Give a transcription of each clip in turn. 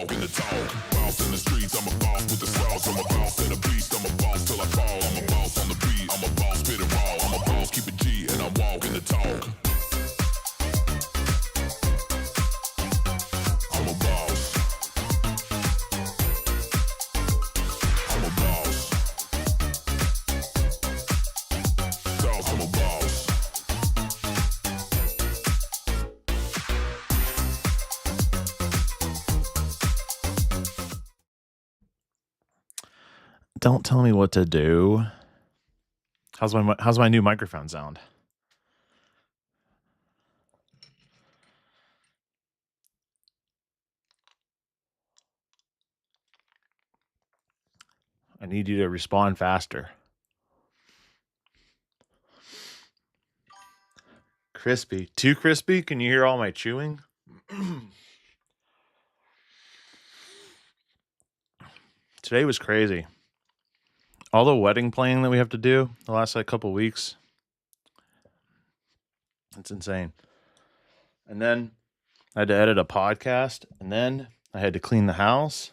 walk in the talk. Boss in the streets, I'm a boss with the sauce. I'm a boss to the beast, I'm a boss till I fall. I'm a boss on the beat, I'm a boss, spit it raw. I'm a boss, keep it G, and I walk in the talk. I'm a boss. I'm a boss. Sauce, I'm a boss. Don't tell me what to do. How's my new microphone sound? I need you to respond faster. Crispy. Too crispy? Can you hear all my chewing? Today was crazy. All the wedding planning that we have to do the last couple weeks. It's insane. And then I had to edit a podcast, and then I had to clean the house.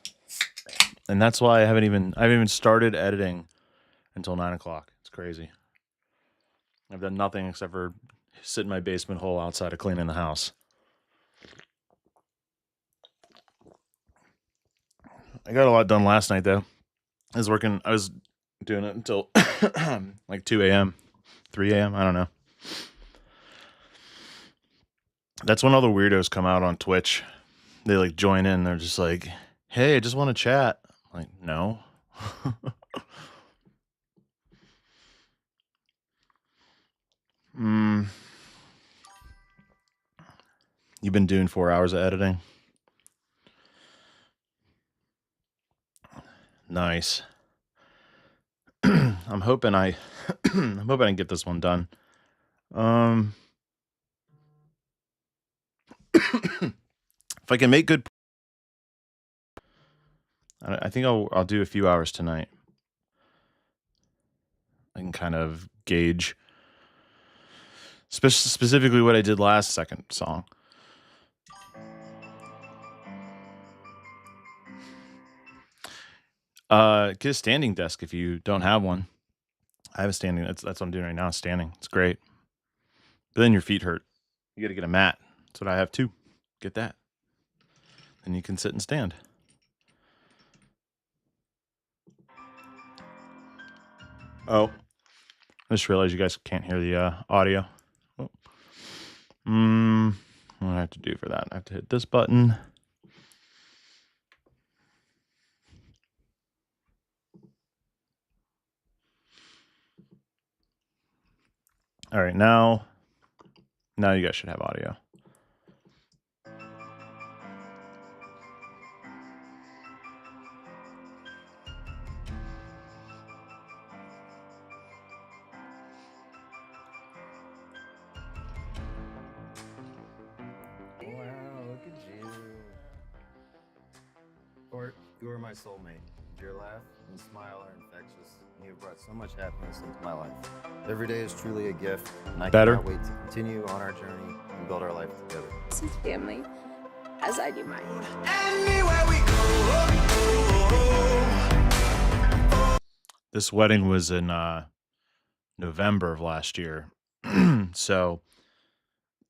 And that's why I haven't even started editing until 9 o'clock. It's crazy. I've done nothing except for sit in my basement hole outside of cleaning the house. I got a lot done last night though. I was doing it until like 2 a.m., 3 a.m. I don't know. That's when all the weirdos come out on Twitch. They like join in. They're just like, hey, I just want to chat. I'm like, no. You've been doing 4 hours of editing? Nice. I'm hoping I can get this one done. If I can make good, I think I'll do a few hours tonight. I can kind of gauge specifically what I did last second song. Get a standing desk if you don't have one. I have a standing. That's what I'm doing right now. Standing. It's great. But then your feet hurt. You got to get a mat. That's what I have too. Get that. Then you can sit and stand. Oh, I just realized you guys can't hear the audio. Oh. What do I have to do for that? I have to hit this button. All right, now you guys should have audio. Wow, look at you. Court, you are my soulmate. Your laugh and smile are infectious. You have brought so much happiness into my life. Every day is truly a gift, and I cannot wait to continue on our journey and build our life together. This is family, as I do mine. Anywhere we go. This wedding was in November of last year. So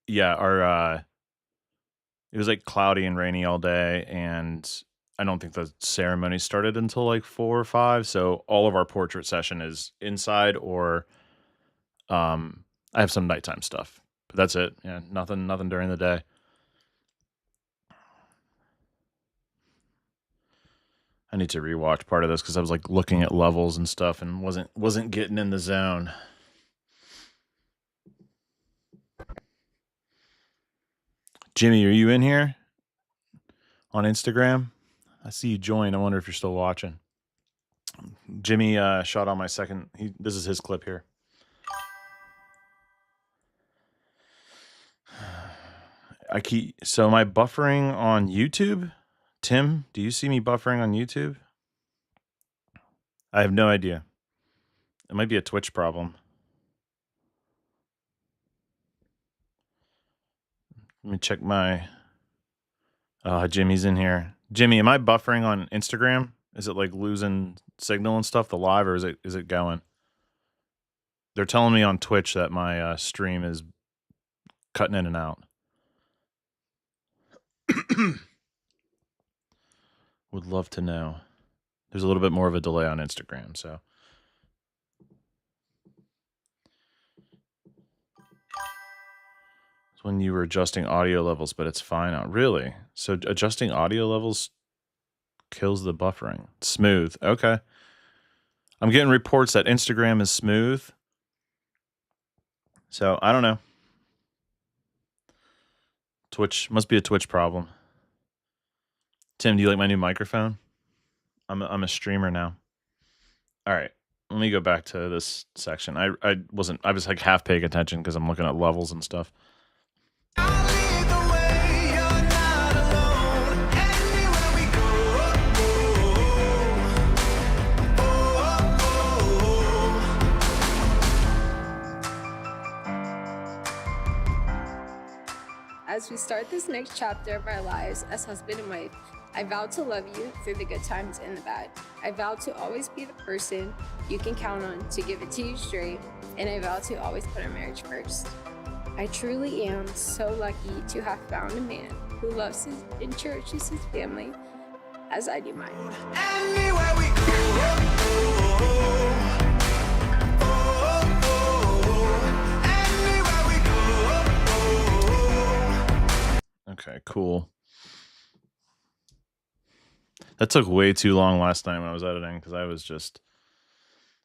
yeah, it was like cloudy and rainy all day, and I don't think the ceremony started until like 4 or 5. So all of our portrait session is inside, or I have some nighttime stuff, but that's it. Yeah, nothing during the day. I need to rewatch part of this because I was like looking at levels and stuff and wasn't getting in the zone. Jimmy, are you in here on Instagram? I see you join. I wonder if you're still watching. Jimmy shot on my second. This is his clip here. So am I buffering on YouTube? Tim, do you see me buffering on YouTube? I have no idea. It might be a Twitch problem. Let me check my... Jimmy's in here. Jimmy, am I buffering on Instagram? Is it like losing signal and stuff, the live, or is it going? They're telling me on Twitch that my stream is cutting in and out. Would love to know. There's a little bit more of a delay on Instagram, so. It's when you were adjusting audio levels, but it's fine now. Really? So adjusting audio levels kills the buffering. Smooth. Okay. I'm getting reports that Instagram is smooth. So I don't know. Twitch must be a Twitch problem. Tim, do you like my new microphone? I'm a streamer now. All right. Let me go back to this section. I was like half paying attention because I'm looking at levels and stuff. As we start this next chapter of our lives as husband and wife, I vow to love you through the good times and the bad. I vow to always be the person you can count on to give it to you straight, and I vow to always put our marriage first. I truly am so lucky to have found a man who loves his and cherishes his family as I do mine. Anywhere we go. Okay, cool. That took way too long last time when I was editing because I was just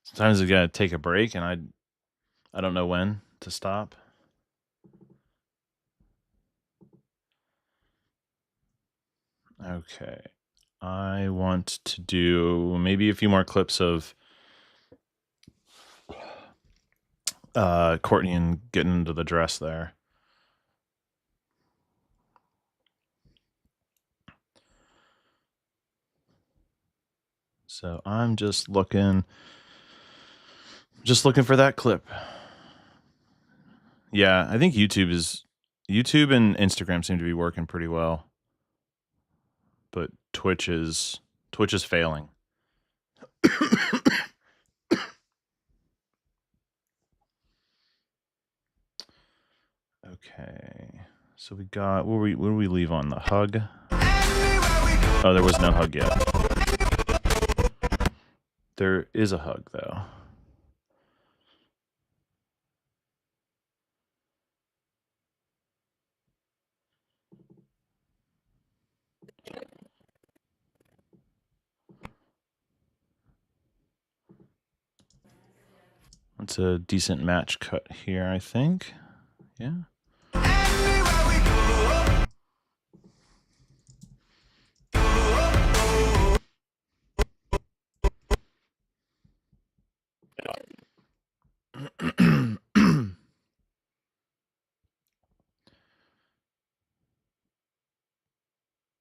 sometimes I gotta take a break and I don't know when to stop. Okay. I want to do maybe a few more clips of Courtney and getting into the dress there. So I'm just looking for that clip. Yeah, I think YouTube and Instagram seem to be working pretty well. But Twitch is failing. Okay. So we got where do we leave on the hug? Oh, there was no hug yet. There is a hug though. That's a decent match cut here, I think. Yeah.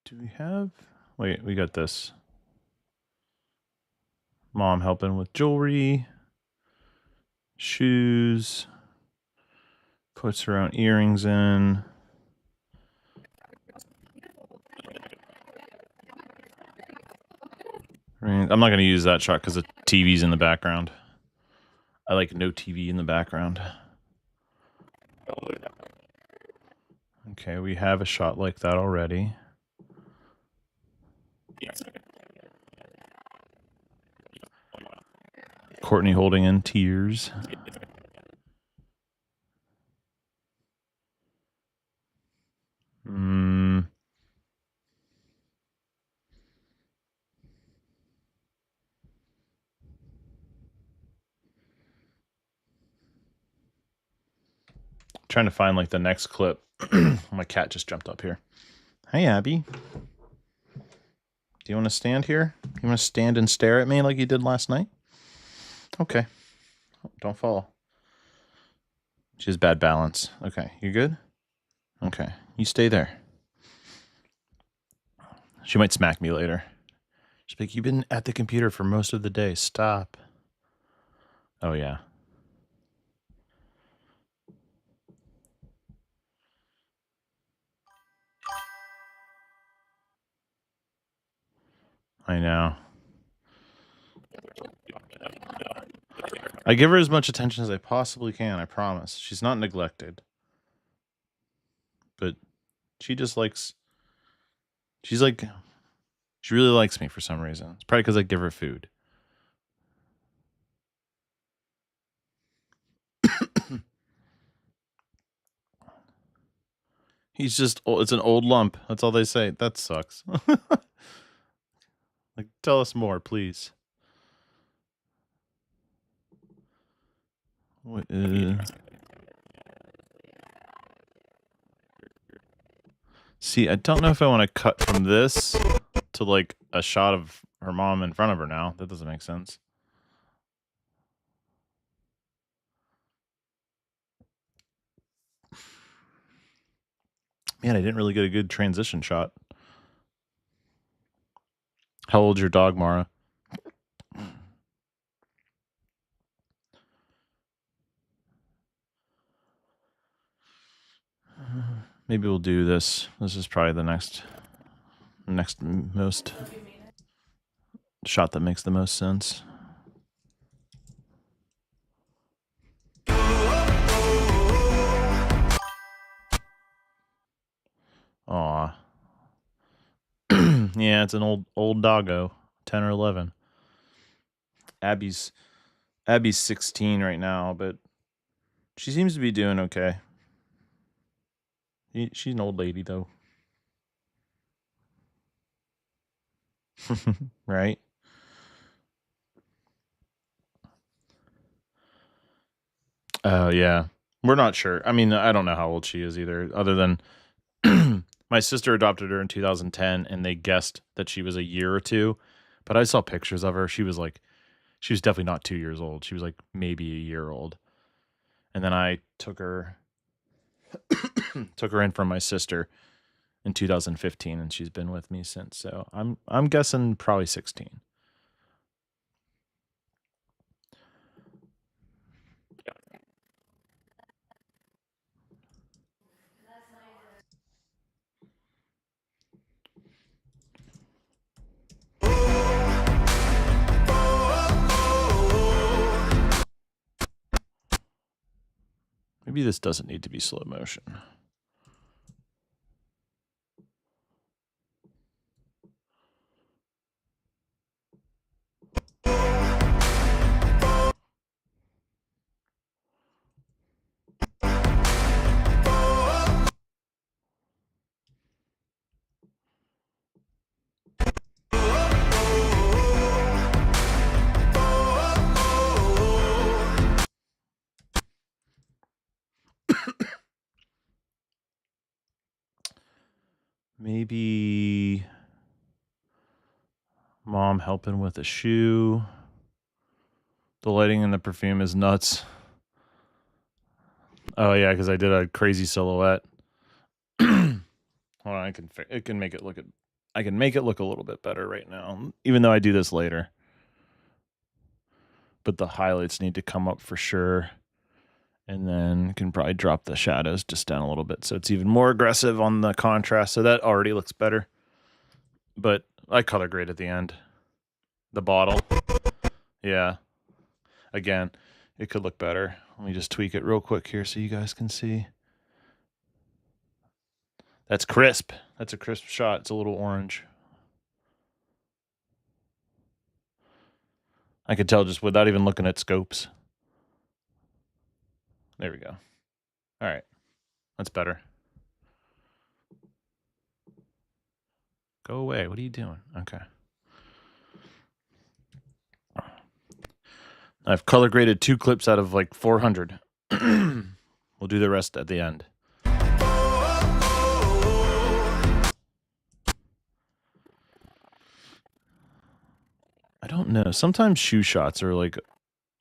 Do we have... Wait, we got this. Mom helping with jewelry. Shoes. Puts her own earrings in. I'm not going to use that shot because the TV's in the background. I like no TV in the background. Okay, we have a shot like that already. Courtney holding in tears. Trying to find like the next clip. My cat just jumped up here. Hey, Abby. Do you want to stand here? You want to stand and stare at me like you did last night? Okay. Don't fall. She has bad balance. Okay. You good? Okay. You stay there. She might smack me later. She's like, you've been at the computer for most of the day. Stop. Oh, yeah. I know. I give her as much attention as I possibly can, I promise. She's not neglected. But she just likes... She's like... She really likes me for some reason. It's probably because I give her food. He's just... It's an old lump. That's all they say. That sucks. Like, tell us more, please. What, See, I don't know if I want to cut from this to, like, a shot of her mom in front of her now. That doesn't make sense. Man, I didn't really get a good transition shot. How old's your dog, Mara? Maybe we'll do this. This is probably the next most shot that makes the most sense. Aw. Yeah, it's an old doggo, 10 or 11. Abby's 16 right now, but she seems to be doing okay. She's an old lady, though. Right? Oh, yeah. We're not sure. I mean, I don't know how old she is either, other than my sister adopted her in 2010, and they guessed that she was a year or two. But I saw pictures of her. She was definitely not 2 years old. She was like maybe a year old. And then I took her in from my sister in 2015, and she's been with me since. So I'm guessing probably 16. Maybe this doesn't need to be slow motion. Maybe mom helping with a shoe. The lighting and the perfume is nuts. Oh yeah, because I did a crazy silhouette. Hold on, I can make it look a little bit better right now, even though I do this later. But the highlights need to come up for sure. And then can probably drop the shadows just down a little bit so it's even more aggressive on the contrast. So that already looks better. But I color grade at the end. The bottle. Yeah. Again, it could look better. Let me just tweak it real quick here so you guys can see. That's crisp. That's a crisp shot. It's a little orange. I could tell just without even looking at scopes. There we go. All right. That's better. Go away. What are you doing? Okay. I've color graded 2 clips out of like 400. We'll do the rest at the end. I don't know. Sometimes shoe shots are like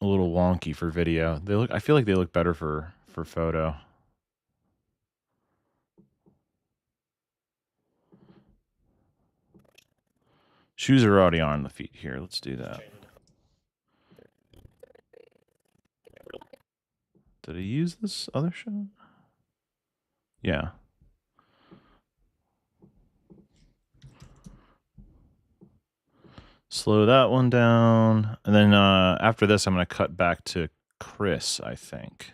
a little wonky for video. I feel like they look better for photo. Shoes are already on the feet here. Let's do that. Did I use this other shot? Yeah. Slow that one down. And then after this, I'm going to cut back to Chris, I think.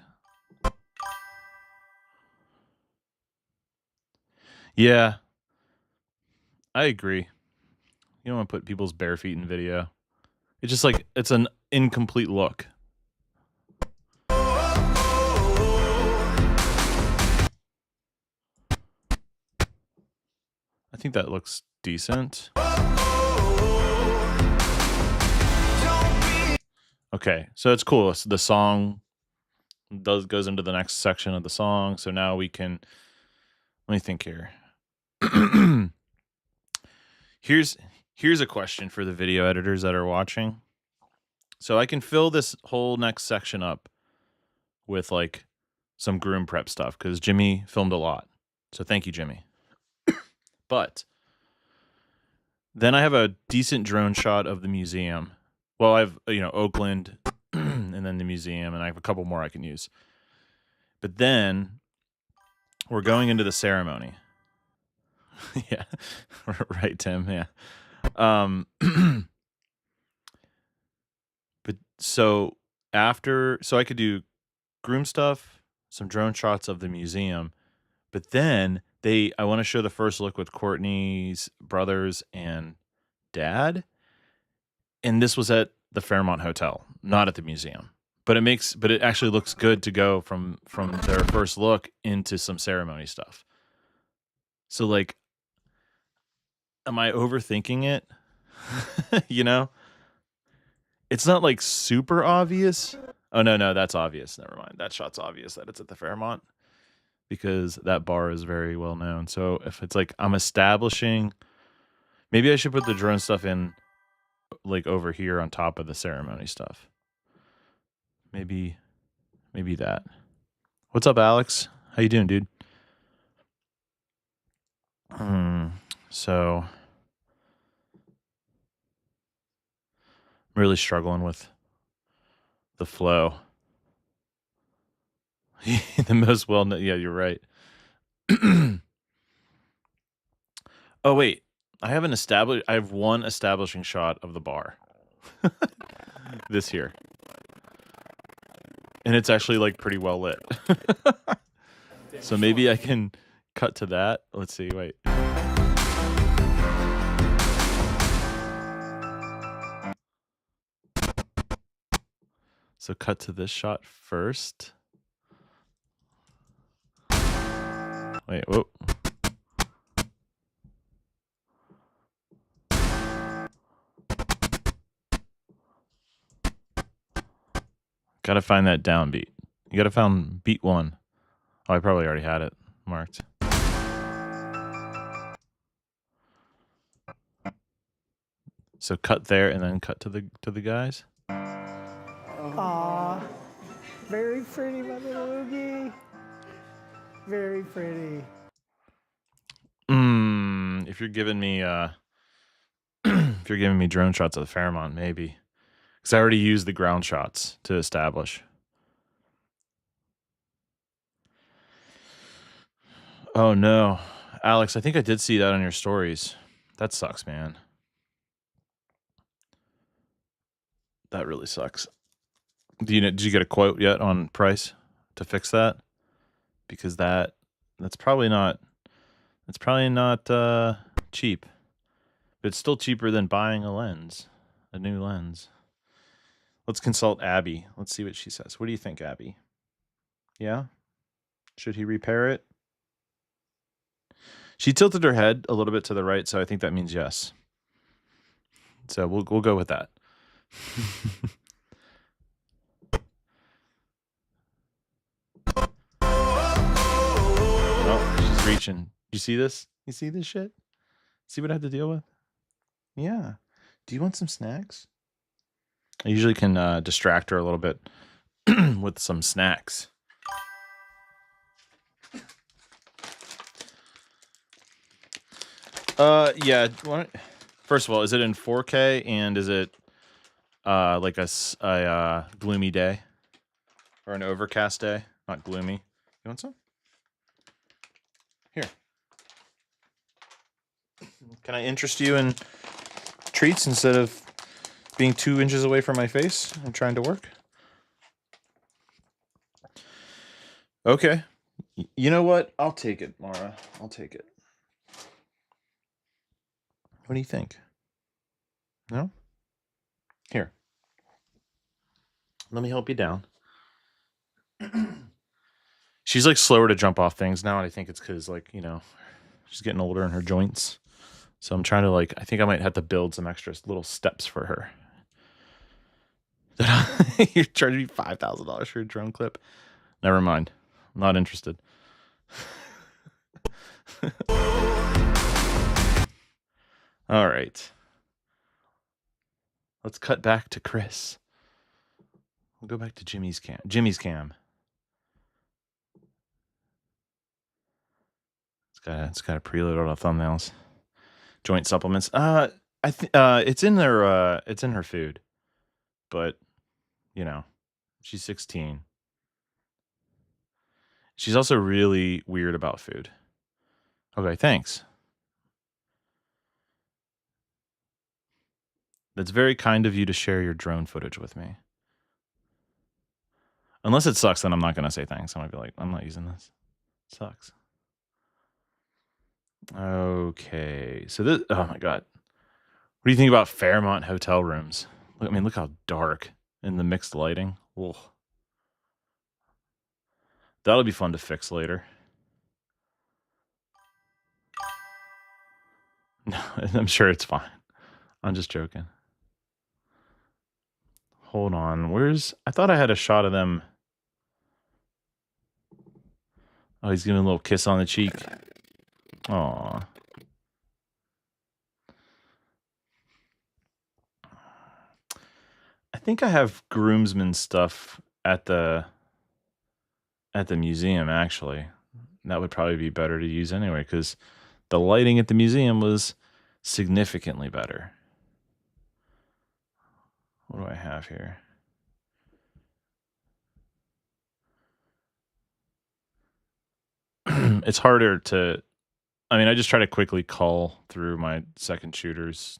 Yeah, I agree. You don't want to put people's bare feet in video. It's just like, it's an incomplete look. I think that looks decent. Okay, so it's cool. The song goes into the next section of the song. So now we can, let me think here. Here's a question for the video editors that are watching. So I can fill this whole next section up with like some groom prep stuff because Jimmy filmed a lot. So thank you, Jimmy. But then I have a decent drone shot of the museum. Well, I have, Oakland and then the museum, and I have a couple more I can use. But then we're going into the ceremony. Yeah, right, Tim. Yeah. But so I could do groom stuff, some drone shots of the museum, but then I want to show the first look with Courtney's brothers and dad. And this was at the Fairmont Hotel, not at the museum. But it actually looks good to go from their first look into some ceremony stuff. So like, am I overthinking it? It's not like super obvious. Oh no, that's obvious. Never mind. That shot's obvious that it's at the Fairmont because that bar is very well known. So if it's like I'm establishing, maybe I should put the drone stuff in like over here on top of the ceremony stuff. Maybe that. What's up, Alex? How you doing, dude? So I'm really struggling with the flow. The most well-known. Yeah, you're right. Oh wait, I have one establishing shot of the bar. This here. And it's actually like pretty well lit. So maybe I can cut to that. Let's see, wait. So cut to this shot first. Wait, whoa. Gotta find that downbeat. You gotta find beat 1. Oh, I probably already had it marked. So cut there and then cut to the guys. Aw, very pretty, my little Oogie. Very pretty. If you're giving me drone shots of the Fairmont, maybe. Because I already used the ground shots to establish. Oh no. Alex, I think I did see that on your stories. That sucks, man. That really sucks. Did you get a quote yet on price to fix that? Because that's probably not cheap. But it's still cheaper than buying a new lens. Let's consult Abby. Let's see what she says. What do you think, Abby? Yeah? Should he repair it? She tilted her head a little bit to the right, so I think that means yes. So we'll go with that. Oh, she's reaching. You see this? You see this shit? See what I have to deal with? Yeah. Do you want some snacks? I usually can distract her a little bit with some snacks. Yeah. First of all, is it in 4K and is it like a gloomy day or an overcast day? Not gloomy. You want some? Here. Can I interest you in treats instead of being 2 inches away from my face and trying to work. Okay. You know what? I'll take it, Mara. I'll take it. What do you think? No? Here. Let me help you down. She's like slower to jump off things now, and I think it's because, like, you know, she's getting older in her joints. So I'm trying to, like, I think I might have to build some extra little steps for her. You're charging me $5,000 for a drone clip? Never mind. I'm not interested. All right. Let's cut back to Chris. We'll go back to Jimmy's cam. It's got a preload on the thumbnails. Joint supplements. It's in her food. But, you know, she's 16. She's also really weird about food. Okay, thanks. That's very kind of you to share your drone footage with me. Unless it sucks, then I'm not going to say thanks. I'm going to be like, I'm not using this. It sucks. Okay. So this, oh my God. What do you think about Fairmont hotel rooms? I mean, look how dark in the mixed lighting. Ugh. That'll be fun to fix later. No, I'm sure it's fine. I'm just joking. Hold on. I thought I had a shot of them. Oh, he's giving a little kiss on the cheek. Aw. I think I have groomsmen stuff at the museum, actually. That would probably be better to use anyway, because the lighting at the museum was significantly better. What do I have here? It's harder to... I mean, I just try to quickly cull through my second shooters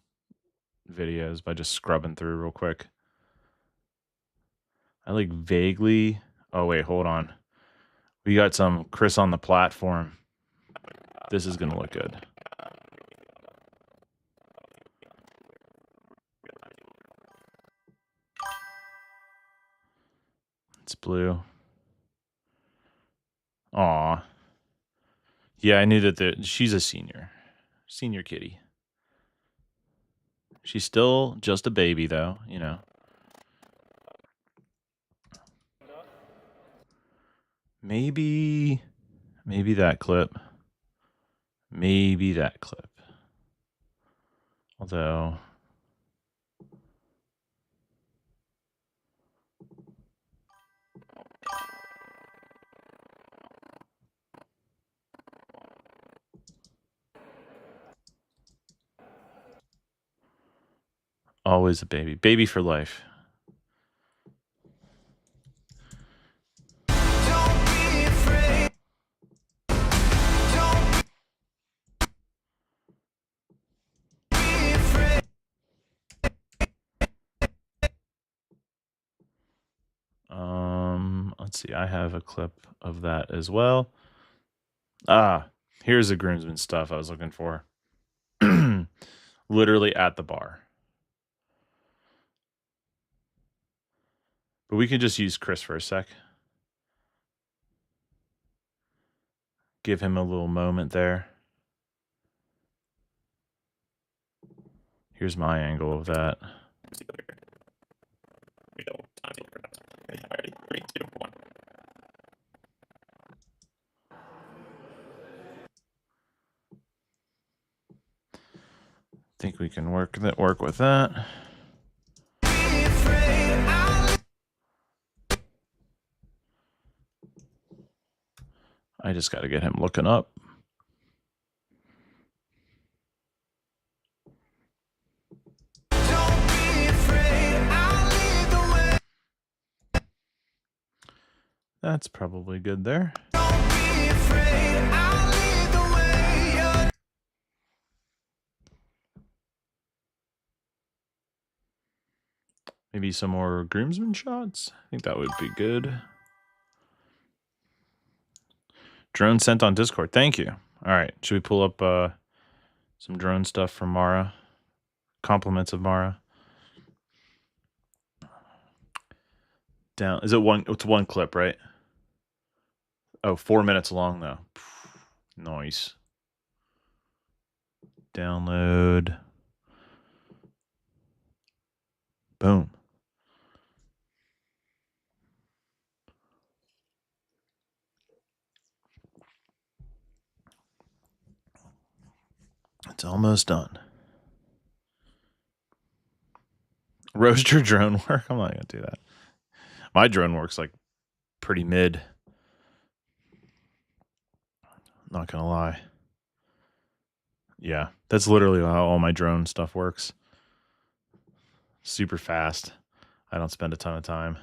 videos by just scrubbing through real quick. I like vaguely... Oh, wait, hold on. We got some Chris on the platform. This is going to look good. It's blue. Aw. Yeah, I knew that she's a senior. Senior kitty. She's still just a baby, though, you know. Maybe that clip. Maybe that clip. Although... Always a baby. Baby for life. Let's see. I have a clip of that as well. Here's the groomsmen stuff I was looking for. Literally at the bar. But we can just use Chris for a sec. Give him a little moment there. Here's my angle of that. Think we can work with that. I just got to get him looking up. That's probably good there. Maybe some more groomsmen shots. I think that would be good. Drone sent on Discord. Thank you. All right. Should we pull up some drone stuff from Mara? Compliments of Mara. Down. Is it one? It's one clip, right? Oh, 4 minutes long though. Nice. Download. Boom. It's almost done. Roaster drone work? I'm not going to do that. My drone works like pretty mid. Not going to lie. Yeah, that's literally how all my drone stuff works. Super fast. I don't spend a ton of time.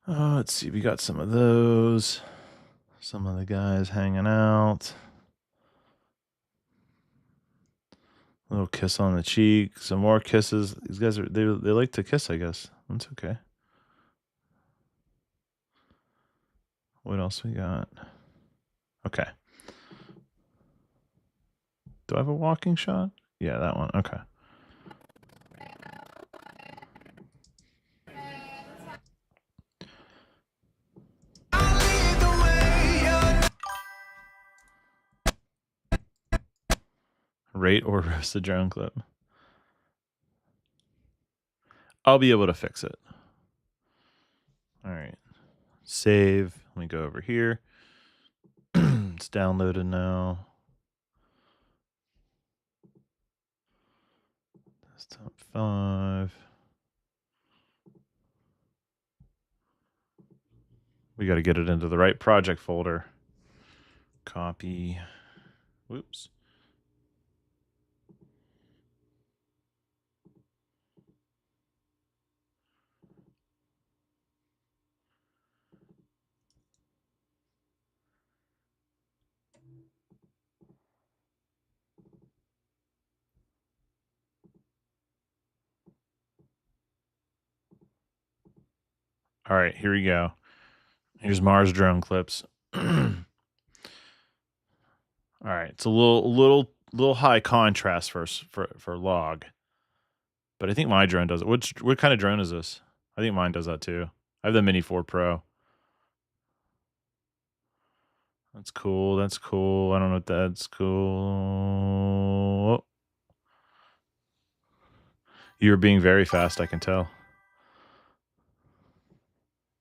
Let's see. We got some of those. Some of the guys hanging out. Little kiss on the cheek. Some more kisses. These guys they like to kiss, I guess. That's okay. What else we got? Okay. Do I have a walking shot? Yeah, that one. Okay. Rate or roast the drone clip. I'll be able to fix it. All right. Save. Let me go over here. It's downloaded now. Desktop 5. We got to get it into the right project folder. Copy. Whoops. All right, here we go. Here's Mars drone clips. All right, it's a little high contrast for log, but I think my drone does it. What kind of drone is this? I think mine does that too. I have the Mini 4 Pro. That's cool. That's cool. I don't know if that's cool. You're being very fast, I can tell.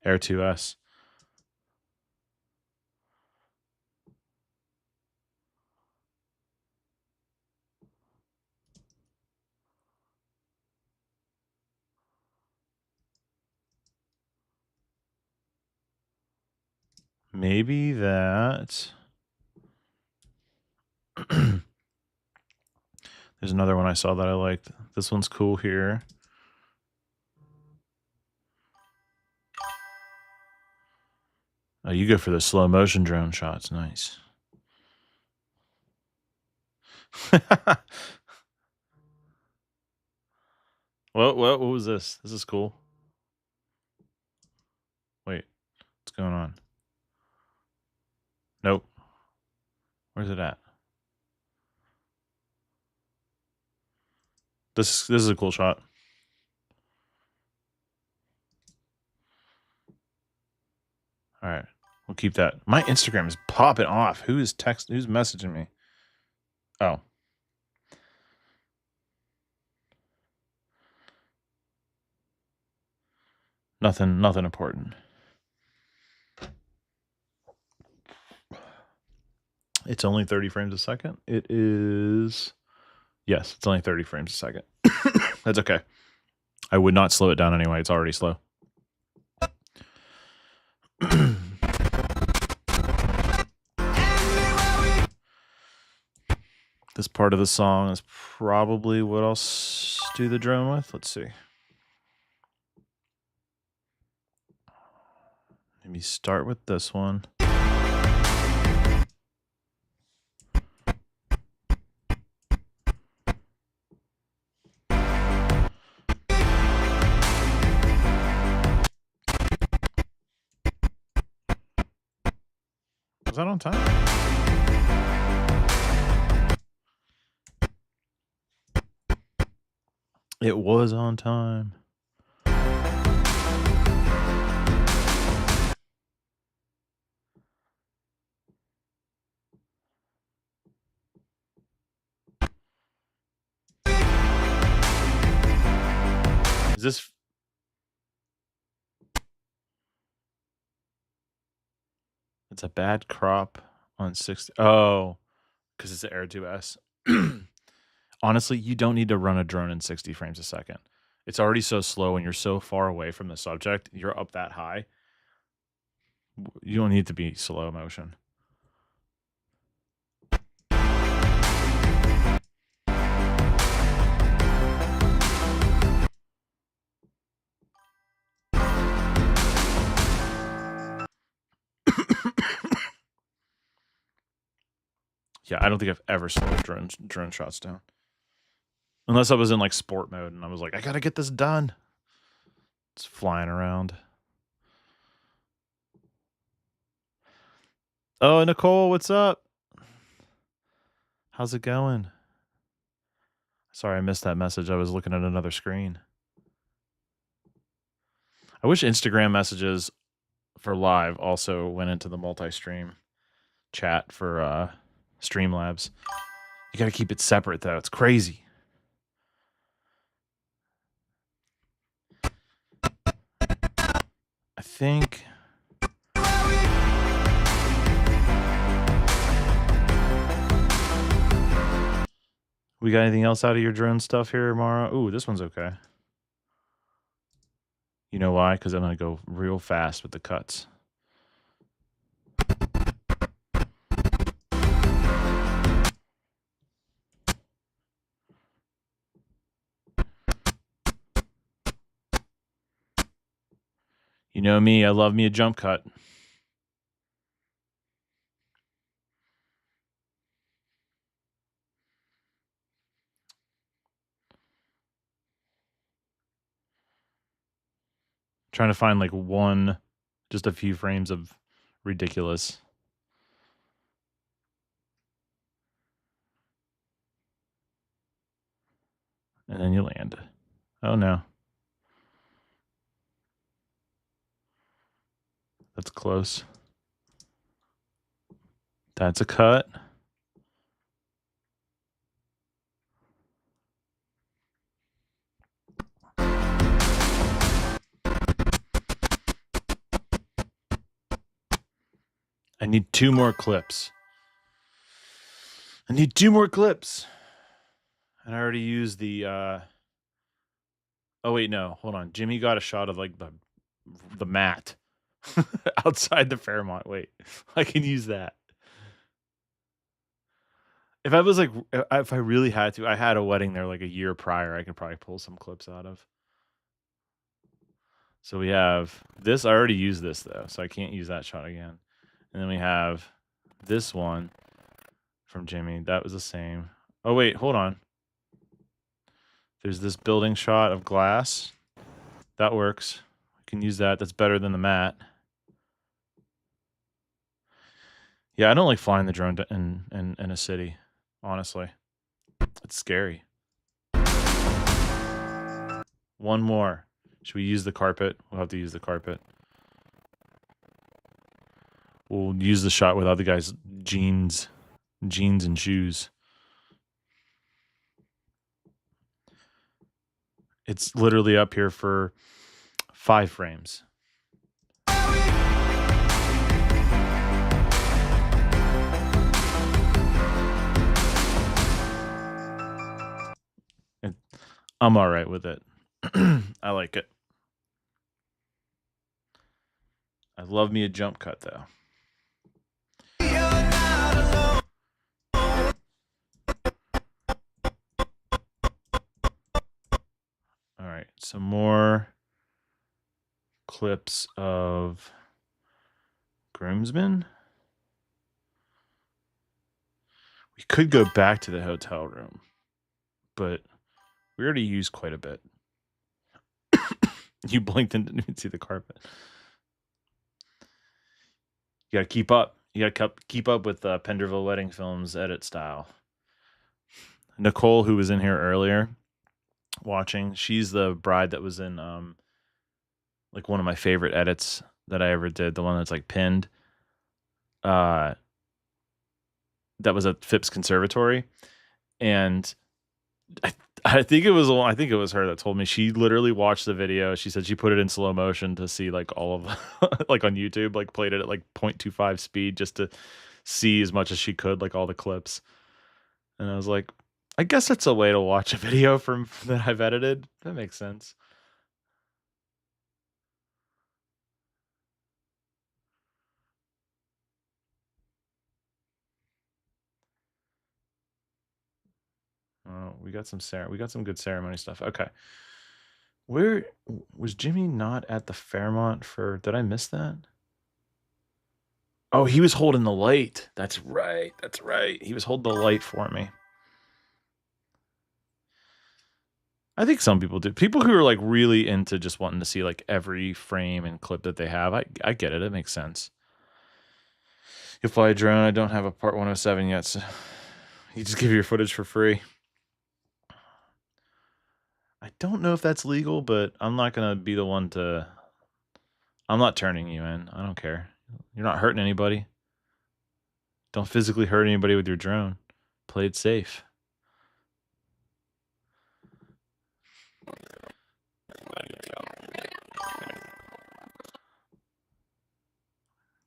Air 2S. Maybe that. There's another one I saw that I liked. This one's cool here. Oh, you go for the slow motion drone shots. Nice. What was this? This is cool. Wait, what's going on? Nope. Where's it at? This is a cool shot. All right, we'll keep that. My Instagram is popping off. Who's messaging me? Oh. Nothing important. It's only 30 frames a second. It is. Yes, it's only 30 frames a second. That's okay. I would not slow it down anyway. It's already slow. This part of the song is probably what I'll do the drone with. Let's see. Maybe start with this one. Was that on time? It was on time. Is this... It's a bad crop on 60. Oh, because it's an Air 2S. Honestly, you don't need to run a drone in 60 frames a second. It's already so slow and you're so far away from the subject. You're up that high. You don't need to be slow motion. Yeah, I don't think I've ever slowed drone shots down. Unless I was in like sport mode and I was like, I gotta get this done. It's flying around. Oh, Nicole, what's up? How's it going? Sorry, I missed that message. I was looking at another screen. I wish Instagram messages for live also went into the multi-stream chat for Streamlabs. You got to keep it separate, though. It's crazy. I think... We got anything else out of your drone stuff here, Mara? Ooh, this one's okay. You know why? Because I'm going to go real fast with the cuts. You know me, I love me a jump cut. Trying to find like just a few frames of ridiculous. And then you land. Oh no. That's close. That's a cut. I need 2 more clips. And I already used the oh wait, no, hold on. Jimmy got a shot of like the mat outside the Fairmont. Wait, I can use that. If I was like, if I really had to, I had a wedding there like a year prior. I could probably pull some clips out of. So we have this. I already used this though, so I can't use that shot again. And then we have this one from Jimmy. That was the same. Oh wait, hold on. There's this building shot of glass. That works. We can use that. That's better than the mat. Yeah, I don't like flying the drone in a city, honestly. It's scary. One more. Should we use the carpet? We'll have to use the carpet. We'll use the shot without the guy's jeans and shoes. It's literally up here for 5 frames. I'm all right with it. I like it. I love me a jump cut, though. All right, some more clips of groomsmen. We could go back to the hotel room, but we already used quite a bit. You blinked and didn't even see the carpet. You gotta keep up. You gotta keep up with Penderville Wedding Films edit style. Nicole, who was in here earlier watching, she's the bride that was in like one of my favorite edits that I ever did, the one that's like pinned. That was at Phipps Conservatory, and I think it was her that told me she literally watched the video. She said she put it in slow motion to see like all of like on YouTube, like played it at like 0.25 speed just to see as much as she could, like all the clips. And I was like, I guess it's a way to watch a video from that I've edited. That makes sense. Oh, we got some good ceremony stuff. Okay. Where was Jimmy not at the Fairmont for, did I miss that? Oh, he was holding the light. That's right. That's right. He was holding the light for me. I think some people do. People who are like really into just wanting to see like every frame and clip that they have. I get it. It makes sense. You fly a drone. I don't have a Part 107 yet, so you just give your footage for free. I don't know if that's legal, but I'm not going to be the one to... I'm not turning you in. I don't care. You're not hurting anybody. Don't physically hurt anybody with your drone. Play it safe.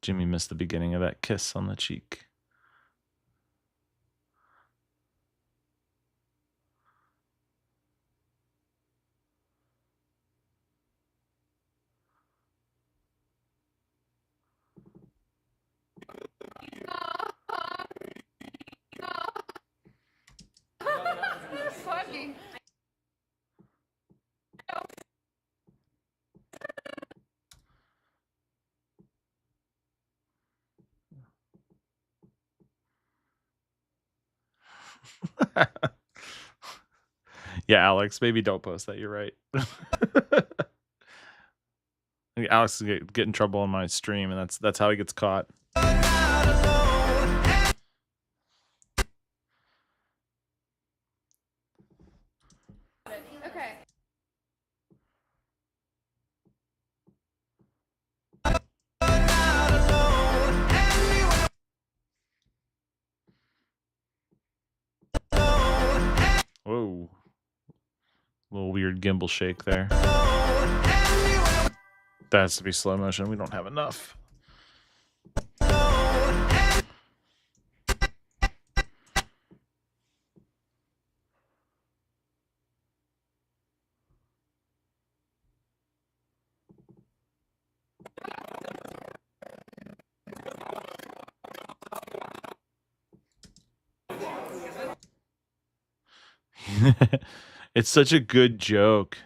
Jimmy missed the beginning of that kiss on the cheek. Yeah, Alex, maybe don't post that. You're right. Alex get in trouble on my stream, and that's how he gets caught. Okay. Whoa. Little weird gimbal shake there. That has to be slow motion. We don't have enough. It's such a good joke.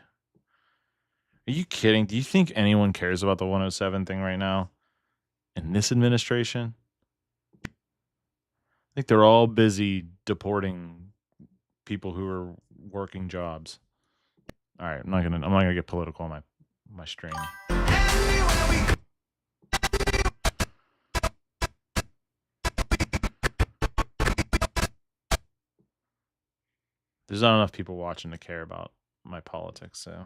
Are you kidding? Do you think anyone cares about the 107 thing right now? In this administration? I think they're all busy deporting people who are working jobs. All right, I'm not gonna get political on my stream. There's not enough people watching to care about my politics, so.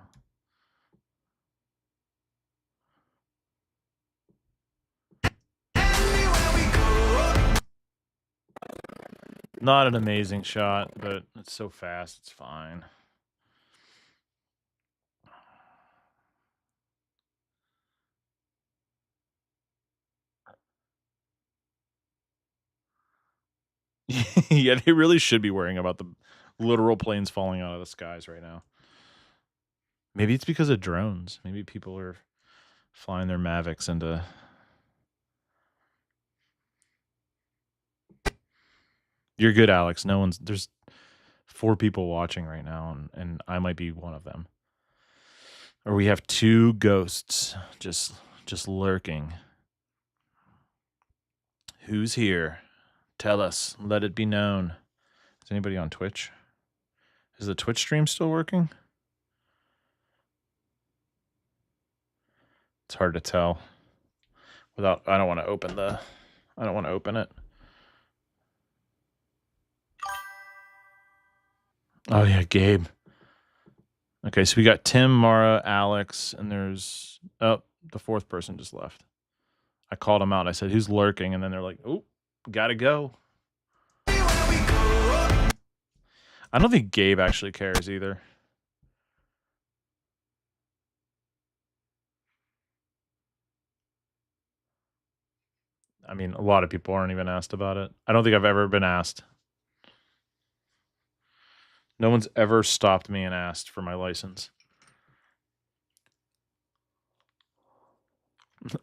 Not an amazing shot, but it's so fast, it's fine. Yeah, they really should be worrying about the literal planes falling out of the skies right now. Maybe it's because of drones. Maybe people are flying their Mavics into... You're good, Alex. There's 4 people watching right now, and I might be one of them. Or we have 2 ghosts just lurking. Who's here? Tell us. Let it be known. Is anybody on Twitch? Is the Twitch stream still working? It's hard to tell. I don't want to open the I don't want to open it. Oh, yeah, Gabe. Okay, so we got Tim, Mara, Alex, and there's... Oh, the fourth person just left. I called him out. I said, who's lurking? And then they're like, oh, gotta go. I don't think Gabe actually cares either. I mean, a lot of people aren't even asked about it. I don't think I've ever been asked. No one's ever stopped me and asked for my license.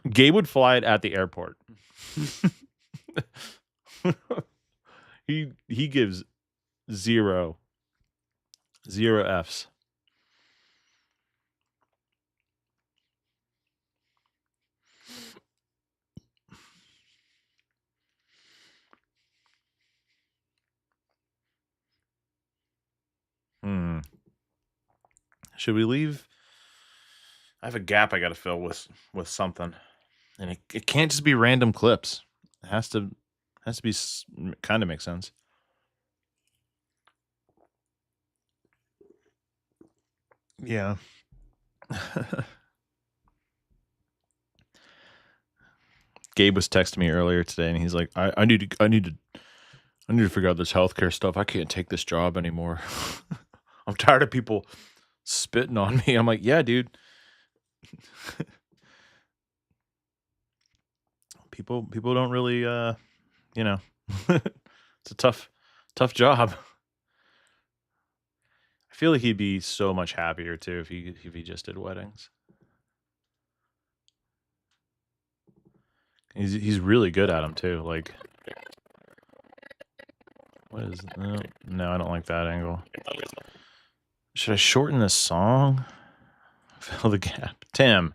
Gabe would fly it at the airport. He gives zero Fs. Should we leave? I have a gap I got to fill with something, and it can't just be random clips. It has to be kind of make sense. Yeah. Gabe was texting me earlier today, and he's like, I need to figure out this healthcare stuff. I can't take this job anymore. I'm tired of people spitting on me. I'm like, yeah, dude. People don't really, you know, it's a tough job. I feel like he'd be so much happier too if he just did weddings. He's really good at them too. Like, what is? No, I don't like that angle. Should I shorten this song? Fill the gap, Tim.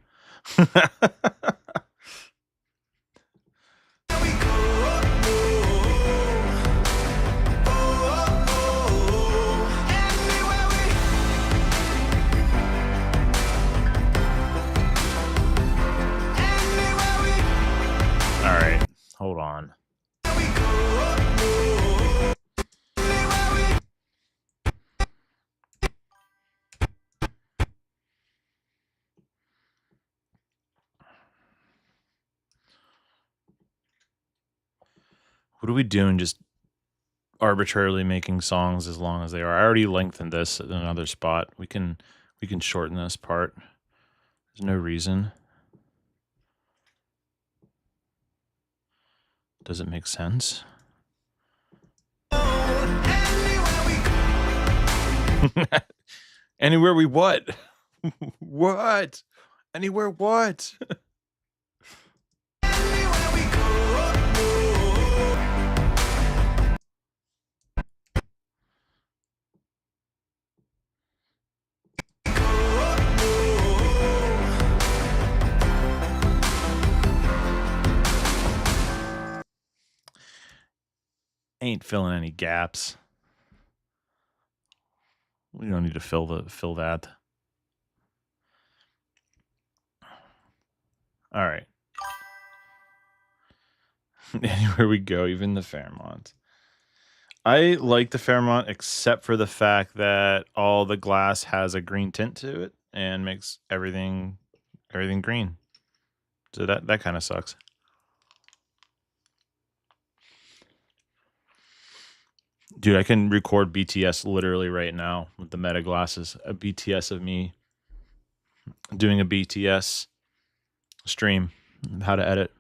Hold on. What are we doing? Just arbitrarily making songs as long as they are. I already lengthened this at another spot. We can shorten this part. There's no reason. Does it make sense? Anywhere we what? What? Anywhere what? Ain't filling any gaps. We don't need to fill that. All right. Anywhere we go, even the Fairmont. I like the Fairmont except for the fact that all the glass has a green tint to it and makes everything green. So that kind of sucks. Dude, I can record BTS literally right now with the Meta glasses. A BTS of me doing a BTS stream. How to edit.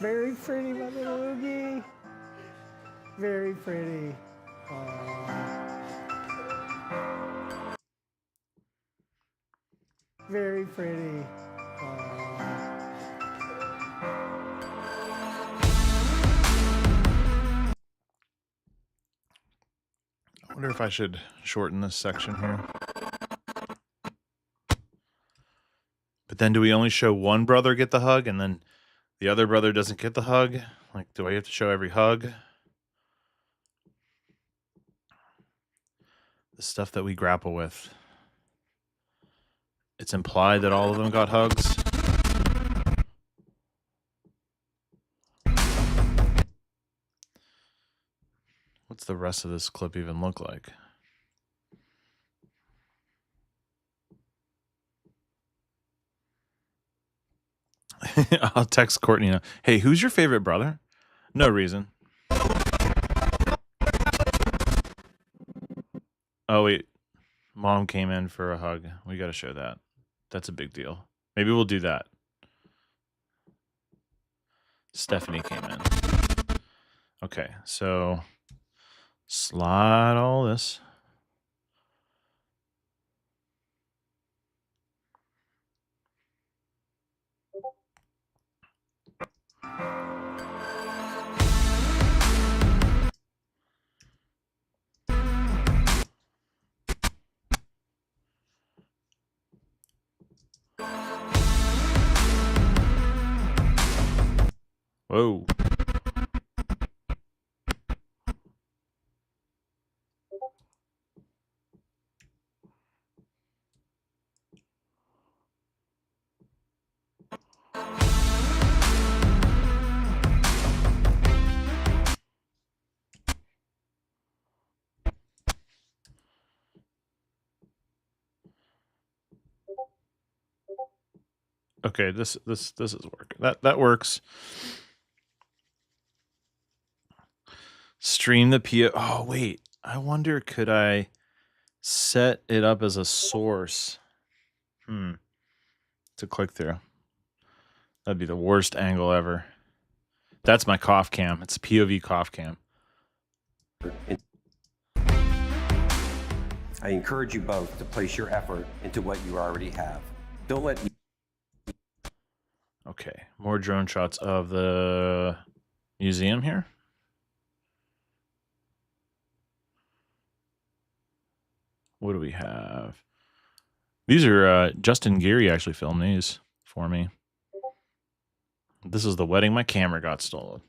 Very very pretty, my little Oogie. Very pretty. Very pretty. I wonder if I should shorten this section here. But then do we only show one brother get the hug and then the other brother doesn't get the hug? Like, do I have to show every hug? The stuff that we grapple with. It's implied that all of them got hugs. What's the rest of this clip even look like? I'll text Courtney now. Hey, who's your favorite brother? No reason. Oh, wait. Mom came in for a hug. We got to show that. That's a big deal. Maybe we'll do that. Stephanie came in. Okay, so slide all this. Whoa. Okay, this is working. That works. Stream the PO. Oh, wait. I wonder, could I set it up as a source? To click through. That'd be the worst angle ever. That's my cough cam. It's a POV cough cam. I encourage you both to place your effort into what you already have. Don't let... Okay, more drone shots of the museum here. What do we have? These are Justin Geary actually filmed these for me. This is the wedding. My camera got stolen.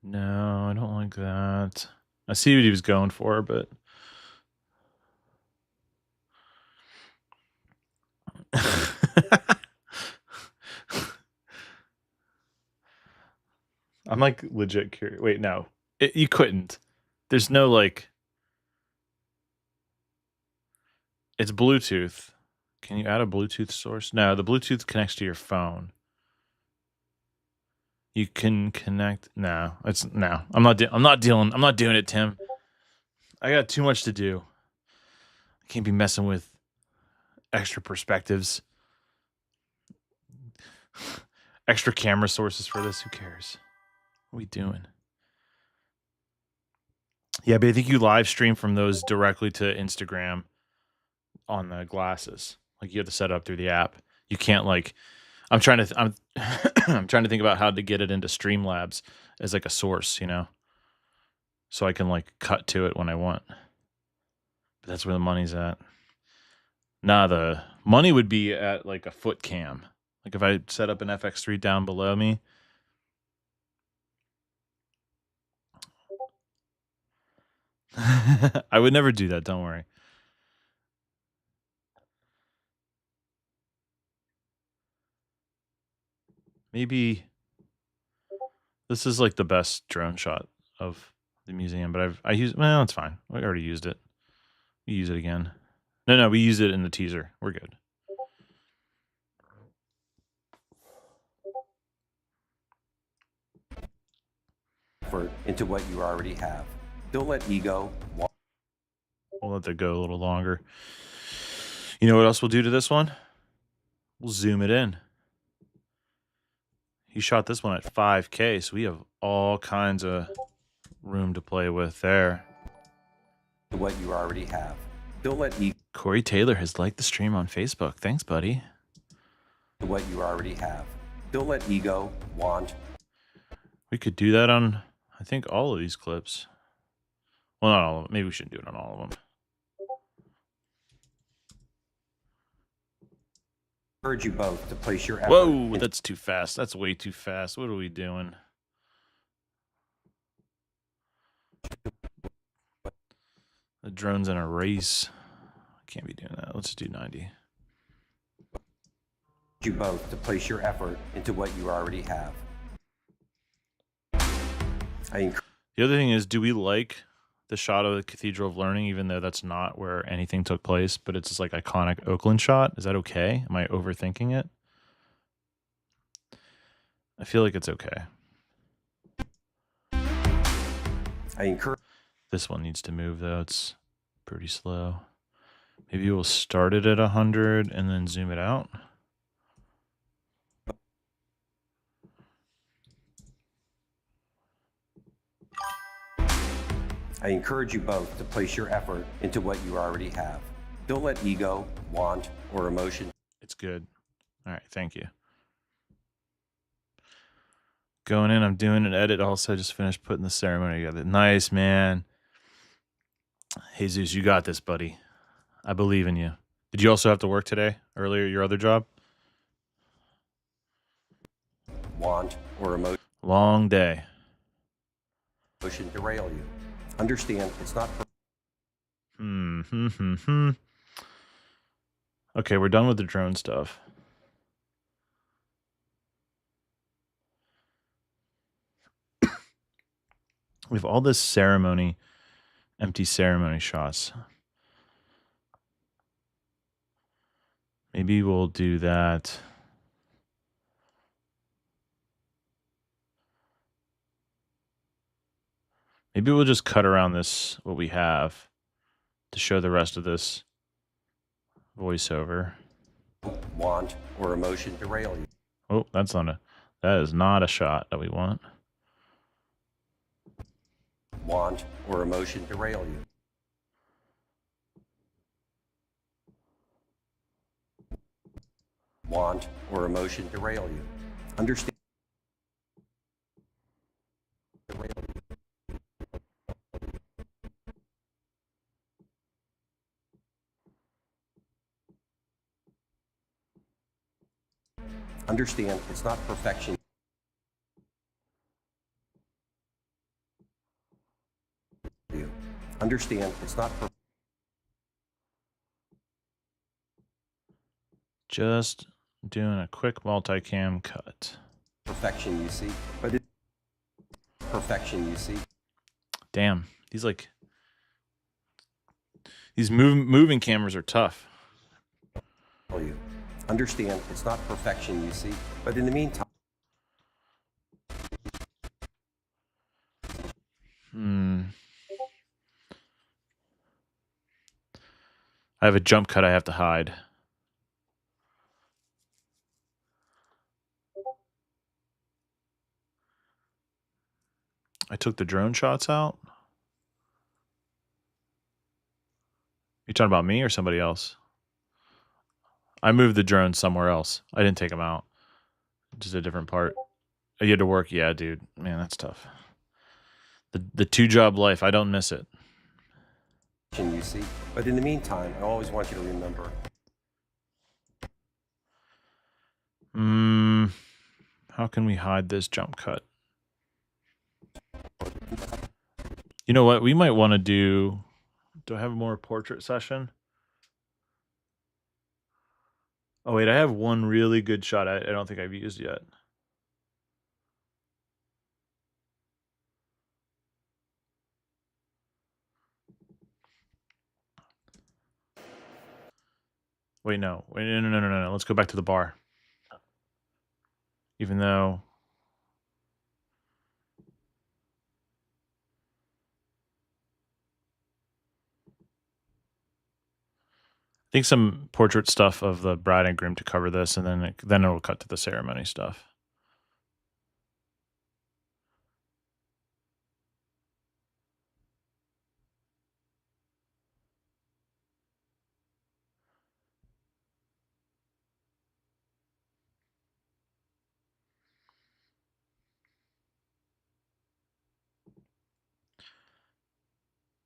No, I don't like that. I see what he was going for, but I'm like legit curious. Wait, no, you couldn't. There's no like. It's Bluetooth. Can you add a Bluetooth source? No, the Bluetooth connects to your phone. You can connect. No, it's no. I'm not doing it, Tim. I got too much to do. I can't be messing with extra perspectives, extra camera sources for this. Who cares? What are we doing? Yeah, but I think you live stream from those directly to Instagram on the glasses. Like you have to set it up through the app. You can't like. I'm trying to I'm trying to think about how to get it into Streamlabs as like a source, you know, so I can like cut to it when I want. But that's where the money's at. Nah, the money would be at like a foot cam. Like if I set up an FX3 down below me. I would never do that. Don't worry. Maybe this is like the best drone shot of the museum, but I used, well, it's fine. I already used it. We use it again. No, we used it in the teaser. We're good. Effort into what you already have. Don't let ego... We'll let that go a little longer. You know what else we'll do to this one? We'll zoom it in. He shot this one at 5K, so we have all kinds of room to play with there. What you already have. Don't let ego... Corey Taylor has liked the stream on Facebook. Thanks, buddy. What you already have. Don't let ego, want... We could do that on, I think, all of these clips. Well, not all of them. Maybe we shouldn't do it on all of them. Urge you both to place your effort. Whoa, that's too fast. That's way too fast. What are we doing? The drone's in a race. Can't be doing that. Let's do 90. You both to place your effort into what you already have. The other thing is, do we like the shot of the Cathedral of Learning, even though that's not where anything took place, but it's this like iconic Oakland shot? Is that okay? Am I overthinking it? I feel like it's okay. This one needs to move though. It's pretty slow. Maybe we'll start it at 100 and then zoom it out. I encourage you both to place your effort into what you already have. Don't let ego, want, or emotion. It's good. All right, thank you. Going in, I'm doing an edit. Also, I just finished putting the ceremony together. Nice, man. Jesus, you got this, buddy. I believe in you. Did you also have to work today, earlier, your other job? Want or emotion. Long day. Emotion derail you. Understand, it's not. Okay, we're done with the drone stuff. We have all this ceremony, empty ceremony shots. Maybe we'll do that. Maybe we'll just cut around this, what we have, to show the rest of this voiceover. Want or emotion derail you. Oh, that is not a shot that we want. Want or emotion derail you. Want or emotion derail you. Understand. Derail you. Understand, it's not perfection. You understand, it's not Just doing a quick multicam cut. Perfection you seek, but it's perfection you seek. Damn, these moving cameras are tough. You understand, it's not perfection you seek, but in the meantime. I have a jump cut I have to hide. I took the drone shots out. You talking about me or somebody else? I moved the drone somewhere else. I didn't take them out. Just a different part. You had to work? Yeah, dude. Man, that's tough. The two-job life, I don't miss it. You see, but in the meantime, I always want you to remember. How can we hide this jump cut? You know what? We might want to do I have more portrait session? Oh, wait, I have one really good shot I don't think I've used yet. Wait, no. Wait, no. Let's go back to the bar. Even though... I think some portrait stuff of the bride and groom to cover this, and then it'll cut to the ceremony stuff.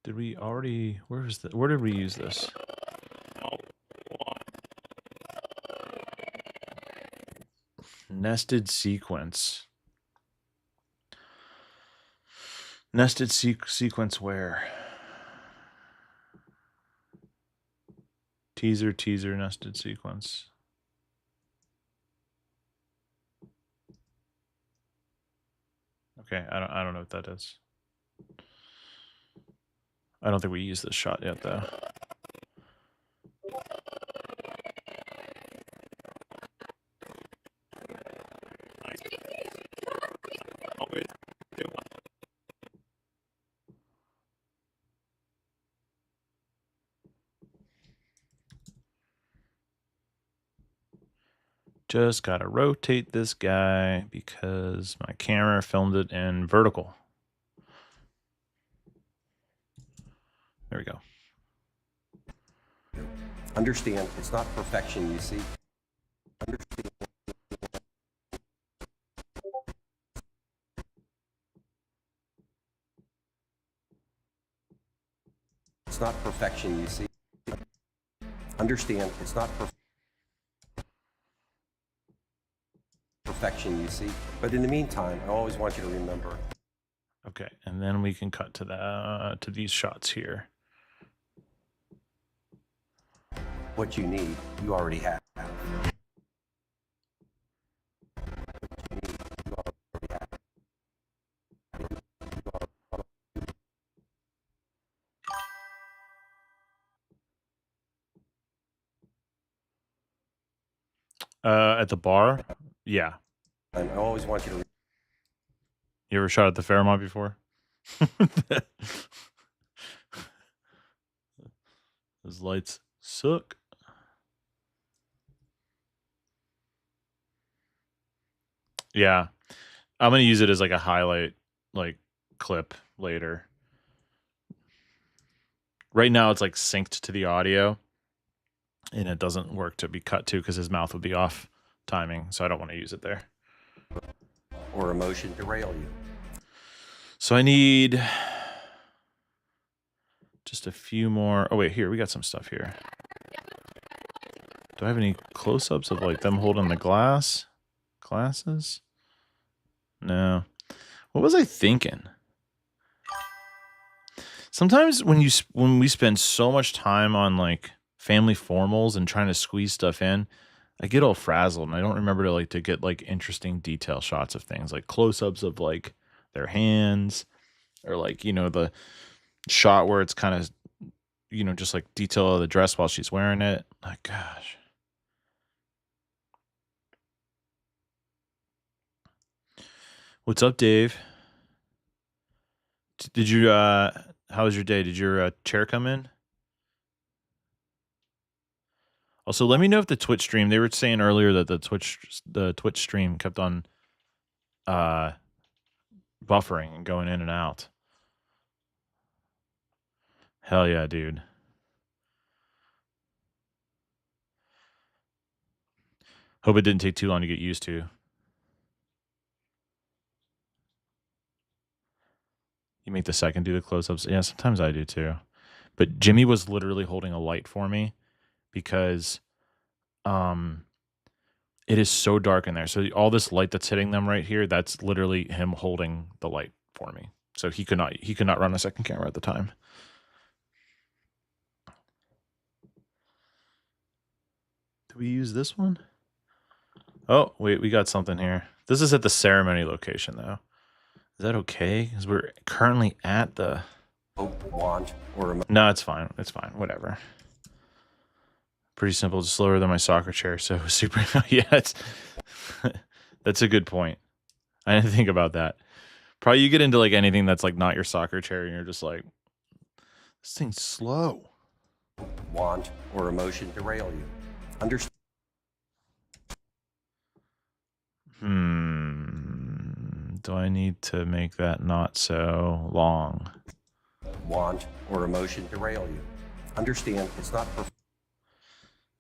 Did we already... Where did we use this? Nested sequence. Nested sequence where? Teaser, nested sequence. Okay, I don't know what that is. I don't think we used this shot yet, though. Just gotta rotate this guy because my camera filmed it in vertical. There we go. Understand, it's not perfection you seek. Understand. It's not perfection you seek. Understand, it's not perfection you seek. But in the meantime, I always want you to remember. Okay, and then we can cut to these shots here. What you need, you already have. At the bar? Yeah. And I always want you to. You ever shot at the Fairmont before? Those lights suck. Yeah. I'm going to use it as like a highlight like clip later. Right now it's like synced to the audio and it doesn't work to be cut to because his mouth would be off timing, so I don't want to use it there. Or emotion derail you. So I need just a few more. Oh wait, here we got some stuff here. Do I have any close-ups of like them holding the glasses? No. What was I thinking? Sometimes when we spend so much time on like family formals and trying to squeeze stuff in, I get all frazzled and I don't remember to get like interesting detail shots of things, like close-ups of like their hands, or like, the shot where it's kind of, just like detail of the dress while she's wearing it. Like, gosh. What's up, Dave? Did you, how was your day? Did your chair come in? Also, let me know if the Twitch stream, they were saying earlier that the Twitch stream kept on buffering and going in and out. Hell yeah, dude. Hope it didn't take too long to get used to. You make the second do the close-ups. Yeah, sometimes I do too. But Jimmy was literally holding a light for me because it is so dark in there. So all this light that's hitting them right here, that's literally him holding the light for me. So he could not run a second camera at the time. Do we use this one? Oh, wait, we got something here. This is at the ceremony location though. Is that okay? Because we're currently at the... No, it's fine. It's fine. Whatever. Pretty simple. Just slower than my soccer chair. So super... Yeah, that's a good point. I didn't think about that. Probably you get into like anything that's like not your soccer chair and you're just like, this thing's slow. Want or emotion derail you. Understand. Do I need to make that not so long? Want or emotion derail you. Understand, it's not perfect.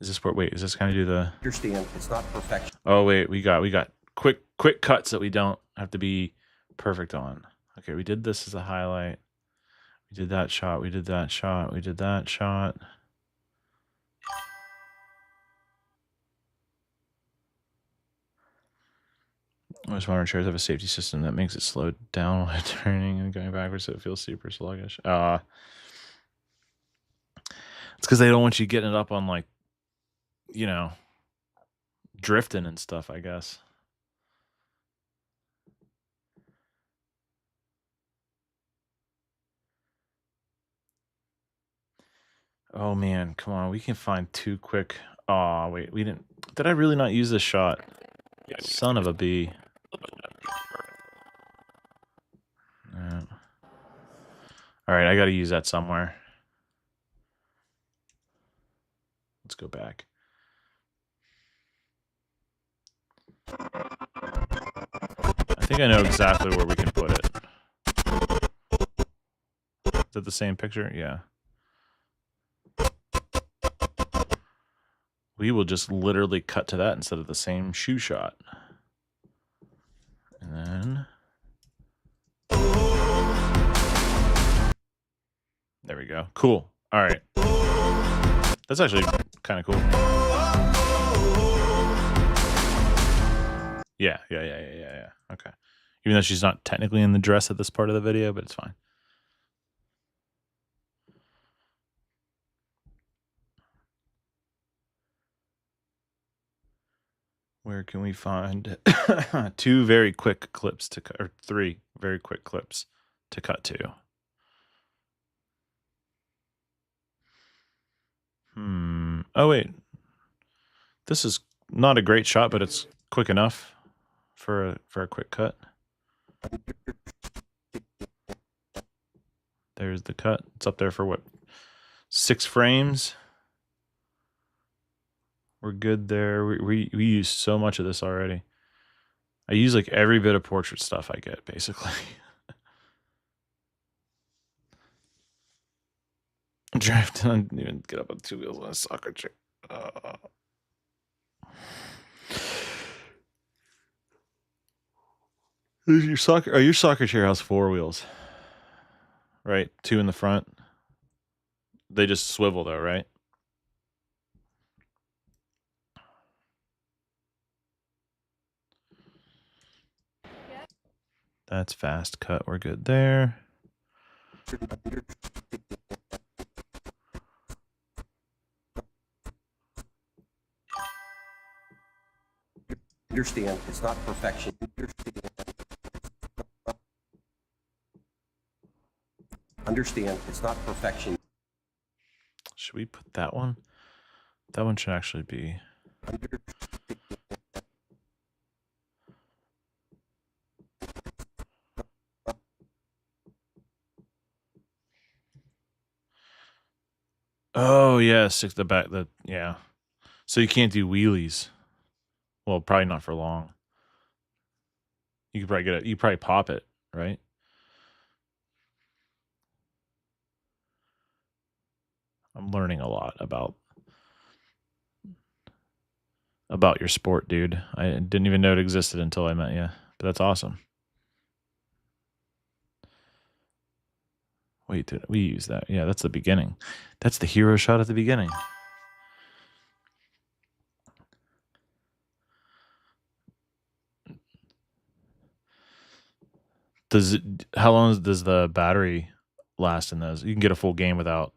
Is this wait, is this kind of do the... Understand, it's not perfection. Oh, wait, we got quick cuts that we don't have to be perfect on. Okay, we did this as a highlight. We did that shot, we did that shot, we did that shot. Most modern chairs have a safety system that makes it slow down while turning and going backwards, so it feels super sluggish. It's because they don't want you getting it up on, like, you know, drifting and stuff, I guess. Oh man, come on, we can find 2 quick. Oh wait, we didn't. Did I really not use this shot? Son of a bee. All right, I got to use that somewhere. Let's go back. I think I know exactly where we can put it. Is that the same picture? Yeah. We will just literally cut to that instead of the same shoe shot. And then... there we go. Cool. All right. That's actually kind of cool. Yeah. Okay. Even though she's not technically in the dress at this part of the video, but it's fine. Where can we find 2 very quick clips to cut, or 3 very quick clips to cut to? Oh wait, this is not a great shot, but it's quick enough for a quick cut. There's the cut. It's up there for what, 6 frames? We're good there. We use so much of this already. I use like every bit of portrait stuff I get, basically. Drifting, I didn't even get up on 2 wheels on a soccer chair. Your soccer chair has 4 wheels, right? 2 in the front. They just swivel though, right? That's fast cut. We're good there. Understand, it's not perfection. Understand, it's not perfection. Should we put that one? That one should actually be... oh yeah, the back. Yeah. So you can't do wheelies. Well, probably not for long. You could probably get it. You probably pop it, right? I'm learning a lot about your sport, dude. I didn't even know it existed until I met you. But that's awesome. Wait, did we use that? Yeah, that's the beginning. That's the hero shot at the beginning. How long does the battery last in those? You can get a full game without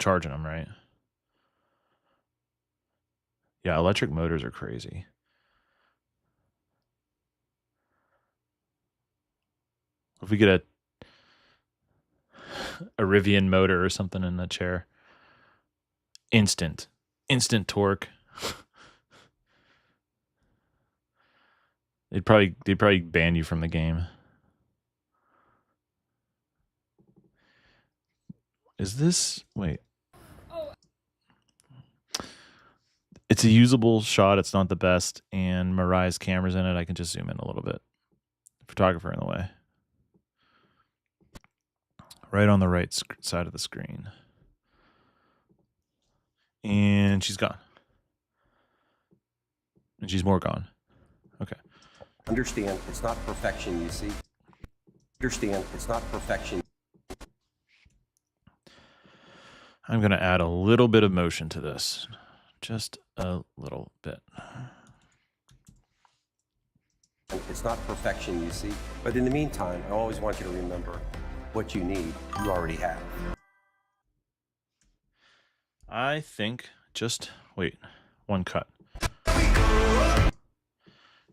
charging them, right? Yeah, electric motors are crazy. If we get a Rivian motor or something in the chair, instant torque. They'd probably ban you from the game. Is this... wait. It's a usable shot. It's not the best. And Mariah's camera's in it. I can just zoom in a little bit. Photographer in the way. Right on the right side of the screen. And she's gone. And she's more gone. Okay. Understand, it's not perfection, you see. Understand, it's not perfection. I'm going to add a little bit of motion to this. Just a little bit. It's not perfection you seek. But in the meantime, I always want you to remember what you need, you already have. I think just wait, one cut.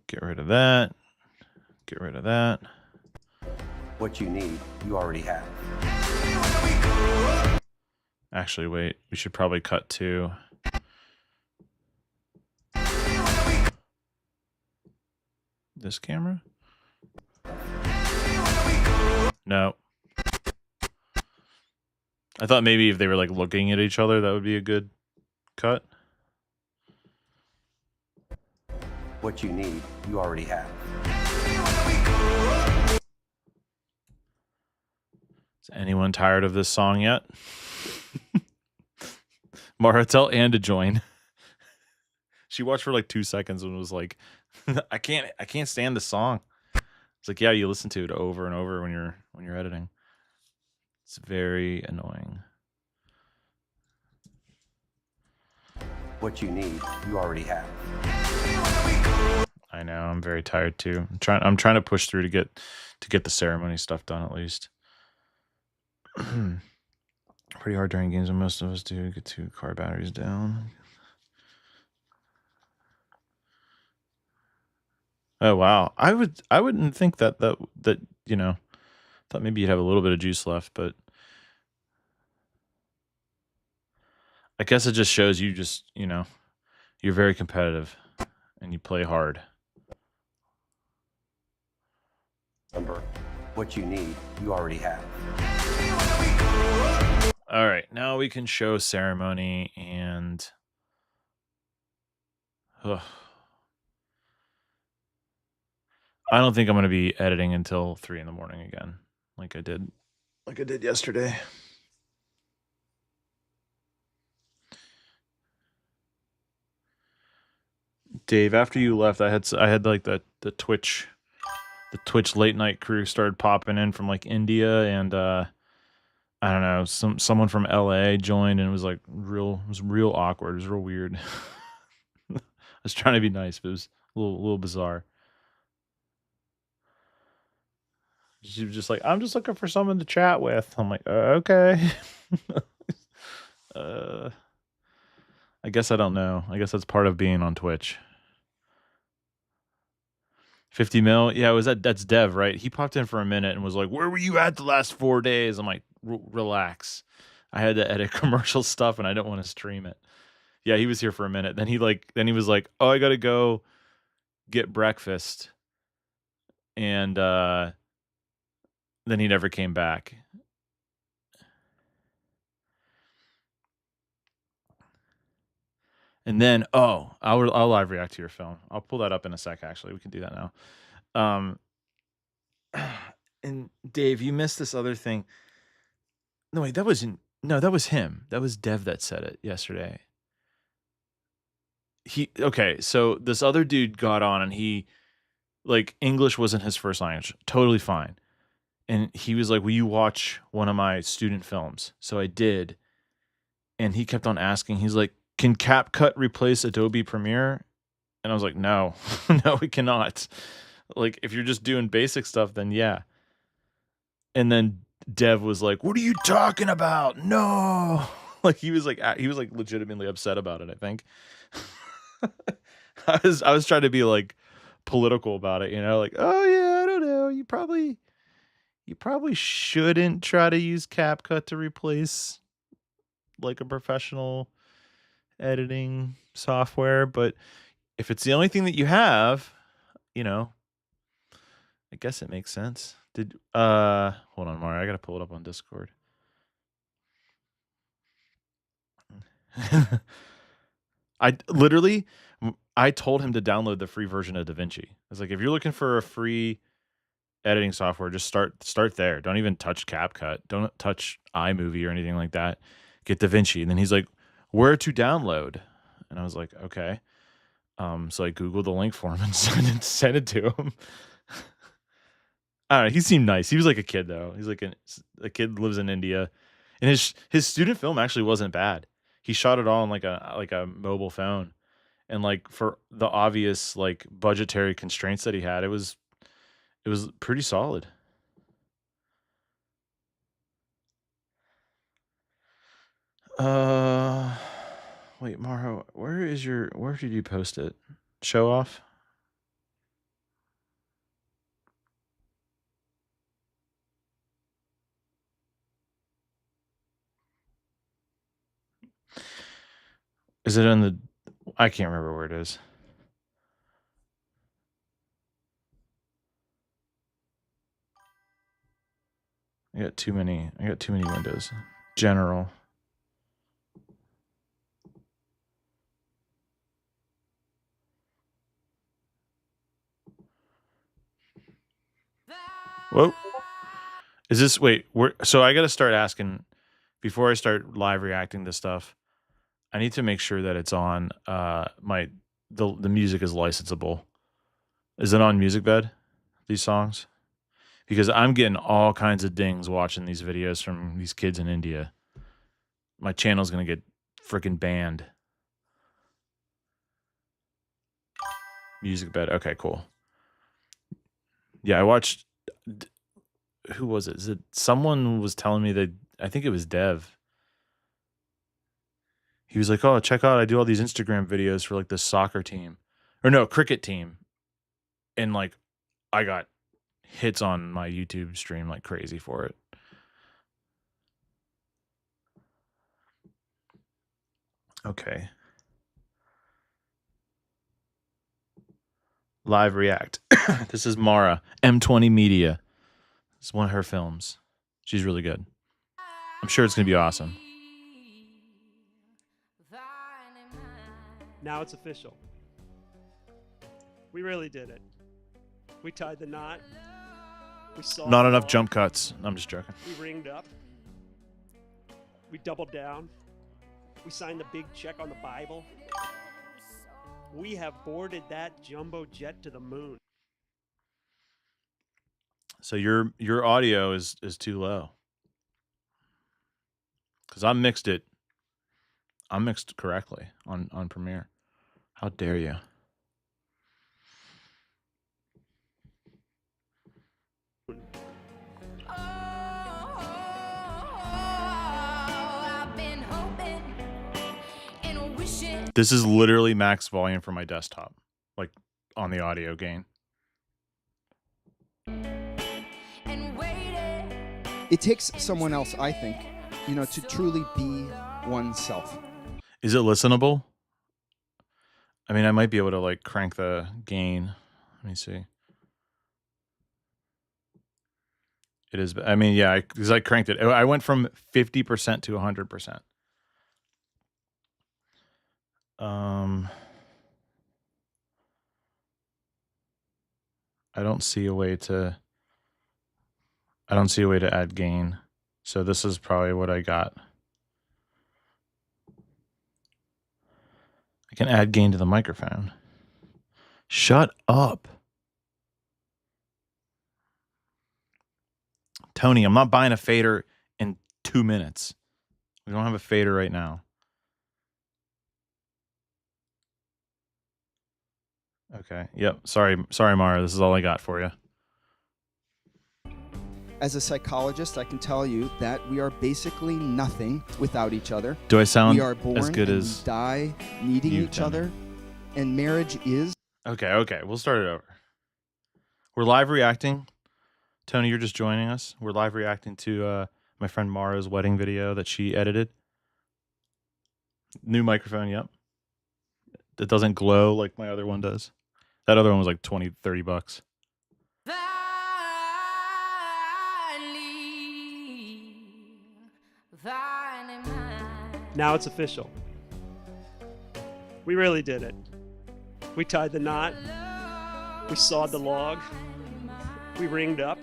Get rid of that. Get rid of that. What you need, you already have. Actually, wait. We should probably cut to this camera. No. I thought maybe if they were like looking at each other, that would be a good cut. What you need, you already have. Is anyone tired of this song yet? Mara, tell Ann to join. She watched for like 2 seconds and was like, I can't stand the song. It's like, yeah, you listen to it over and over when you're editing. It's very annoying. What you need, you already have. I know, I'm very tired too. I'm trying to push through to get the ceremony stuff done at least. Pretty hard during games, and most of us do get 2 car batteries down. Oh wow, I wouldn't think that you know, thought maybe you'd have a little bit of juice left, but I guess it just shows you just, you know, you're very competitive and you play hard. Remember, what you need, you already have. All right, now we can show ceremony and ugh. I don't think I'm going to be editing until 3 in the morning again, like I did yesterday. Dave, after you left, I had like the Twitch late night crew started popping in from like India, and I don't know, someone from LA joined, and it was like real awkward. It was real weird. I was trying to be nice, but it was a little bizarre. She was just like, I'm just looking for someone to chat with. I'm like, okay. I guess I don't know. I guess that's part of being on Twitch. 50 mil? Yeah, that's Dev, right? He popped in for a minute and was like, where were you at the last 4 days? I'm like, relax. I had to edit commercial stuff and I don't want to stream it. Yeah, he was here for a minute. Then he was like, oh, I gotta go get breakfast. And then he never came back. And then, I'll live react to your film. I'll pull that up in a sec, actually. We can do that now. And Dave, you missed this other thing. No, wait, that was him. That was Dev that said it yesterday. Okay, so this other dude got on and he, like, English wasn't his first language. Totally fine. And he was like, will you watch one of my student films? So I did. And he kept on asking, he's like, can CapCut replace Adobe Premiere? And I was like, no, no, we cannot. Like, if you're just doing basic stuff, then yeah. And then Dev was like, what are you talking about? No. Like, he was like legitimately upset about it, I think. I was trying to be like political about it, you know, like, oh yeah, I don't know. You probably shouldn't try to use CapCut to replace like a professional editing software, but if it's the only thing that you have, you know, I guess it makes sense. Hold on, Mario, I gotta pull it up on Discord. I told him to download the free version of DaVinci. I was like, if you're looking for a free editing software, just start there. Don't even touch CapCut. Don't touch iMovie or anything like that. Get DaVinci. And then he's like, where to download? And I was like, okay. So I Googled the link for him and sent it to him. I don't know. He seemed nice. He was like a kid though. He's like a kid lives in India, and his student film actually wasn't bad. He shot it all on like a mobile phone, and like for the obvious like budgetary constraints that he had, it was pretty solid. Wait, Maro, where did you post it? Show off? Is it in the, I can't remember where it is. I got too many windows. General. Whoa. Is this, wait, so I got to start asking, before I start live reacting to stuff, I need to make sure that it's on, the music is licensable. Is it on MusicBed, these songs? Because I'm getting all kinds of dings watching these videos from these kids in India. My channel's going to get freaking banned. MusicBed. Okay, cool. Yeah, I watched, who was it? Is it someone was telling me that, I think it was Dev. He was like, "Oh, check out, I do all these Instagram videos for like this soccer team, or no, cricket team." And like, I got hits on my YouTube stream like crazy for it. Okay. Live react. This is Mara, M20 Media. It's one of her films. She's really good. I'm sure it's going to be awesome. Now it's official. We really did it. We tied the knot. We saw Not enough jump cuts. I'm just joking. We ringed up. We doubled down. We signed the big check on the Bible. We have boarded that jumbo jet to the moon. So your audio is too low. Because I mixed correctly on Premiere. How dare you? This is literally max volume for my desktop, like on the audio gain. It takes someone else, I think, to truly be oneself. Is it listenable? I mean, I might be able to like crank the gain. Let me see. It is. I mean, yeah, because I cranked it. I went from 50% to 100%. I don't see a way to add gain. So this is probably what I got. I can add gain to the microphone. Shut up. Tony, I'm not buying a fader in 2 minutes. We don't have a fader right now. Okay. Yep. Sorry, Mara. This is all I got for you. As a psychologist, I can tell you that we are basically nothing without each other. Do I sound we are born as good and as die needing each Tony? other, and marriage is. Okay. We'll start it over. We're live reacting. Tony, you're just joining us. We're live reacting to my friend Mara's wedding video that she edited. New microphone, yep. It doesn't glow like my other one does. That other one was like $20, $30. Now it's official. We really did it. We tied the knot. We sawed the log. We ringed up.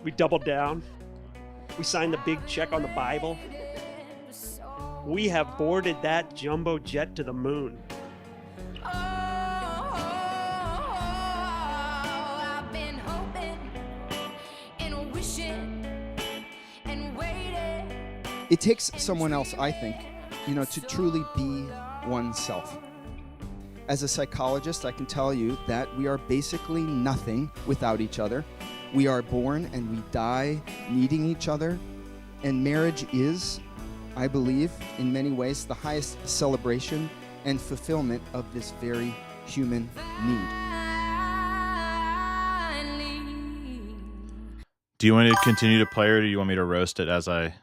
We doubled down. We signed the big check on the Bible. We have boarded that jumbo jet to the moon. It takes someone else, I think, to truly be oneself. As a psychologist, I can tell you that we are basically nothing without each other. We are born and we die needing each other. And marriage is, I believe, in many ways, the highest celebration and fulfillment of this very human need. Do you want me to continue to play, or do you want me to roast it as I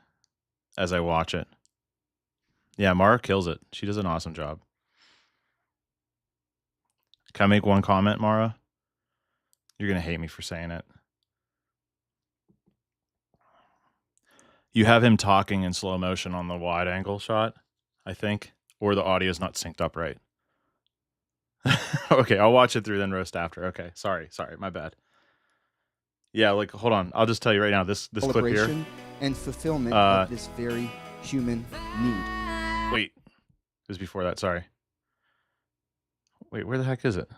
watch it? Yeah, Mara kills it. She does an awesome job. Can I make one comment, Mara? You're gonna hate me for saying it. You have him talking in slow motion on the wide angle shot, I think, or the audio's not synced up right. Okay, I'll watch it through then roast after. Okay, sorry, my bad. Yeah, like, hold on. I'll just tell you right now, this clip here. Celebration and fulfillment of this very human need. Wait, it was before that, sorry. Wait, where the heck is it?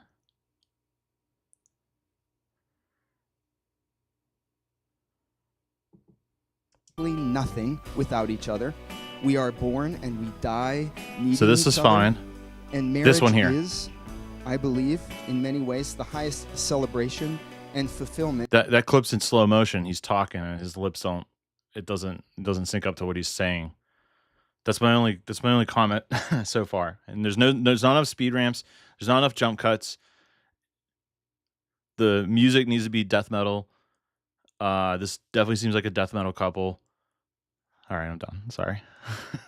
Nothing without each other. We are born and we die needing So this each is other. fine. And marriage This one here. is, I believe, in many ways, the highest celebration and fulfillment. That clip's in slow motion. He's talking and his lips don't. It doesn't sync up to what he's saying. That's my only comment so far. And there's not enough speed ramps. There's not enough jump cuts. The music needs to be death metal. This definitely seems like a death metal couple. All right, I'm done. Sorry.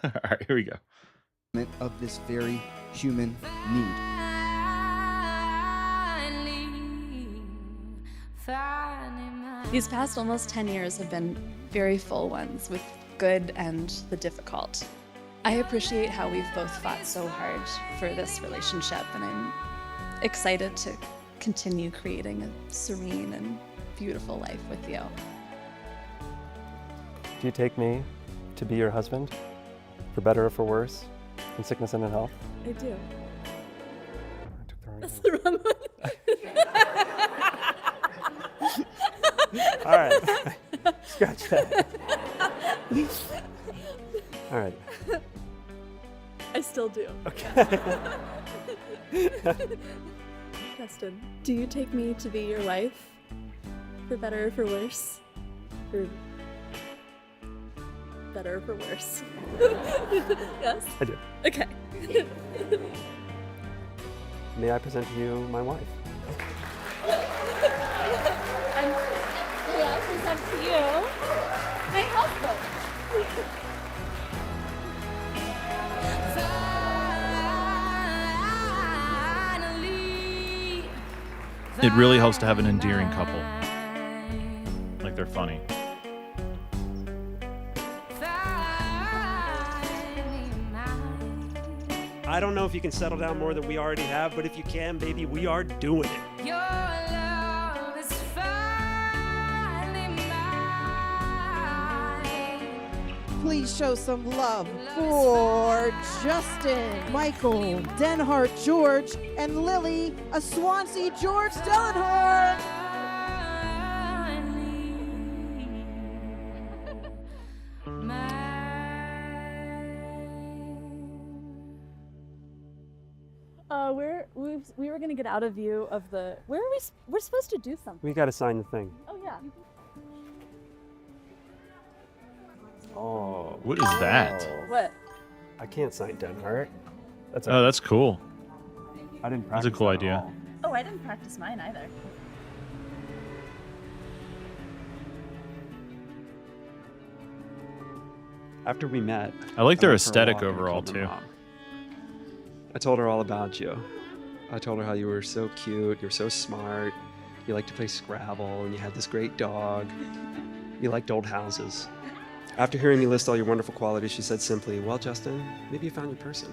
All right, here we go. Of this very human need. These past almost 10 years have been very full ones, with good and the difficult. I appreciate how we've both fought so hard for this relationship, and I'm excited to continue creating a serene and beautiful life with you. Do you take me to be your husband, for better or for worse, in sickness and in health? I do. I took the wrong That's one. the wrong one. All right. Scratch that. All right. I still do. Okay. Justin, do you take me to be your wife, for better or for worse? For better or for worse? Yes? I do. Okay. May I present to you my wife? And may I present to you my husband? It really helps to have an endearing couple. Like, they're funny. I don't know if you can settle down more than we already have, but if you can, baby, we are doing it. Your love is finally mine. Please show some love for Justin, Michael, Denhart George, and Lily, a Swansea George Dellenhart. We were gonna get out of view of the. Where are we? We're supposed to do something. We got to sign the thing. Oh yeah. Oh. What is that? What? I can't sign Denhart. That's Oh, that's cool. I didn't That's a practice cool that at idea. all. Oh, I didn't practice mine either. After we met, I like their went for a aesthetic walk and I overall, called her too. mom. I told her all about you. I told her how you were so cute, you're so smart, you like to play Scrabble, and you had this great dog. You liked old houses. After hearing me list all your wonderful qualities, she said simply, "Well, Justin, maybe you found your person."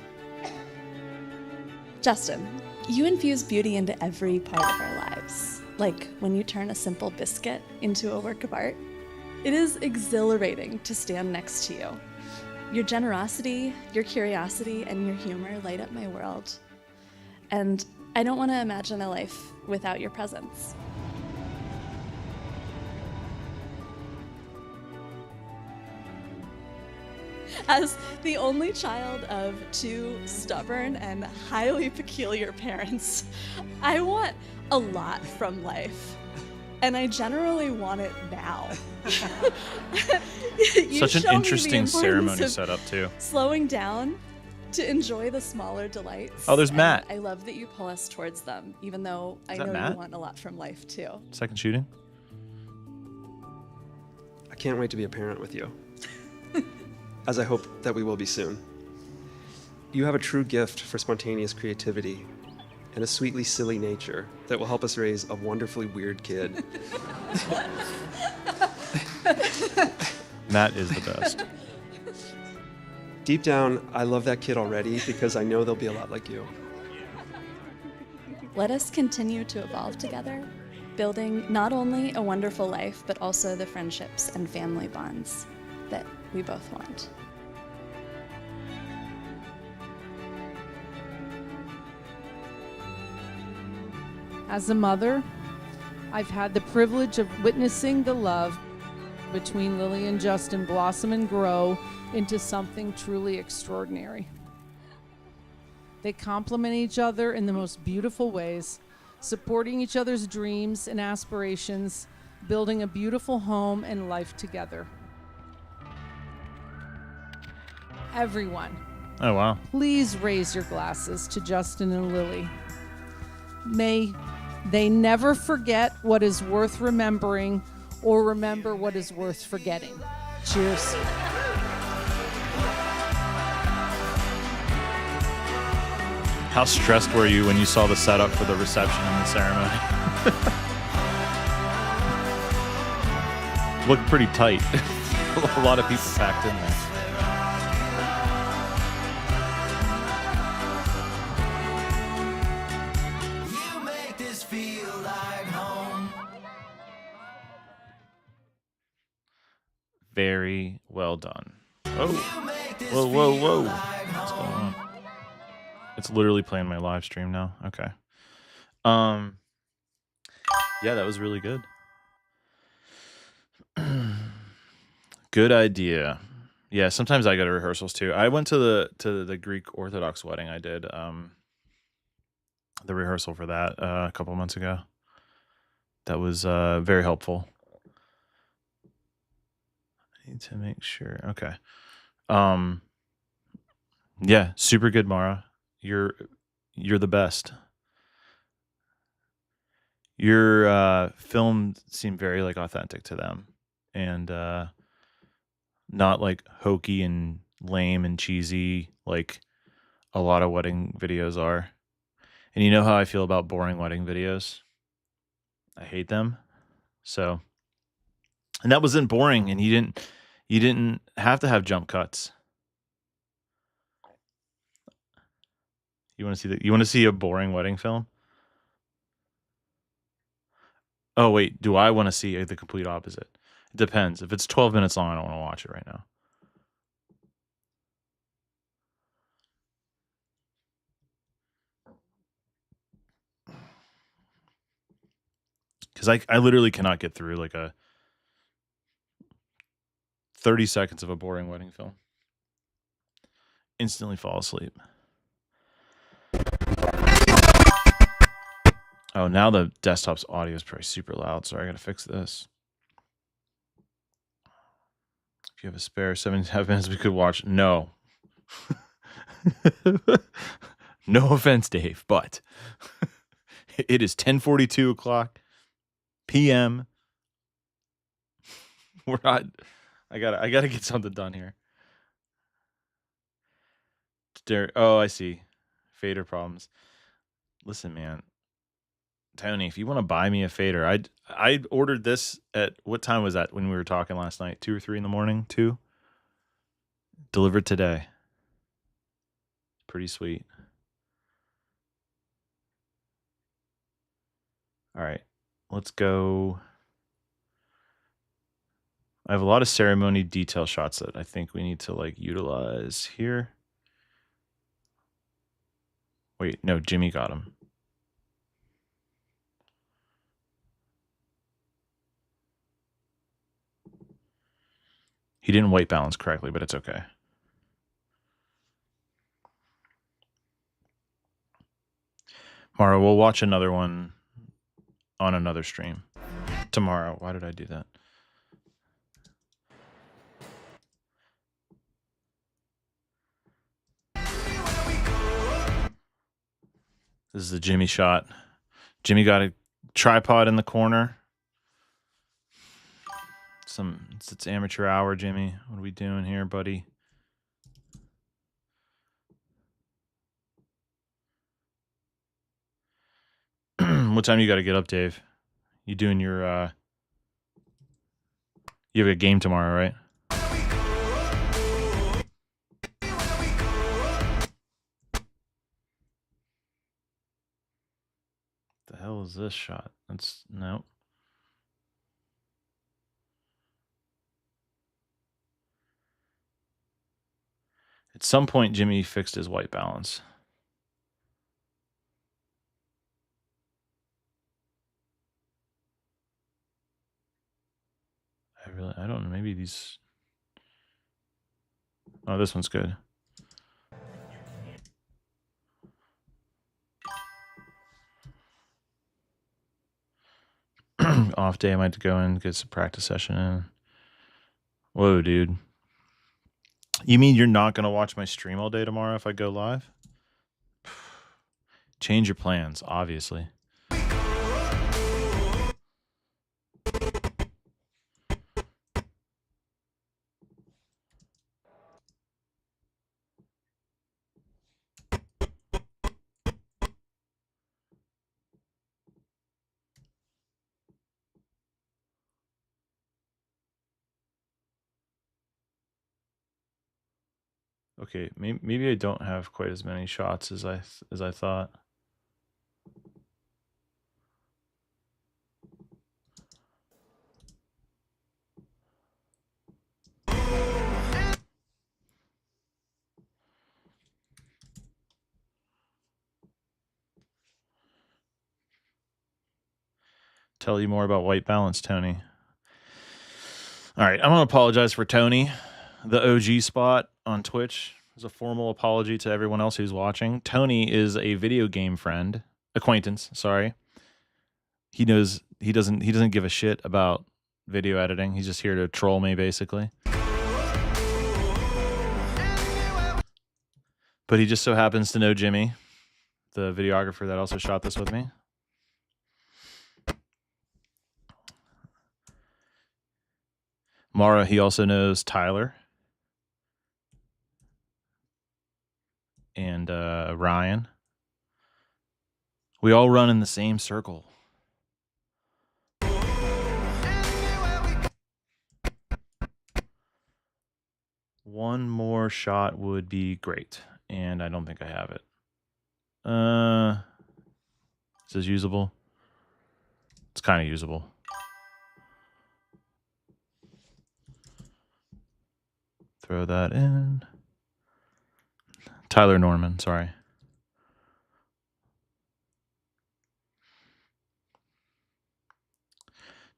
Justin, you infuse beauty into every part of our lives. Like when you turn a simple biscuit into a work of art. It is exhilarating to stand next to you. Your generosity, your curiosity, and your humor light up my world. And I don't want to imagine a life without your presence. As the only child of two stubborn and highly peculiar parents, I want a lot from life. And I generally want it now. Such an interesting ceremony setup, too. Slowing down to enjoy the smaller delights. Oh, there's and Matt. I love that you pull us towards them, even though I know Matt? you want a lot from life, too. Second shooting? I can't wait to be a parent with you, as I hope that we will be soon. You have a true gift for spontaneous creativity and a sweetly silly nature that will help us raise a wonderfully weird kid. Matt is the best. Deep down, I love that kid already because I know they'll be a lot like you. Let us continue to evolve together, building not only a wonderful life, but also the friendships and family bonds that we both want. As a mother, I've had the privilege of witnessing the love between Lily and Justin blossom and grow into something truly extraordinary. They complement each other in the most beautiful ways, supporting each other's dreams and aspirations, building a beautiful home and life together. Everyone, Oh, wow. please raise your glasses to Justin and Lily. May they never forget what is worth remembering or remember what is worth forgetting. Cheers. How stressed were you when you saw the setup for the reception and the ceremony? Looked pretty tight. A lot of people packed in there. Very well done. Oh, whoa, whoa, whoa. What's going on? It's literally playing my live stream now. Okay. Yeah, that was really good. Good idea. Yeah, sometimes I go to rehearsals too. I went to the Greek Orthodox wedding. I did the rehearsal for that a couple months ago. That was very helpful. I need to make sure. Okay. Yeah, super good, Mara. You're the best. Your film seemed very like authentic to them, and not like hokey and lame and cheesy like a lot of wedding videos are. And you know how I feel about boring wedding videos? I hate them. So, and that wasn't boring, and you didn't have to have jump cuts. You want to see a boring wedding film? Oh wait, do I want to see the complete opposite? It depends. If it's 12 minutes long, I don't want to watch it right now. Because I literally cannot get through like a 30 seconds of a boring wedding film. Instantly fall asleep. Oh, now the desktop's audio is probably super loud. Sorry, I gotta fix this. If you have a spare 75 minutes, we could watch. No. No offense, Dave, but it is 10:42 o'clock p.m. We're not. I gotta get something done here. Oh, I see. Fader problems. Listen, man. Tony, if you want to buy me a fader, I ordered this at what time was that when we were talking last night? 2 or 3 in the morning? 2? Delivered today. Pretty sweet. All right. Let's go. I have a lot of ceremony detail shots that I think we need to like utilize here. Wait, no, Jimmy got them. He didn't white balance correctly, but it's okay. Mara, we'll watch another one on another stream tomorrow. Why did I do that? This is the Jimmy shot. Jimmy got a tripod in the corner. It's amateur hour, Jimmy. What are we doing here, buddy? What time you got to get up, Dave? You doing your you have a game tomorrow, right? The hell is this shot? That's no. At some point, Jimmy fixed his white balance. I don't know. Maybe these. Oh, this one's good. Off day, I might go in, get some practice session in. Whoa, dude. You mean you're not going to watch my stream all day tomorrow if I go live? Change your plans, obviously. Okay, maybe I don't have quite as many shots as I thought. Tell you more about white balance, Tony. All right, I'm going to apologize for Tony. The OG spot on Twitch is a formal apology to everyone else who's watching. Tony is a video game acquaintance, sorry. He doesn't give a shit about video editing. He's just here to troll me, basically. But he just so happens to know Jimmy, the videographer that also shot this with me. Mara, he also knows Tyler. And Ryan. We all run in the same circle. One more shot would be great. And I don't think I have it. Is this usable? It's kind of usable. Throw that in. Tyler Norman, sorry.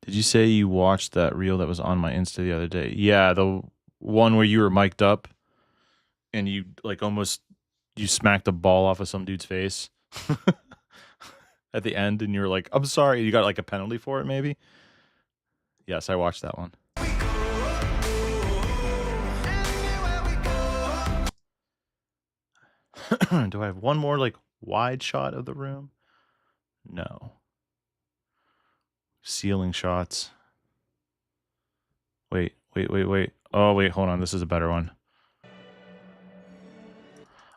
Did you say you watched that reel that was on my Insta the other day? Yeah, the one where you were mic'd up and you like almost you smacked the ball off of some dude's face at the end and you were like, I'm sorry, you got like a penalty for it maybe? Yes, I watched that one. Do I have one more like wide shot of the room? No. Ceiling shots. Wait. Oh, wait, hold on. This is a better one.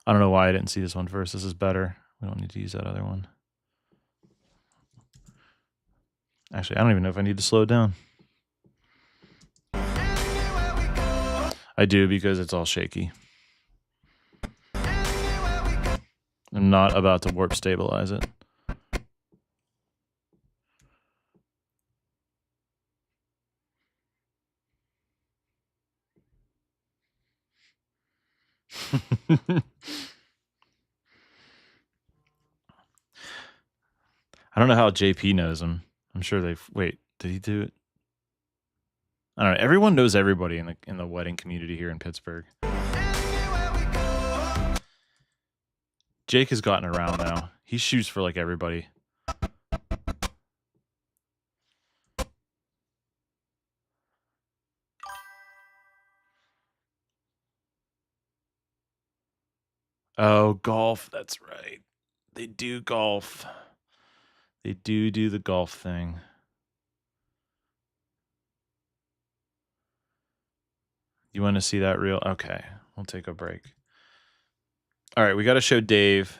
I don't know why I didn't see this one first. This is better. We don't need to use that other one. Actually, I don't even know if I need to slow it down. I do because it's all shaky. I'm not about to warp stabilize it. I don't know how JP knows him. I'm sure they've... Wait, did he do it? I don't know. Everyone knows everybody in the wedding community here in Pittsburgh. Jake has gotten around now. He shoots for like everybody. Oh, golf. That's right. They do golf. They do the golf thing. You want to see that reel? Okay, we'll take a break. All right, we got to show Dave.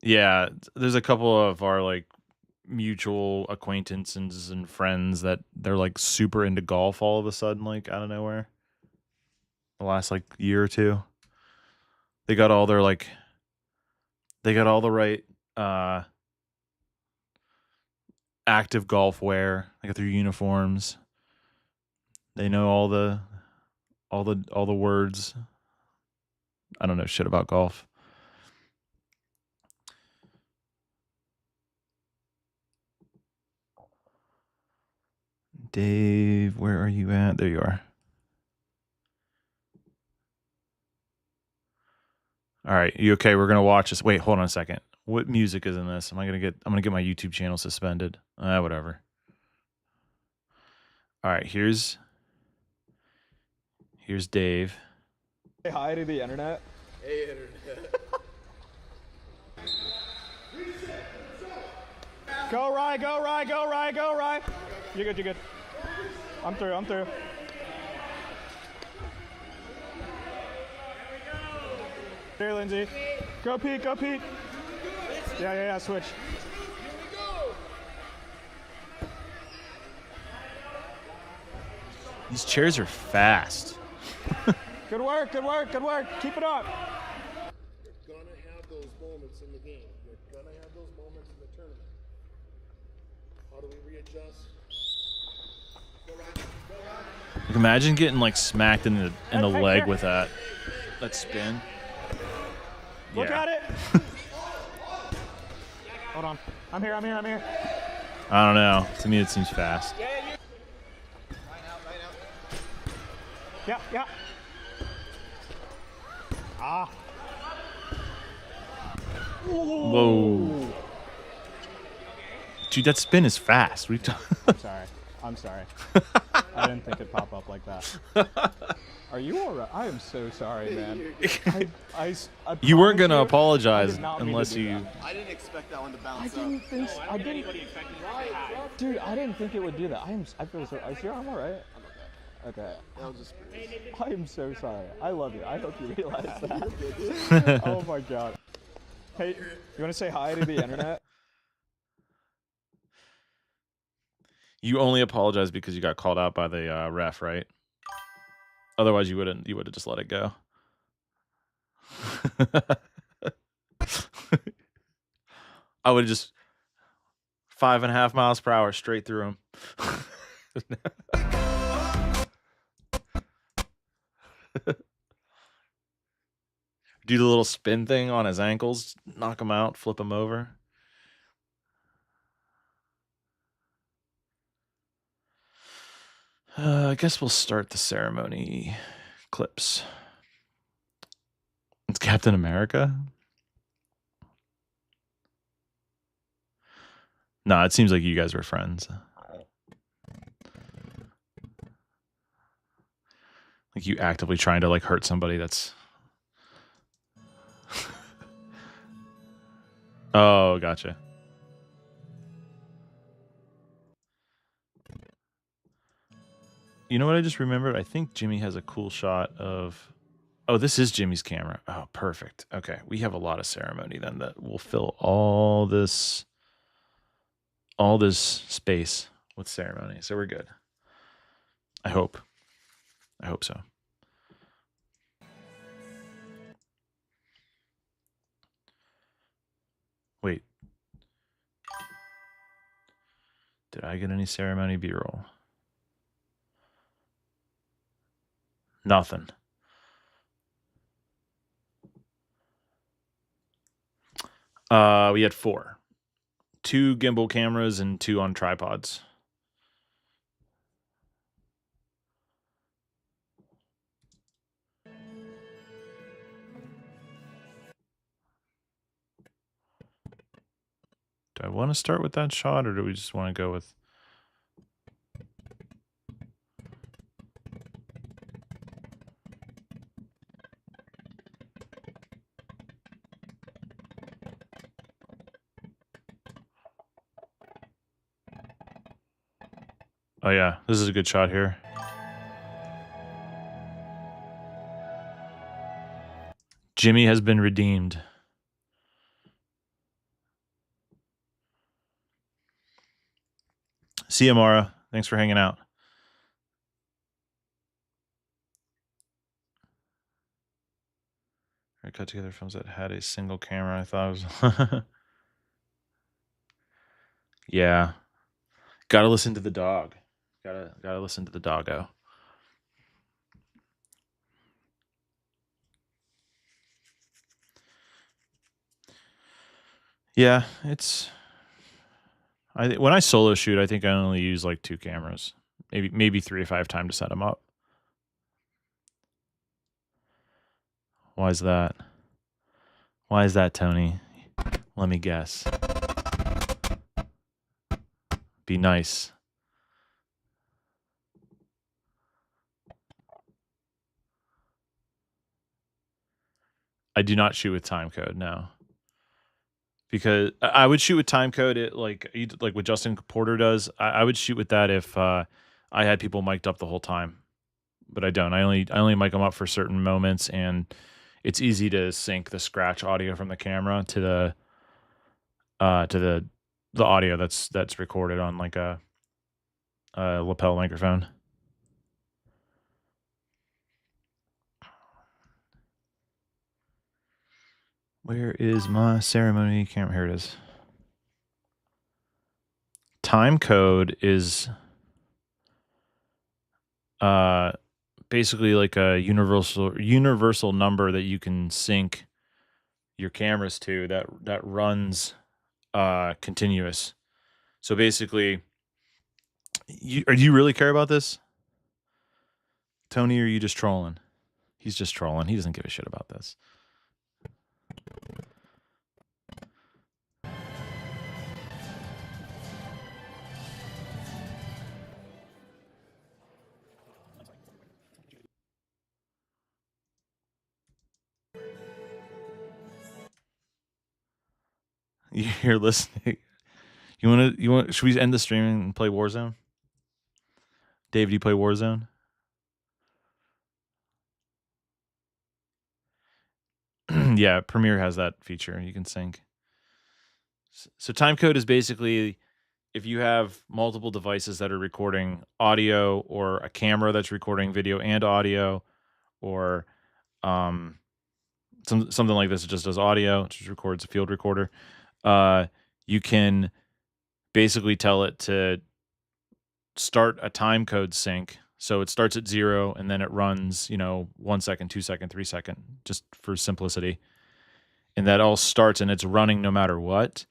Yeah, there's a couple of our like mutual acquaintances and friends that they're like super into golf all of a sudden, like out of nowhere. The last like year or two, they got all their like, they got all the right active golf wear. They got their uniforms. They know all the words. I don't know shit about golf. Dave, where are you at? There you are. All right, you okay? We're gonna watch this. Wait, hold on a second. What music is in this? I'm gonna get my YouTube channel suspended. Whatever. All right, here's Dave. Say hi to the internet. Hey, internet. Go Rye, go Rye, go Rye, go Rye. You're good, you're good. I'm through. Here, Lindsay. Go Pete, go Pete. Yeah, switch. These chairs are fast. Good work. Keep it up. You're gonna have those moments in the game. You're gonna have those moments in the tournament. How do we readjust? Like, imagine getting like smacked in the leg with that spin. Look Yeah. at it. Hold on. I'm here. I don't know. To me, it seems fast. Yeah. Ah. Whoa. Dude, that spin is fast. What are you talking? I'm sorry. I didn't think it'd pop up like that. Are you alright? I am so sorry, man. I You weren't gonna promise you, apologize I did not mean to unless do you. that. I didn't expect that one to bounce I didn't think so. Dude, I didn't think it would do that. I feel so. Are you sure I'm alright? Okay. That was just I am so sorry. I love you. I hope you realize that. Oh my god. Hey, you want to say hi to the internet? You only apologize because you got called out by the ref, right? Otherwise, you wouldn't. You would have just let it go. I would have just 5.5 miles per hour straight through him. Do the little spin thing on his ankles, knock him out, flip him over. I guess we'll start the ceremony clips. It's Captain America? No, it seems like you guys were friends. Like you actively trying to like hurt somebody that's... Oh, gotcha. You know what I just remembered? I think Jimmy has a cool shot of... Oh, this is Jimmy's camera. Oh, perfect. Okay, we have a lot of ceremony then that will fill all this space with ceremony. So we're good. I hope. I hope so. Wait. Did I get any ceremony B-roll? Nothing. We had 4. 2 gimbal cameras and 2 on tripods. Do I want to start with that shot, or do we just want to go with... Oh yeah, this is a good shot here. Jimmy has been redeemed. See you, Mara. Thanks for hanging out. I cut together films that had a single camera. I thought it was... Yeah. Gotta listen to the dog. Gotta listen to the doggo. Yeah, it's... when I solo shoot, I think I only use like 2 cameras. Maybe 3 if I have time to set them up. Why is that? Why is that, Tony? Let me guess. Be nice. I do not shoot with time code now. Because I would shoot with time code like what Justin Porter does. I would shoot with that if I had people mic'd up the whole time. But I don't. I only mic them up for certain moments, and it's easy to sync the scratch audio from the camera to the audio that's recorded on like a lapel microphone. Where is my ceremony camera? Here it is. Time code is basically like a universal number that you can sync your cameras to that runs continuous. So basically, do you really care about this, Tony, or are you just trolling? He's just trolling. He doesn't give a shit about this. You're listening. You want? Should we end the stream and play Warzone? Dave, do you play Warzone? Yeah, Premiere has that feature. You can sync. So timecode is basically if you have multiple devices that are recording audio, or a camera that's recording video and audio, or something like this. It just does audio. It just records a field recorder. You can basically tell it to start a time code sync. So it starts at 0 and then it runs, 1 second, 2 second, 3 second, just for simplicity. And that all starts and it's running no matter what.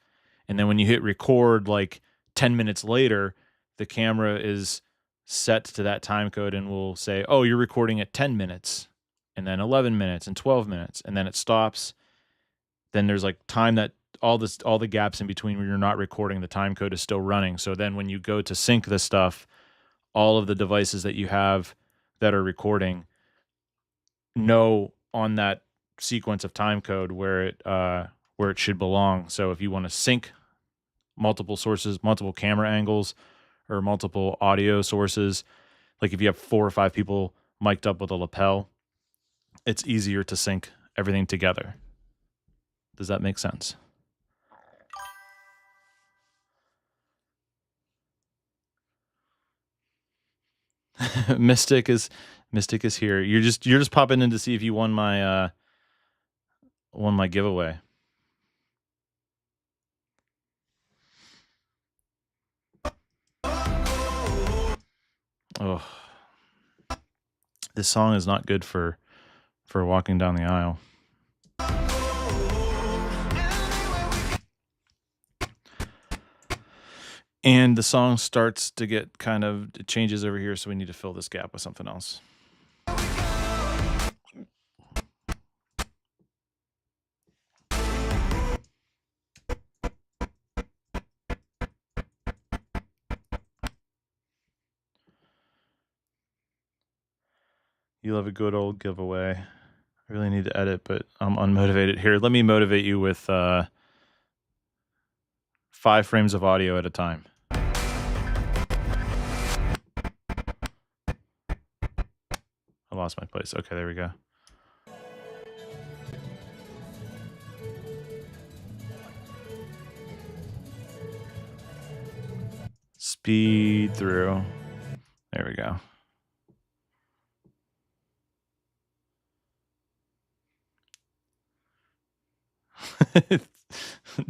And then when you hit record, like 10 minutes later, the camera is set to that time code and will say, oh, you're recording at 10 minutes, and then 11 minutes and 12 minutes. And then it stops. Then there's like time that all the gaps in between where you're not recording, the time code is still running. So then when you go to sync this stuff, all of the devices that you have that are recording know on that sequence of time code where it should belong. So if you want to sync multiple sources, multiple camera angles, or multiple audio sources, like if you have 4 or 5 people mic'd up with a lapel, it's easier to sync everything together. Does that make sense? Mystic is here. You're just popping in to see if you won my giveaway. Oh, this song is not good for walking down the aisle. And the song starts to get it changes over here, so we need to fill this gap with something else. You love a good old giveaway. I really need to edit, but I'm unmotivated. Here, let me motivate you with 5 frames of audio at a time. I lost my place. Okay, there we go. Speed through. There we go.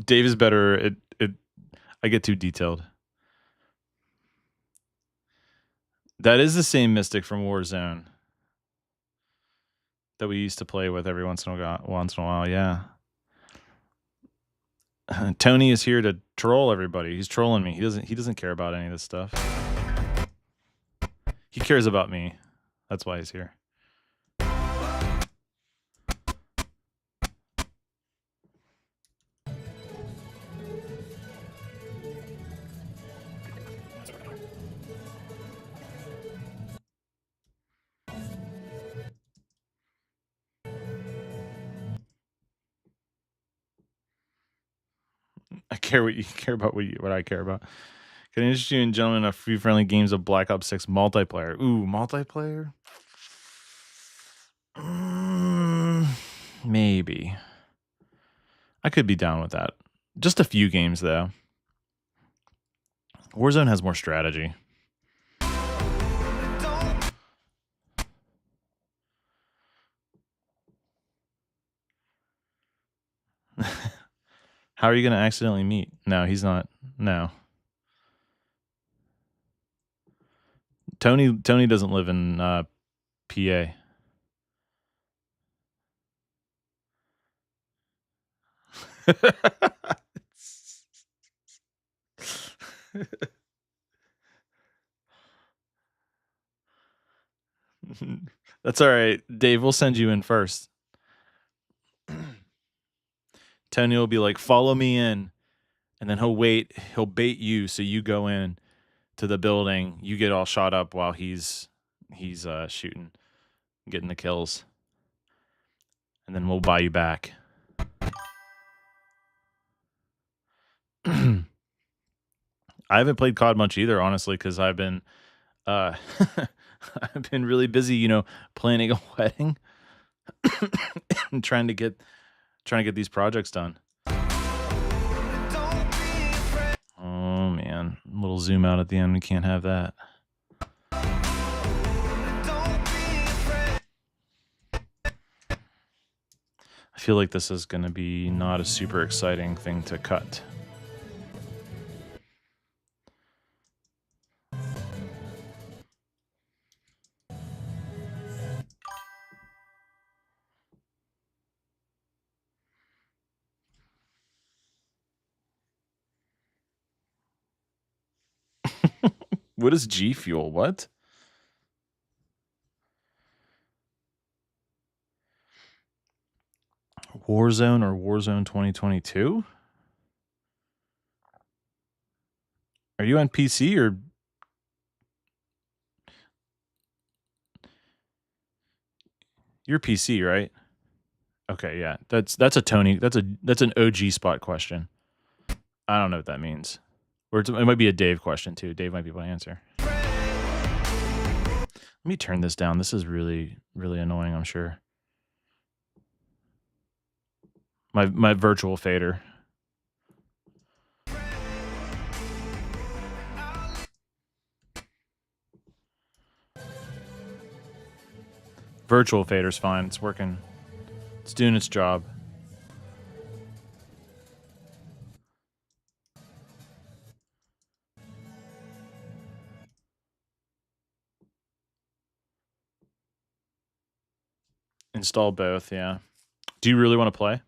Dave is better. I get too detailed. That is the same Mystic from Warzone that we used to play with every once in a while. Yeah. Tony is here to troll everybody. He's trolling me. He doesn't care about any of this stuff. He cares about me. That's why he's here. I care what you care about, what I care about. Can I interest you and gentlemen a few friendly games of Black Ops 6 multiplayer? Ooh, multiplayer? Maybe. I could be down with that. Just a few games, though. Warzone has more strategy. How are you going to accidentally meet? No, he's not. No. Tony doesn't live in PA. That's all right. Dave, we'll send you in first. Tony will be like, follow me in. And then he'll bait you so you go in to the building. You get all shot up while he's shooting, getting the kills. And then we'll buy you back. I haven't played COD much either, honestly, because I've been I've been really busy, planning a wedding and trying to get these projects done. Oh man, a little zoom out at the end. We can't have that. I feel like this is going to be not a super exciting thing to cut. What is G Fuel? What? Warzone or Warzone 2022? Are you on PC or? You're PC, right? Okay, yeah. That's a Tony. That's an OG spot question. I don't know what that means. Or it might be a Dave question too. Dave might be able to answer. Let me turn this down. This is really, really annoying, I'm sure. My virtual fader. Virtual fader's fine. It's working. It's doing its job. Install both, yeah. Do you really want to play?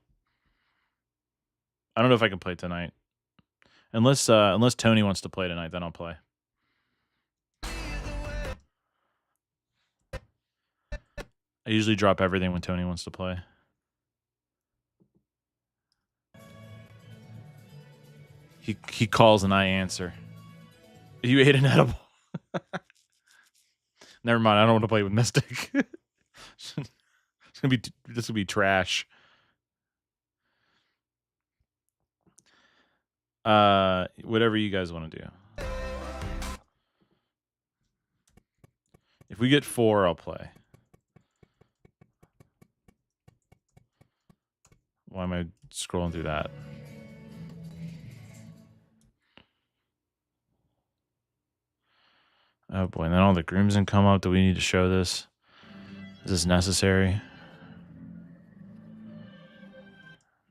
I don't know if I can play tonight. Unless Tony wants to play tonight, then I'll play. I usually drop everything when Tony wants to play. He calls and I answer. You ate an edible. Never mind, I don't want to play with Mystic. This will be trash. Whatever you guys want to do. If we get 4, I'll play. Why am I scrolling through that? Oh boy, and then all the groomsmen come up. Do we need to show this? Is this necessary?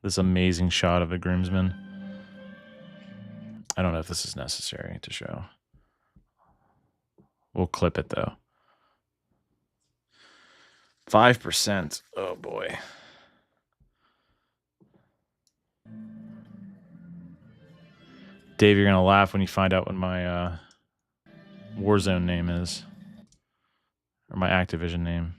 This amazing shot of the groomsmen. I don't know if this is necessary to show. We'll clip it though. 5%. Oh boy. Dave, you're gonna laugh when you find out what my Warzone name is. Or my Activision name.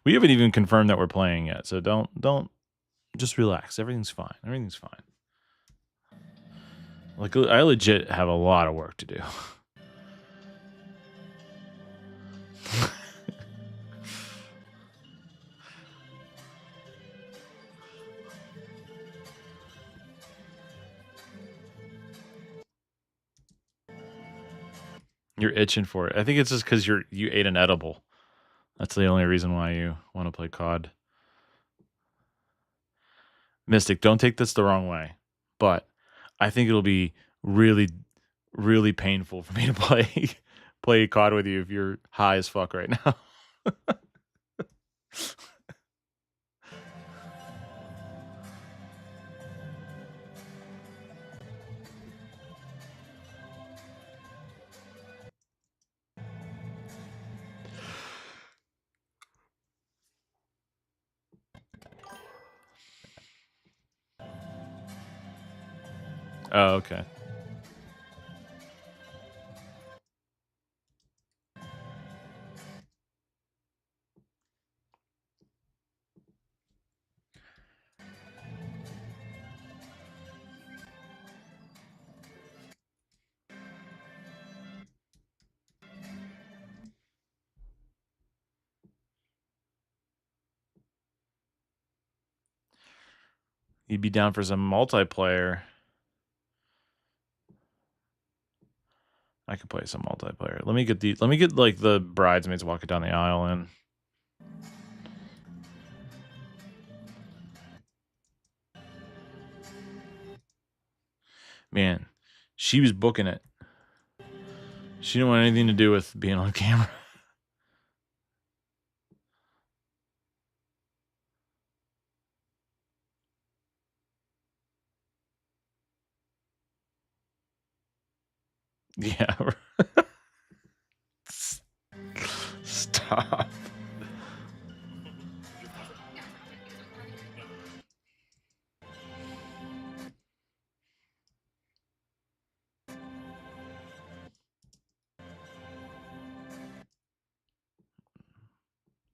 We haven't even confirmed that we're playing yet, so don't just relax. Everything's fine. Everything's fine. Like, I legit have a lot of work to do. You're itching for it. I think it's just because you ate an edible. That's the only reason why you want to play COD. Mystic, don't take this the wrong way, but I think it'll be really, really painful for me to play COD with you if you're high as fuck right now. Oh, okay. You'd be down for some multiplayer. I could play some multiplayer. Let me get like the bridesmaids walking down the aisle in. Man, she was booking it. She didn't want anything to do with being on camera. Yeah. Stop.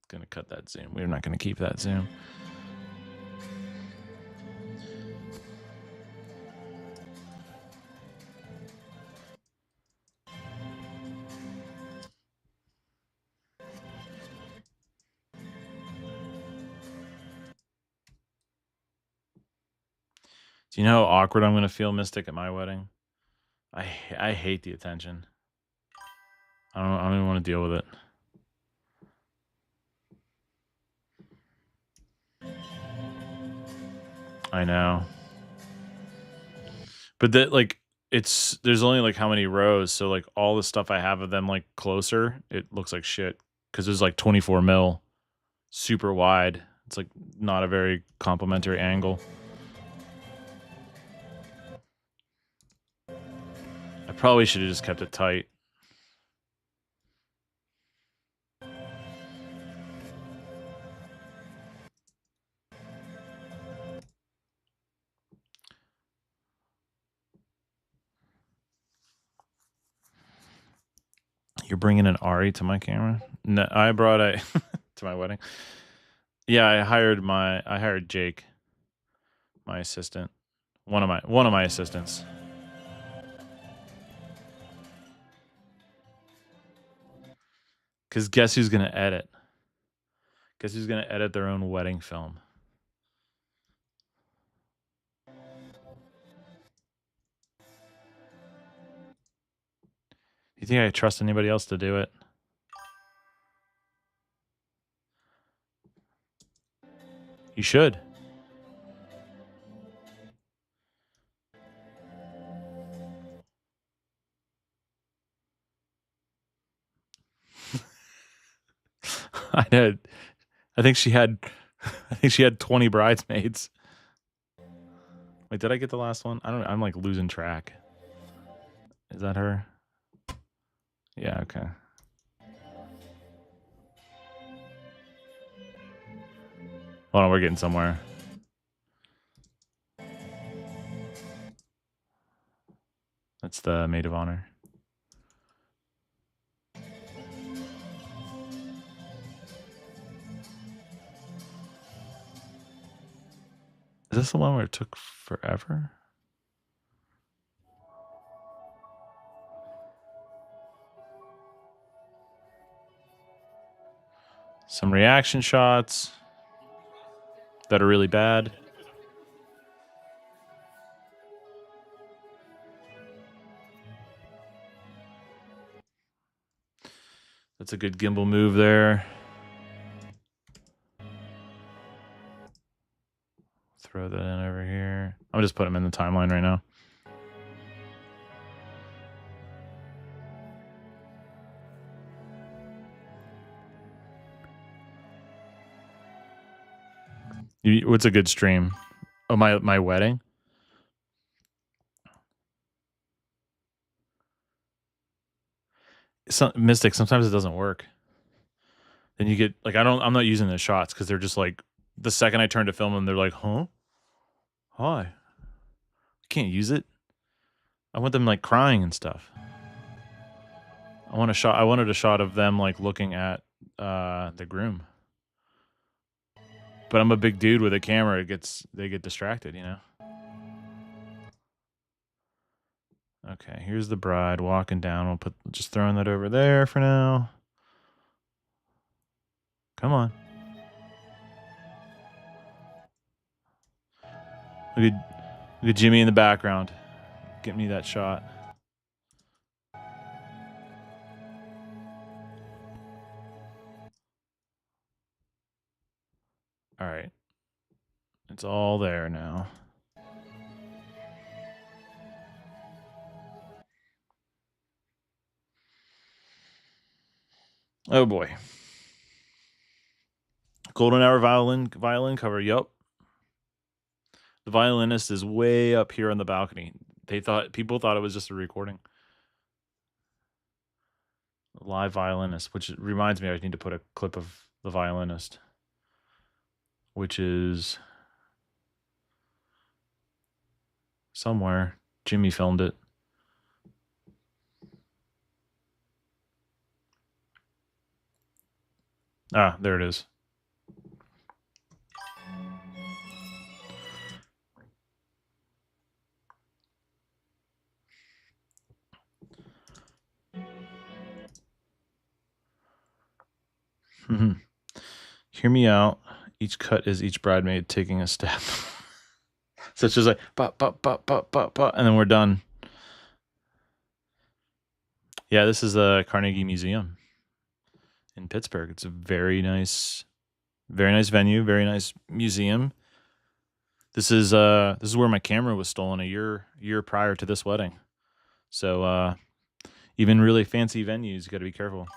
Gonna cut that zoom. We're not gonna keep that zoom. Do you know how awkward I'm gonna feel, Mystic, at my wedding? I hate the attention. I don't even want to deal with it. I know. But that, like, there's only like how many rows, so like all the stuff I have of them like closer, it looks like shit because there's like 24 mil, super wide. It's like not a very complimentary angle. I probably should have just kept it tight. You're bringing an Ari to my camera? No, I brought a to my wedding. Yeah, I hired Jake, my assistant, one of my assistants. Because guess who's going to edit? Guess who's going to edit their own wedding film? You think I trust anybody else to do it? You should. I know. I think she had 20 bridesmaids. Wait, did I get the last one? I'm like losing track. Is that her? Yeah, okay. Hold on, we're getting somewhere. That's the maid of honor. Is this the one where it took forever? Some reaction shots that are really bad. That's a good gimbal move there. Throw that in over here. I'm just putting them in the timeline right now. What's a good stream? Oh, my wedding? Mystic, sometimes it doesn't work. Then you get like I'm not using the shots because they're just like the second I turn to film them, they're like, huh? Hi. Can't use it. I want them like crying and stuff. I wanted a shot of them like looking at the groom. But I'm a big dude with a camera. They get distracted, you know. Okay, here's the bride walking down. We'll just throwing that over there for now. Come on. Look at Jimmy in the background. Get me that shot. All right. It's all there now. Oh boy. Golden Hour violin cover. Yup. The violinist is way up here on the balcony. People thought it was just a recording. Live violinist, which reminds me I need to put a clip of the violinist, which is somewhere. Jimmy filmed it. Ah, there it is. Hear me out. Each cut is each bridesmaid taking a step. So it's just like, and then we're done. Yeah, this is the Carnegie Museum in Pittsburgh. It's a very nice venue, very nice museum. This is where my camera was stolen a year prior to this wedding. So even really fancy venues, you got to be careful.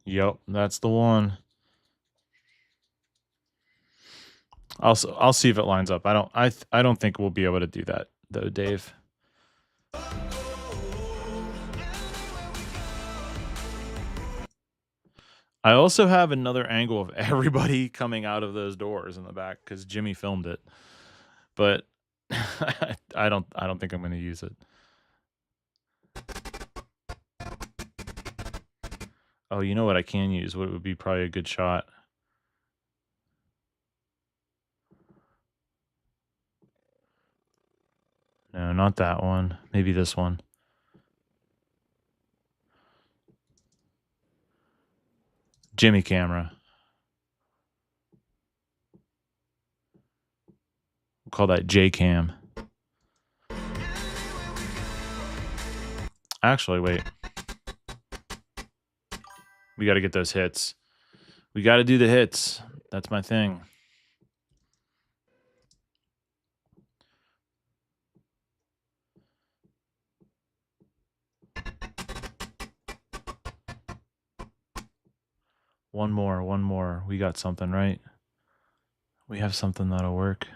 Yep, that's the one. I'll see if it lines up. I don't think we'll be able to do that though, Dave. I also have another angle of everybody coming out of those doors in the back because Jimmy filmed it, but I don't think I'm going to use it. Oh, you know what I can use? What would be probably a good shot? No, not that one. Maybe this one. Jimmy camera. We'll call that J cam. Actually, wait. We got to get those hits. We got to do the hits. That's my thing. One more. We got something, right? We have something that'll work.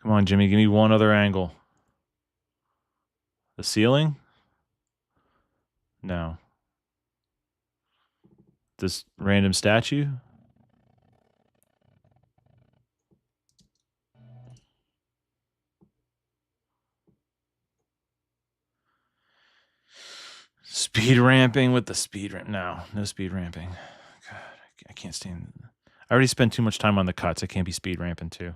Come on, Jimmy, give me one other angle. The ceiling? No. This random statue? Speed ramping with the speed ramp. No speed ramping. God, I can't stand it. I already spent too much time on the cuts. I can't be speed ramping too.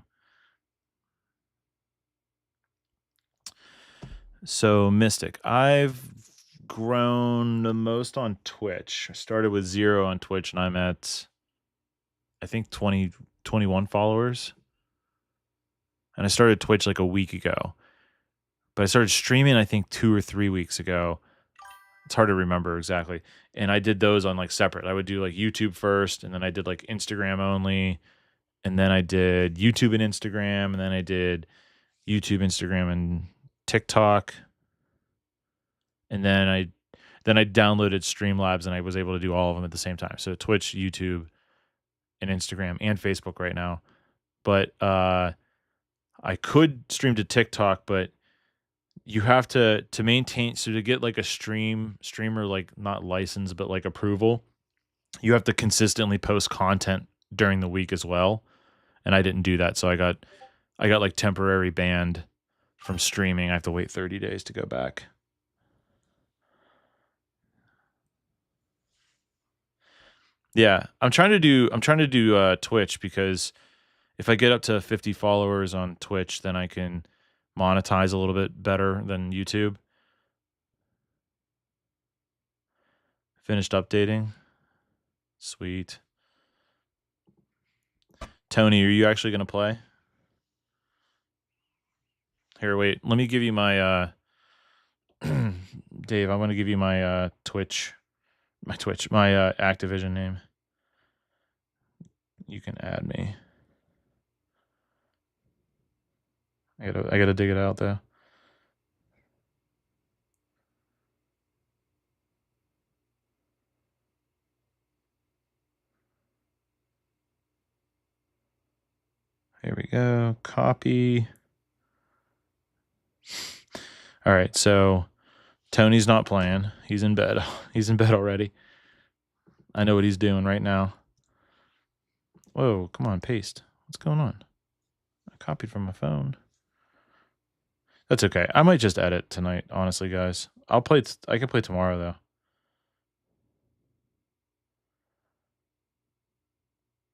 So Mystic, I've grown the most on Twitch. I started with 0 on Twitch and I'm at, I think 21 followers. And I started Twitch like a week ago. But I started streaming, I think 2 or 3 weeks ago. It's hard to remember exactly. And I did those on like separate. I would do like YouTube first, and then I did like Instagram only. And then I did YouTube and Instagram, and then I did YouTube, Instagram, and TikTok. And then I downloaded Streamlabs, and I was able to do all of them at the same time. So Twitch, YouTube, and Instagram, and Facebook right now. But I could stream to TikTok, but you have to maintain, so to get like a streamer, like not license, but like approval, you have to consistently post content during the week as well. And I didn't do that. So I got like temporary banned from streaming. I have to wait 30 days to go back. Yeah, I'm trying to do Twitch, because if I get up to 50 followers on Twitch, then I can monetize a little bit better than YouTube. Finished updating. Sweet. Tony, are you actually going to play? Here, wait. Let me give you my Dave, I want to give you my Twitch, my Activision name. You can add me. I gotta dig it out though. Here we go. Copy. All right, so Tony's not playing. He's in bed. He's in bed already. I know what he's doing right now. Whoa, come on, paste. What's going on? I copied from my phone. That's okay. I might just edit tonight, honestly, guys. I can play tomorrow though.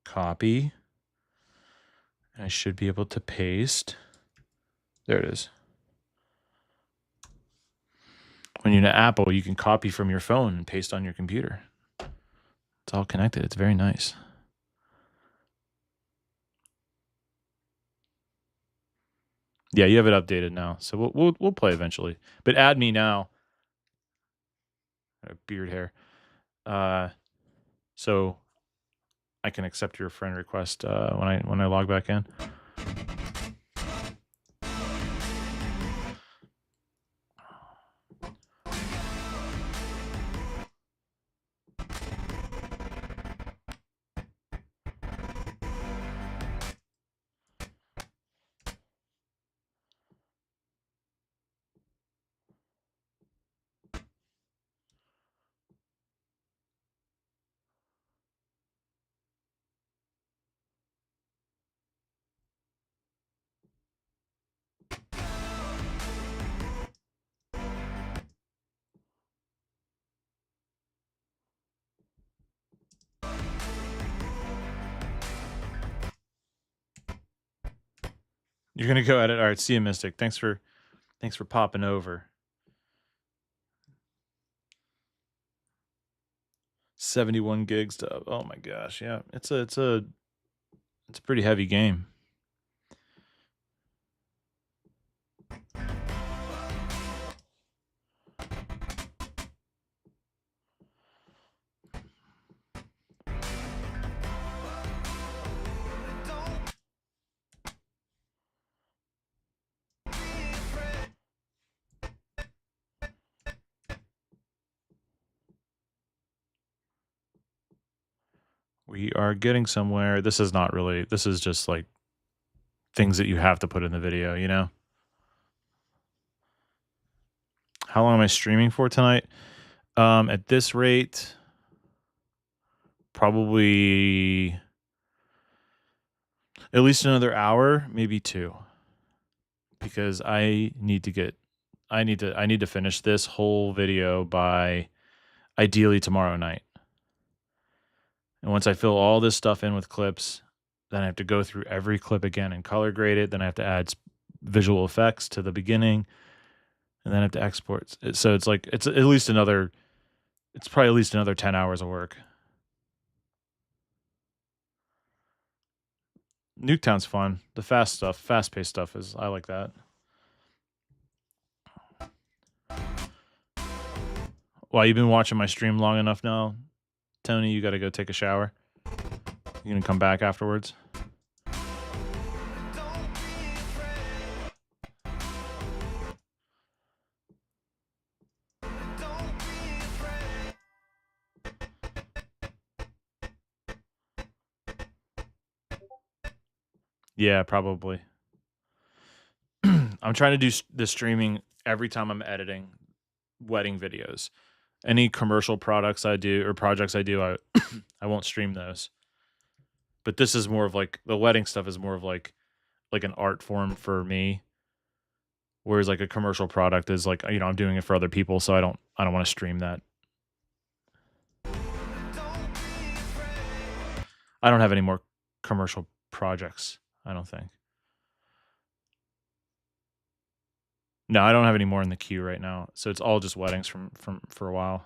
Copy. I should be able to paste. There it is. When you're in Apple, you can copy from your phone and paste on your computer. It's all connected. It's very nice. Yeah, you have it updated now, so we'll play eventually. But add me now. Beard hair. So I can accept your friend request when I log back in. You're gonna go at it. All right, see you, Mystic. Thanks for popping over. 71 gigs to, oh my gosh, yeah. It's a pretty heavy game. We are getting somewhere. This is not really, this is just like things that you have to put in the video, you know? How long am I streaming for tonight? At this rate, probably at least another hour, maybe 2. Because I need to finish this whole video by ideally tomorrow night. And once I fill all this stuff in with clips, then I have to go through every clip again and color grade it. Then I have to add visual effects to the beginning, and then I have to export. So it's like, it's probably at least another 10 hours of work. Nuketown's fun. The fast-paced stuff I like that. Well, you've been watching my stream long enough now, Tony. You got to go take a shower. You gonna come back afterwards? Yeah, probably. I'm trying to do the streaming every time I'm editing wedding videos. Any commercial products I do or projects I do, I won't stream those. But this is more of like, the wedding stuff is more of like an art form for me. Whereas like a commercial product is like, you know, I'm doing it for other people, so I don't want to stream that. I don't have any more commercial projects, I don't think. No, I don't have any more in the queue right now. So it's all just weddings from for a while.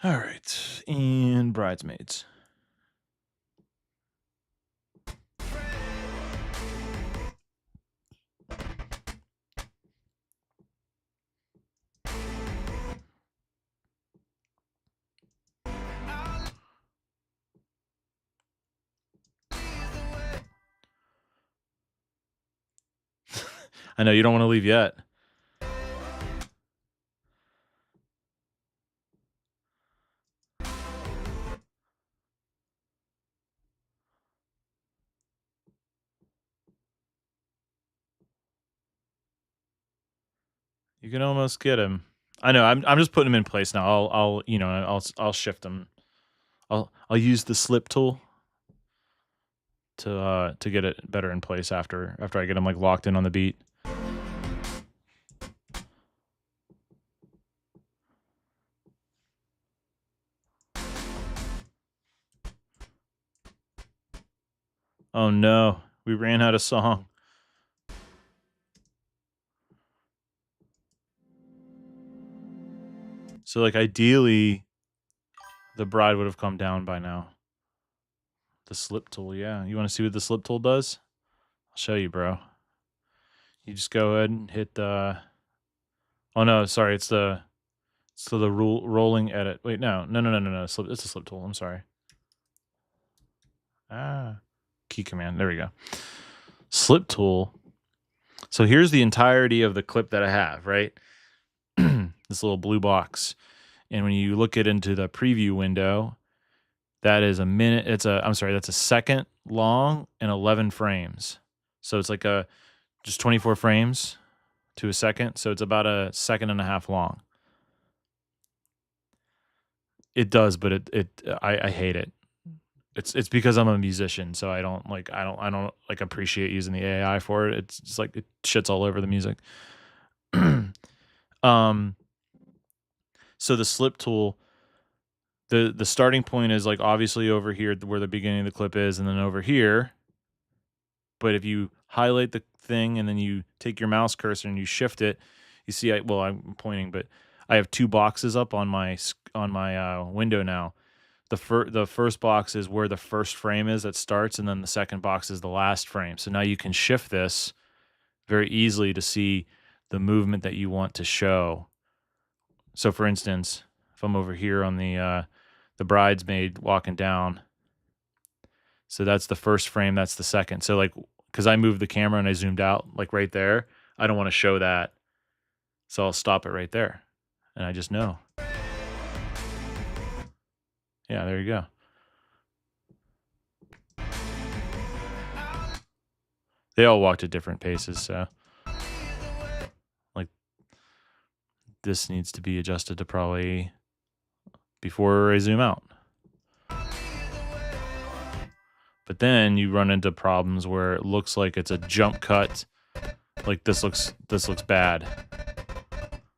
All right, and bridesmaids. I know you don't want to leave yet. You can almost get him. I know. I'm just putting him in place now. I'll shift him. I'll use the slip tool to get it better in place after I get him like locked in on the beat. Oh no, we ran out of song. So like ideally the bride would have come down by now. The slip tool, yeah. You want to see what the slip tool does? I'll show you, bro. You just go ahead and hit the... Oh no, sorry, it's the rolling edit. Wait, no. It's a slip tool. I'm sorry. Key command. There we go. Slip tool. So here's the entirety of the clip that I have, right? This little blue box. And when you look it into the preview window, that is a minute. That's a second long and 11 frames. So it's like just 24 frames to a second. So it's about a second and a half long. It does, but I hate it. It's because I'm a musician, so I don't appreciate using the AI for it. It's just like it shits all over the music. So the slip tool, the starting point is like obviously over here where the beginning of the clip is, and then over here. But if you highlight the thing and then you take your mouse cursor and you shift it, you see, I'm pointing, but I have two boxes up on my window now. The first box is where the first frame is that starts, and then the second box is the last frame. So now you can shift this very easily to see the movement that you want to show. So for instance, if I'm over here on the bridesmaid walking down, so that's the first frame, that's the second. So like, because I moved the camera and I zoomed out like right there, I don't want to show that. So I'll stop it right there. And I just know. Yeah, there you go. They all walked at different paces, so like this needs to be adjusted to probably before I zoom out. But then you run into problems where it looks like it's a jump cut. Like this looks bad.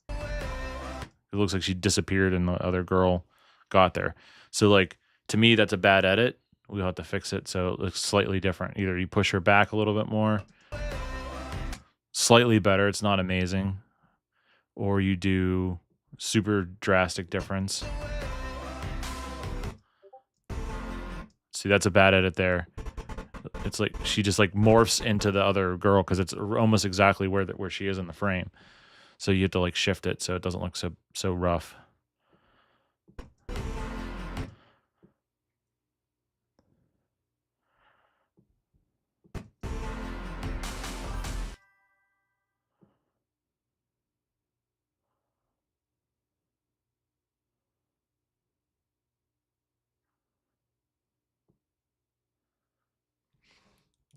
It looks like she disappeared and the other girl got there. So like to me that's a bad edit. We'll have to fix it so it looks slightly different. Either you push her back a little bit more, slightly better, it's not amazing, or you do super drastic difference. See, that's a bad edit there. It's like she just like morphs into the other girl because it's almost exactly where she is in the frame. So you have to like shift it so it doesn't look so rough.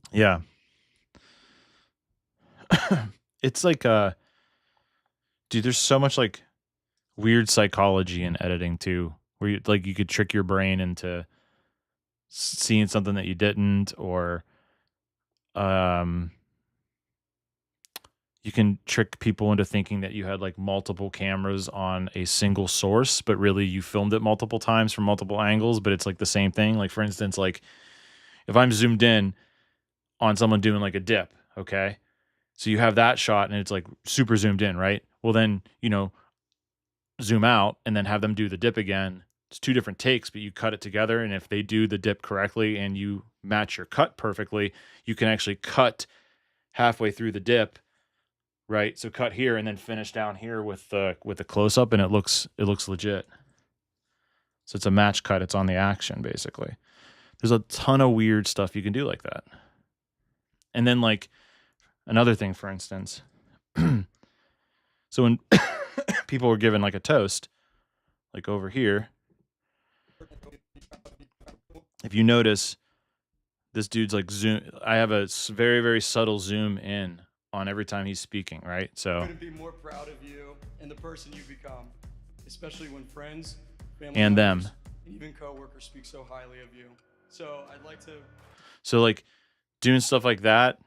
Yeah. It's like dude, there's so much like weird psychology in editing too, where you could trick your brain into seeing something that you didn't, or you can trick people into thinking that you had like multiple cameras on a single source, but really you filmed it multiple times from multiple angles, but it's like the same thing. Like for instance, like if I'm zoomed in on someone doing like a dip, okay? So you have that shot and it's like super zoomed in, right? Well then, zoom out and then have them do the dip again. It's two different takes, but you cut it together. And if they do the dip correctly and you match your cut perfectly, you can actually cut halfway through the dip, right? So cut here and then finish down here with the close up, and it looks legit. So it's a match cut. It's on the action basically. There's a ton of weird stuff you can do like that. And then like another thing, for instance, so when people were given like a toast, like over here, if you notice, this dude's like zoom. I have a very, very subtle zoom in on every time he's speaking, right? So couldn't be more proud of you and the person you've become, especially when friends, family and members, them, and even coworkers speak so highly of you. So I'd like to. So like doing stuff like that.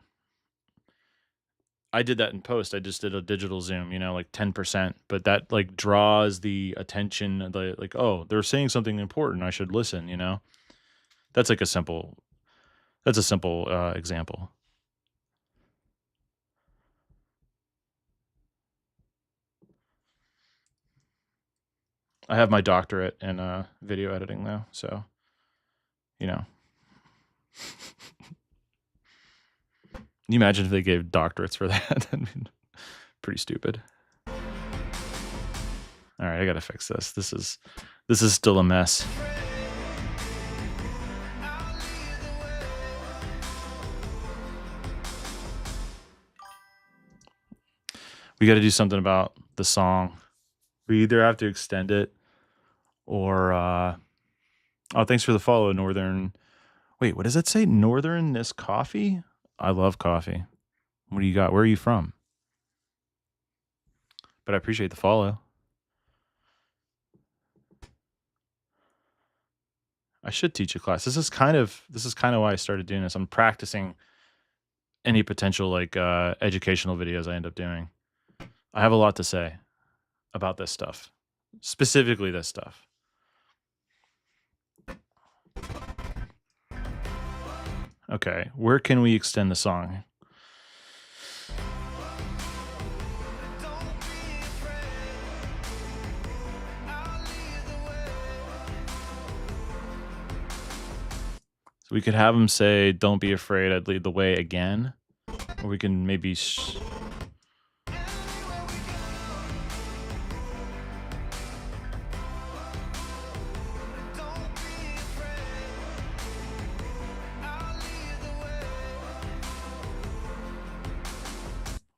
I did that in post. I just did a digital zoom, like 10%, but that like draws the attention, like, oh, they're saying something important, I should listen, That's like a simple example. I have my doctorate in video editing though, so Can you imagine if they gave doctorates for that? I mean, pretty stupid. All right, I gotta fix this. This is still a mess. We got to do something about the song. We either have to extend it, or oh, thanks for the follow, Northern. Wait, what does it say? Northern-ness coffee? I love coffee. What do you got? Where are you from? But I appreciate the follow. I should teach a class. This is kind of why I started doing this. I'm practicing any potential like educational videos I end up doing. I have a lot to say about this stuff. Specifically this stuff. Okay, where can we extend the song? So we could have him say, "Don't be afraid, I'd lead the way" again. Or we can maybe...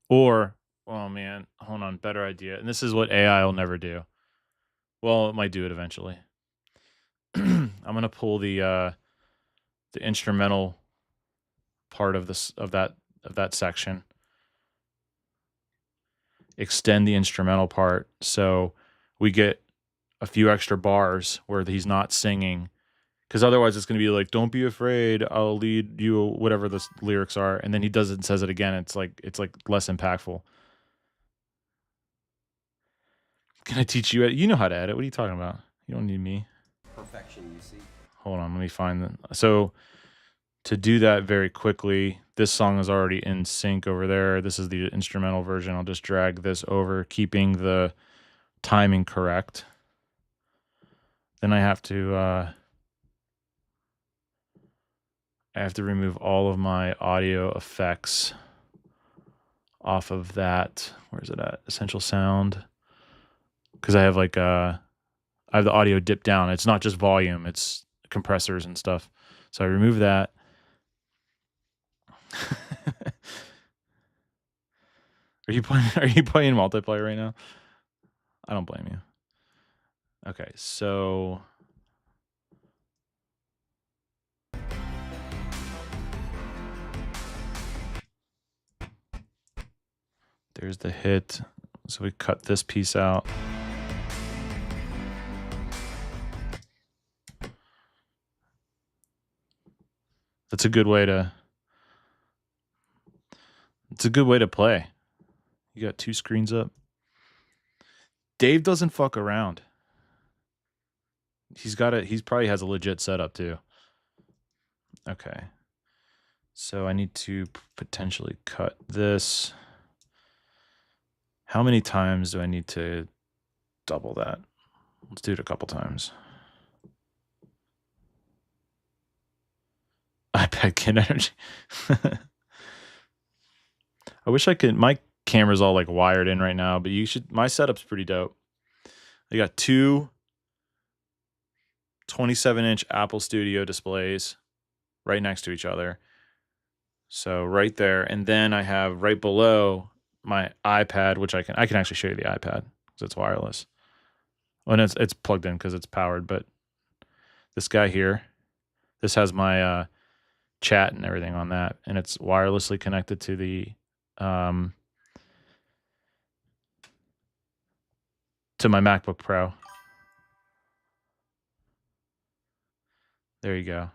Or, oh man, hold on, better idea. And this is what AI will never do. Well, it might do it eventually. I'm gonna pull the instrumental part of that section. Extend the instrumental part so we get a few extra bars where he's not singing, because otherwise it's going to be like, "Don't be afraid, I'll lead you," whatever the lyrics are, and then he does it and says it again. It's like less impactful. Can I teach you? You know how to edit. What are you talking about? You don't need me. Perfection, you see. Hold on, let me find them. So to do that very quickly, this song is already in sync over there. This is the instrumental version. I'll just drag this over, keeping the timing correct. Then I have to remove all of my audio effects off of that. Where's it at? Essential sound. Because I have I have the audio dipped down. It's not just volume, it's compressors and stuff. So I remove that. Are you playing multiplayer right now? I don't blame you. Okay, so there's the hit. So we cut this piece out. That's a good way to... It's a good way to play. You got two screens up. Dave doesn't fuck around. He probably has a legit setup too. Okay. So I need to potentially cut this. How many times do I need to double that? Let's do it a couple times. iPad kid energy. I wish I could. My camera's all wired in right now, but my setup's pretty dope. I got two 27-inch Apple Studio displays right next to each other. So right there, and then I have right below my iPad, which I can actually show you the iPad because it's wireless. Well, and it's plugged in because it's powered. But this guy here, this has my chat and everything on that, and it's wirelessly connected to the to my MacBook Pro. There you go.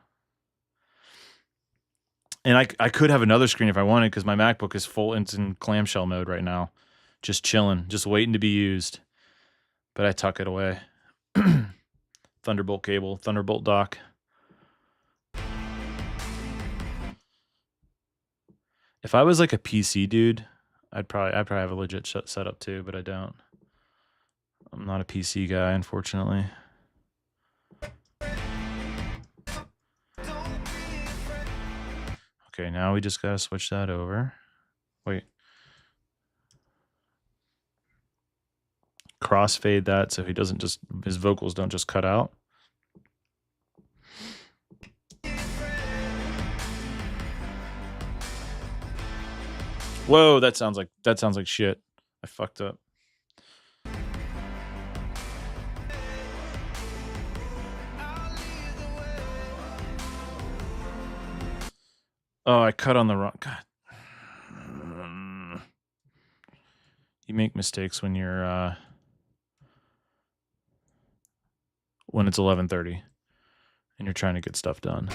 And I could have another screen if I wanted, because my MacBook is full. It's in clamshell mode right now, just chilling, just waiting to be used. But I tuck it away. Thunderbolt cable, Thunderbolt dock. If I was like a PC dude, I'd probably have a legit setup too, but I don't. I'm not a PC guy, unfortunately. Okay, now we just gotta switch that over. Wait. Crossfade that so his vocals don't just cut out. Whoa, that sounds like shit. I fucked up. Oh, I cut on the wrong... God. You make mistakes when you're... when it's 11:30 and you're trying to get stuff done.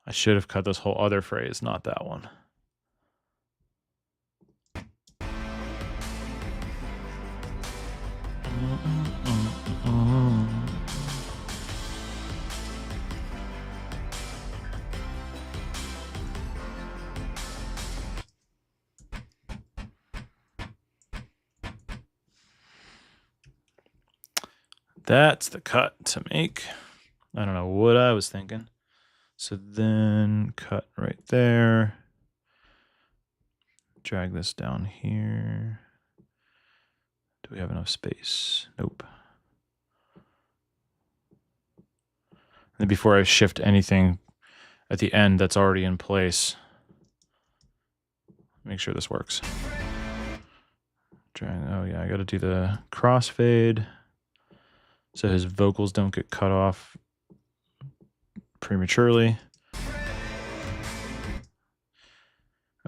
I should have cut this whole other phrase, not that one. That's the cut to make. I don't know what I was thinking. So then cut right there. Drag this down here. Do we have enough space? Nope. And before I shift anything at the end that's already in place, make sure this works. Oh yeah, I got to do the crossfade so his vocals don't get cut off prematurely.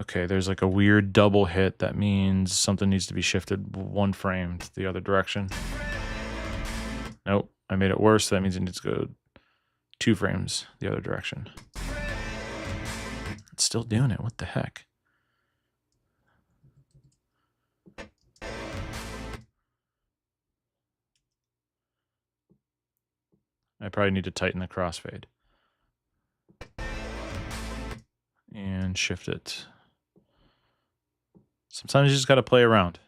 Okay, there's like a weird double hit. That means something needs to be shifted one frame to the other direction. Nope, I made it worse. So that means it needs to go 2 frames the other direction. It's still doing it. What the heck? I probably need to tighten the crossfade. And shift it. Sometimes you just got to play around.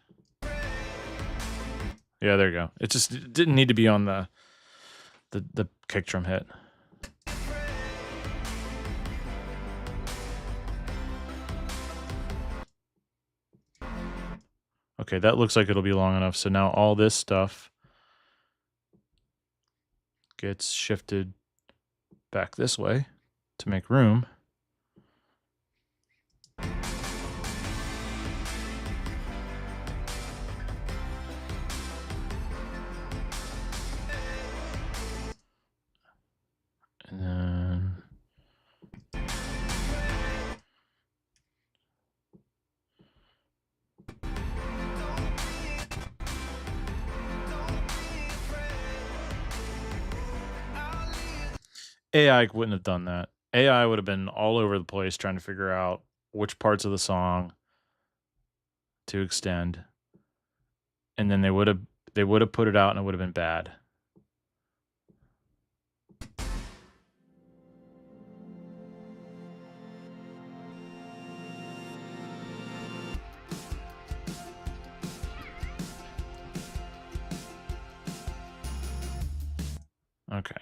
Yeah, there you go. It didn't need to be on the kick drum hit. Okay, that looks like it'll be long enough. So now all this stuff gets shifted back this way to make room. And then AI wouldn't have done that. AI would have been all over the place trying to figure out which parts of the song to extend. And then they would have put it out and it would have been bad. Okay.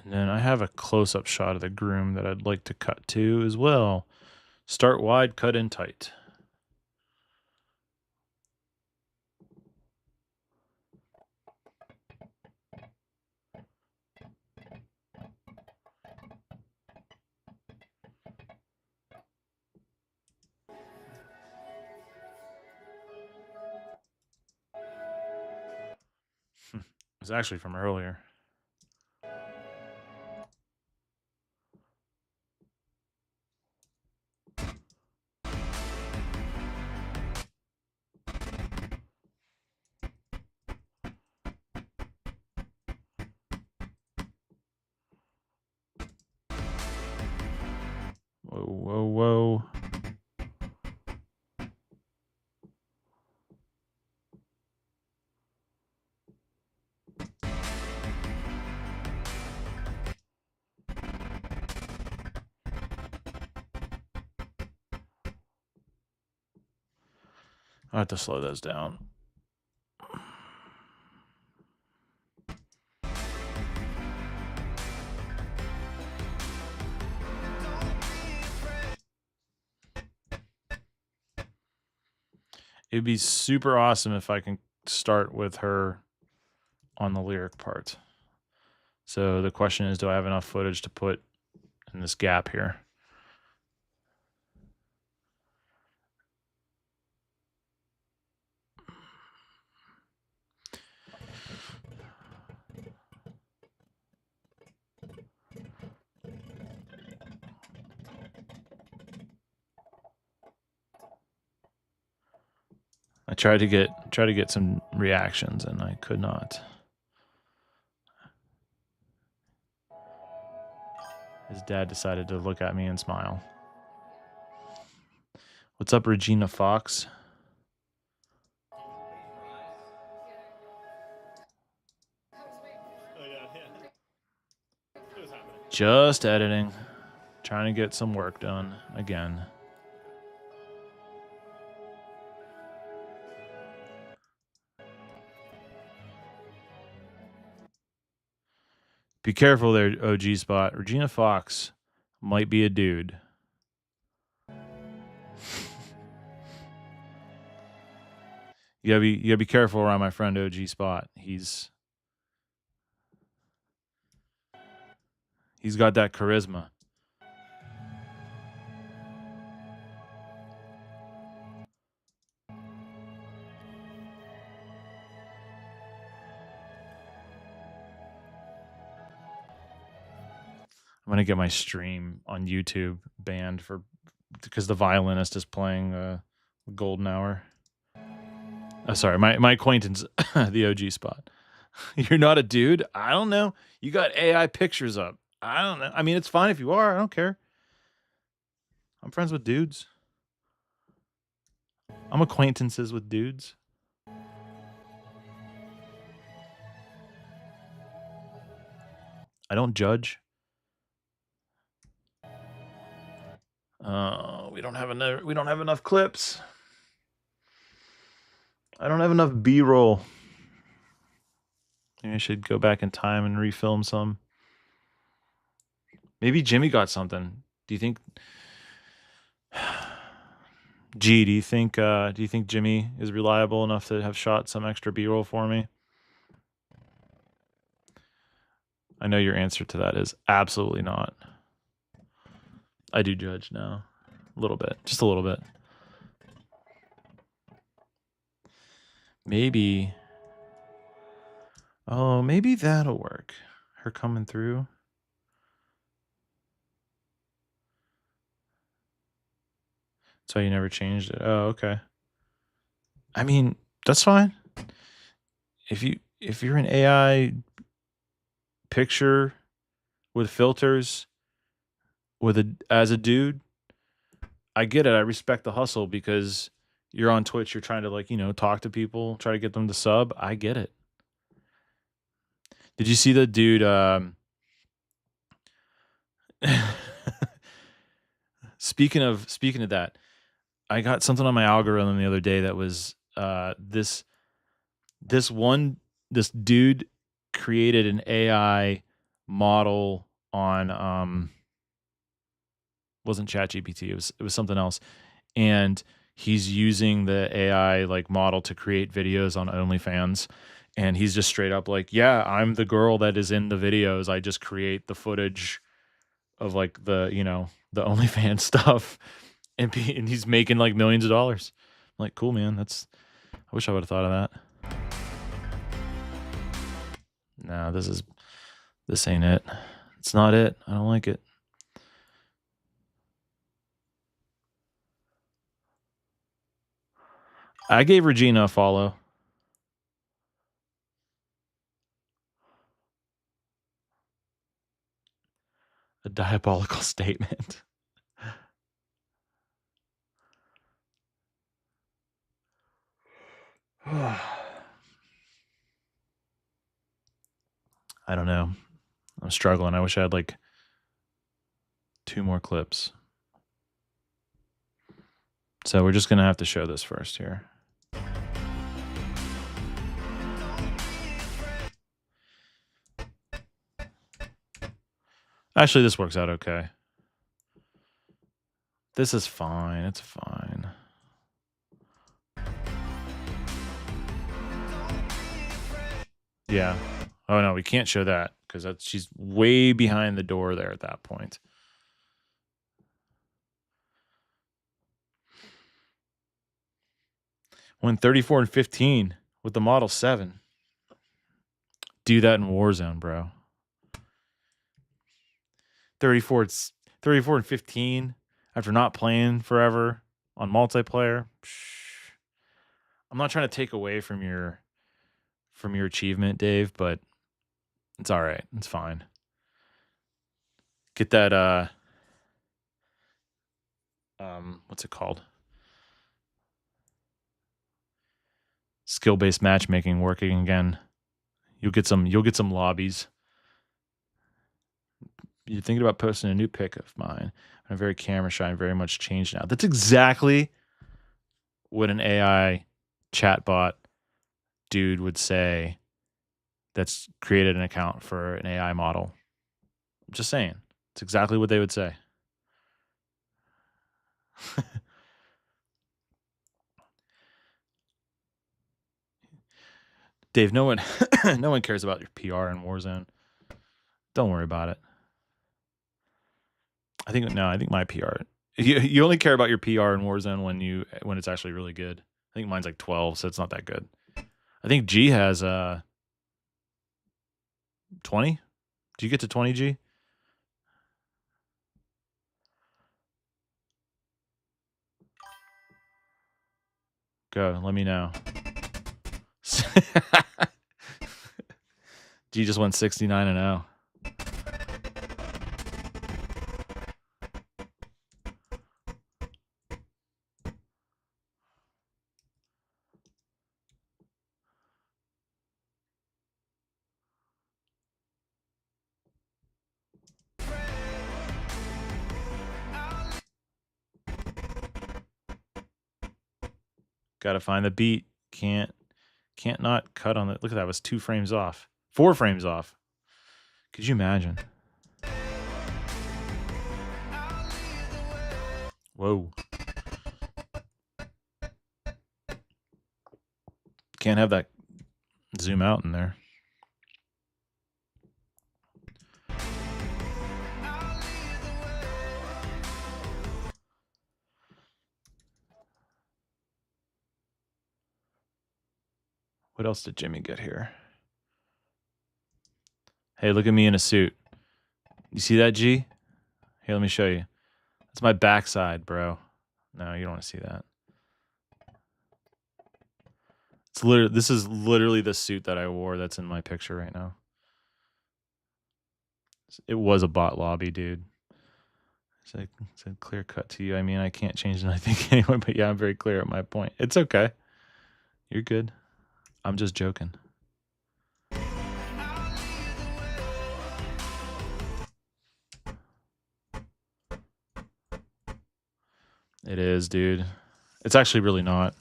And then I have a close-up shot of the groom that I'd like to cut to as well. Start wide, cut in tight. It was actually from earlier. Whoa, whoa, whoa. I have to slow those down. It'd be super awesome if I can start with her on the lyric part. So the question is, do I have enough footage to put in this gap here? I tried to get some reactions and I could not. His dad decided to look at me and smile. What's up, Regina Fox? Just editing. Trying to get some work done again. Be careful there, OG Spot. Regina Fox might be a dude. You gotta be careful around my friend OG Spot. He's got that charisma. I'm gonna get my stream on YouTube banned because the violinist is playing Golden Hour. Oh, sorry, my acquaintance, the OG Spot. You're not a dude? I don't know. You got AI pictures up. I don't know. I mean, it's fine if you are. I don't care. I'm friends with dudes. I'm acquaintances with dudes. I don't judge. We don't have enough clips. I don't have enough B-roll. Maybe I should go back in time and refilm some. Maybe Jimmy got something. Do you think? G, do you think Jimmy is reliable enough to have shot some extra B-roll for me? I know your answer to that is absolutely not. I do judge now. A little bit. Just a little bit. Maybe. Oh, maybe that'll work. Her coming through. So you never changed it. Oh, okay. I mean, that's fine. If you're an AI picture with filters as a dude, I get it. I respect the hustle because you're on Twitch, you're trying to talk to people, try to get them to sub. I get it. Did you see the dude speaking of that, I got something on my algorithm the other day that was this dude created an AI model on wasn't ChatGPT, it was something else, and he's using the AI model to create videos on OnlyFans, and he's just straight up like, yeah, I'm the girl that is in the videos. I just create the footage of the OnlyFans stuff, and he's making millions of dollars. I'm like, cool, man. I wish I would have thought of that. No, this ain't it. It's not it. I don't like it. I gave Regina a follow. A diabolical statement. I don't know. I'm struggling. I wish I had 2 more clips. So we're just going to have to show this first here. Actually, this works out okay. This is fine. It's fine. Yeah. Oh, no, we can't show that because she's way behind the door there at that point. Went 34-15 with the Model 7. Do that in Warzone, bro. 34-15 after not playing forever on multiplayer. I'm not trying to take away from your achievement, Dave, but it's all right. It's fine. Get that what's it called? Skill-based matchmaking working again. You'll get some lobbies. You're thinking about posting a new pic of mine. I'm very camera shy and very much changed now. That's exactly what an AI chatbot dude would say that's created an account for an AI model. I'm just saying. It's exactly what they would say. Dave, no one cares about your PR in Warzone. Don't worry about it. I think my PR. You only care about your PR in Warzone when it's actually really good. I think mine's like 12, so it's not that good. I think G has 20. Do you get to 20, G? Go, let me know. G just went 69-0. Gotta find the beat. Can't not cut on it. Look at that. It was 2 frames off. 4 frames off. Could you imagine? Whoa. Can't have that zoom out in there. What else did Jimmy get here? Hey, look at me in a suit. You see that, G? Here, let me show you. That's my backside, bro. No, you don't want to see that. This is literally the suit that I wore that's in my picture right now. It was a bot lobby, dude. It's a clear cut to you. I mean, I can't change anything anyway, but yeah, I'm very clear at my point. It's okay. You're good. I'm just joking. It is, dude. It's actually really not.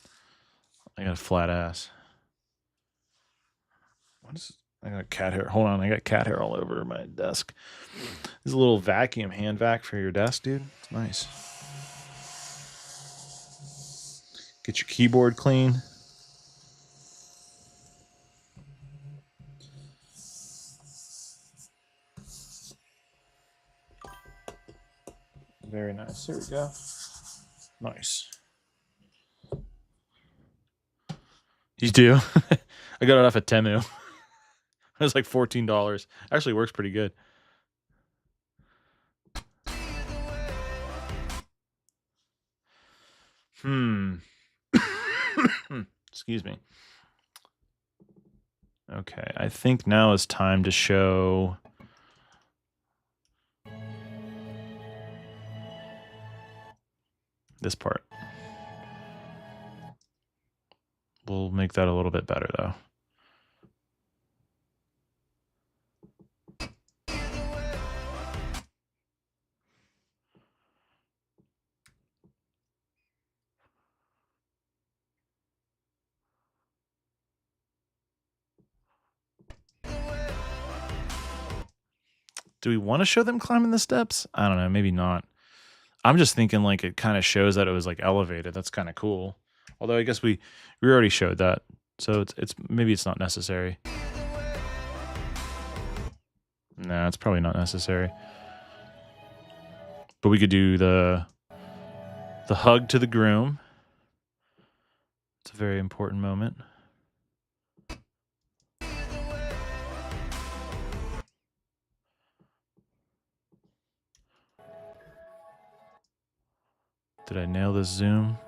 I got a flat ass. I got cat hair. Hold on, I got cat hair all over my desk. There's a little vacuum, hand vac for your desk, dude. It's nice. Get your keyboard clean. Very nice. Here we go. Nice. You do? I got it off at Temu. It was like $14. Actually works pretty good. Excuse me. Okay, I think now is time to show this part. We'll make that a little bit better, though. Do we want to show them climbing the steps? I don't know, maybe not. I'm just thinking like it kind of shows that it was like elevated. That's kind of cool. Although I guess we already showed that. So it's maybe it's not necessary. Nah, it's probably not necessary. But we could do the hug to the groom. It's a very important moment. Did I nail this zoom?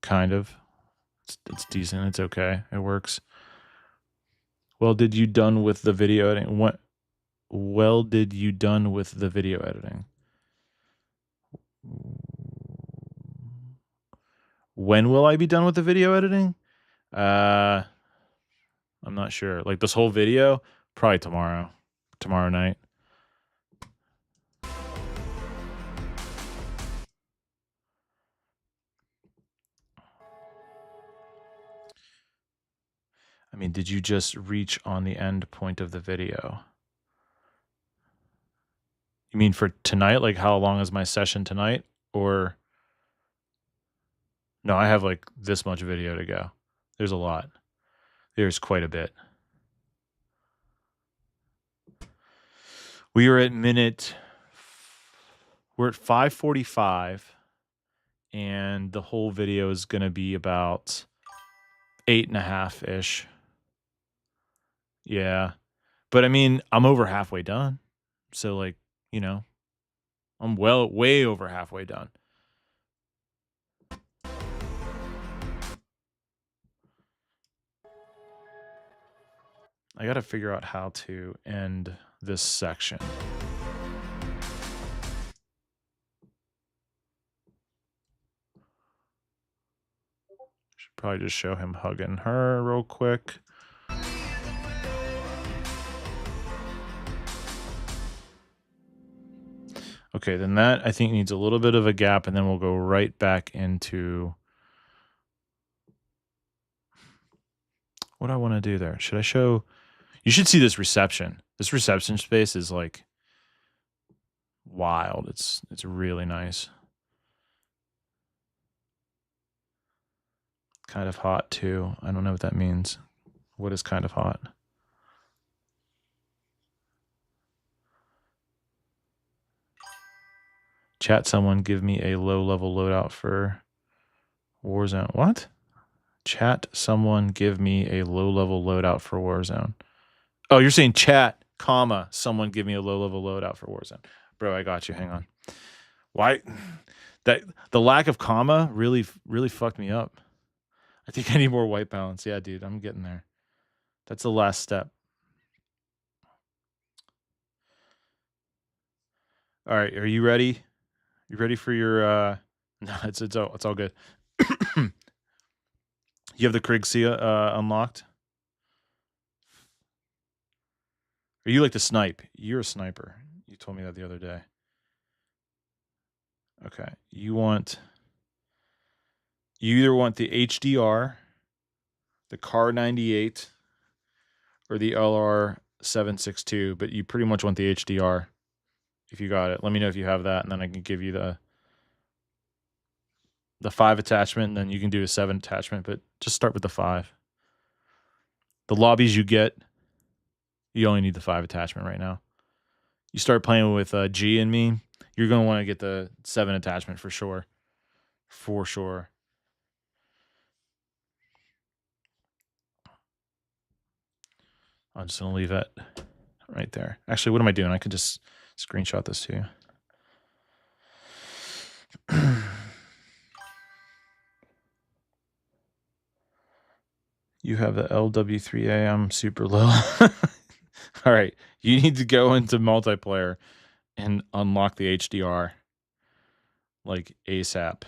Kind of. It's decent. It's okay. It works. Well, did you done with the video editing? What? Well, did you done with the video editing? When will I be done with the video editing? I'm not sure. Like this whole video, probably tomorrow night. I mean, did you just reach on the end point of the video? You mean for tonight? Like how long is my session tonight? Or no, I have like this much video to go. There's a lot. There's quite a bit. We're at 5:45 and the whole video is going to be about 8.5-ish. Yeah. But I mean, I'm over halfway done. So like, you know, I'm way over halfway done. I got to figure out how to end this section. Should probably just show him hugging her real quick. Okay, then that I think needs a little bit of a gap, and then we'll go right back into what I want to do there. Should I show? You should see this reception. This reception space is like wild. It's really nice. Kind of hot too. I don't know what that means. What is kind of hot? Chat someone give me a low-level loadout for Warzone. What? Chat someone give me a low-level loadout for Warzone. Oh, you're saying chat, comma, someone give me a low-level loadout for Warzone. Bro, I got you. Hang on. Why? The lack of comma really fucked me up. I think I need more white balance. Yeah, dude, I'm getting there. That's the last step. All right, are you ready? You ready for your no, it's all good. You have the Krigsia unlocked? Or you like to snipe? You're a sniper. You told me that the other day. Okay. You either want the HDR, the CAR 98, or the LR 762, but you pretty much want the HDR if you got it. Let me know if you have that, and then I can give you the 5 attachment, and then you can do a 7 attachment, but just start with the 5. The lobbies you get, you only need the 5 attachment right now. You start playing with G and me, you're going to want to get the 7 attachment for sure. For sure. I'm just going to leave that right there. Actually, what am I doing? I could just screenshot this to you. You have the LW3A. I'm super low. All right. You need to go into multiplayer and unlock the HDR like ASAP.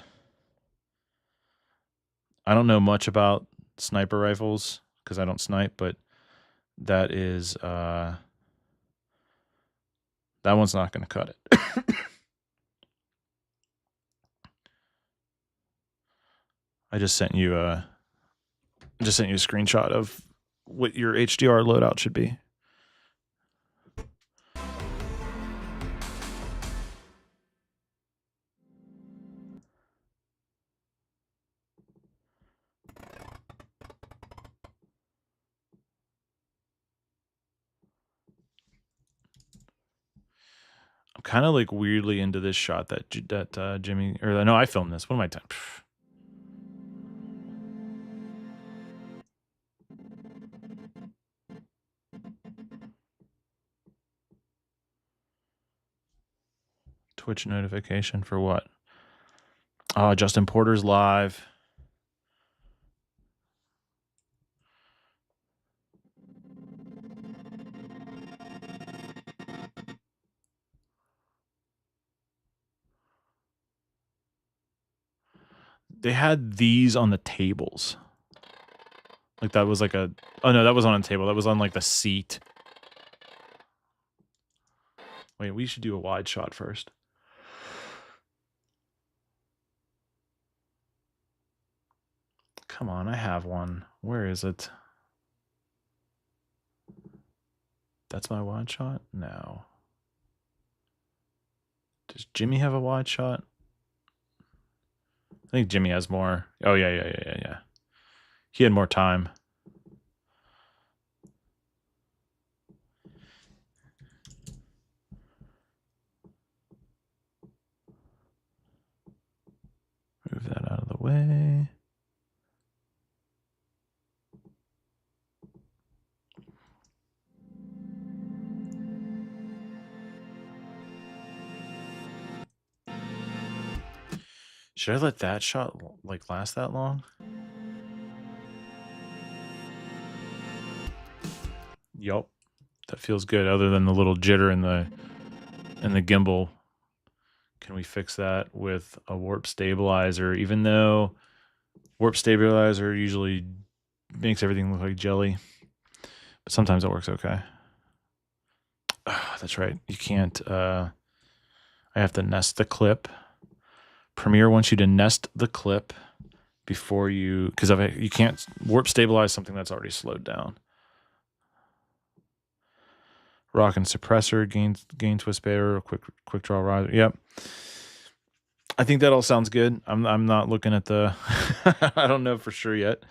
I don't know much about sniper rifles because I don't snipe, but that is that one's not going to cut it. I just sent you a screenshot of what your HDR loadout should be. kind of like weirdly into this shot that Jimmy, or no, I filmed this. What am I doing? Twitch notification for what? Oh, Justin Porter's live. They had these on the tables. Like that was like a, oh no, that was on a table. That was on like the seat. Wait, we should do a wide shot first. Come on, I have one. Where is it? That's my wide shot? No. Does Jimmy have a wide shot? I think Jimmy has more. Oh, yeah. He had more time. Move that out of the way. Should I let that shot like last that long? Yup. That feels good, other than the little jitter in the gimbal. Can we fix that with a warp stabilizer? Even though warp stabilizer usually makes everything look like jelly, but sometimes it works okay. Oh, that's right. You can't. I have to nest the clip. Premiere wants you to nest the clip before you, because you can't warp stabilize something that's already slowed down. Rock and suppressor, gain twist better, quick draw riser. Yep. I think that all sounds good. I'm not looking at the I don't know for sure yet.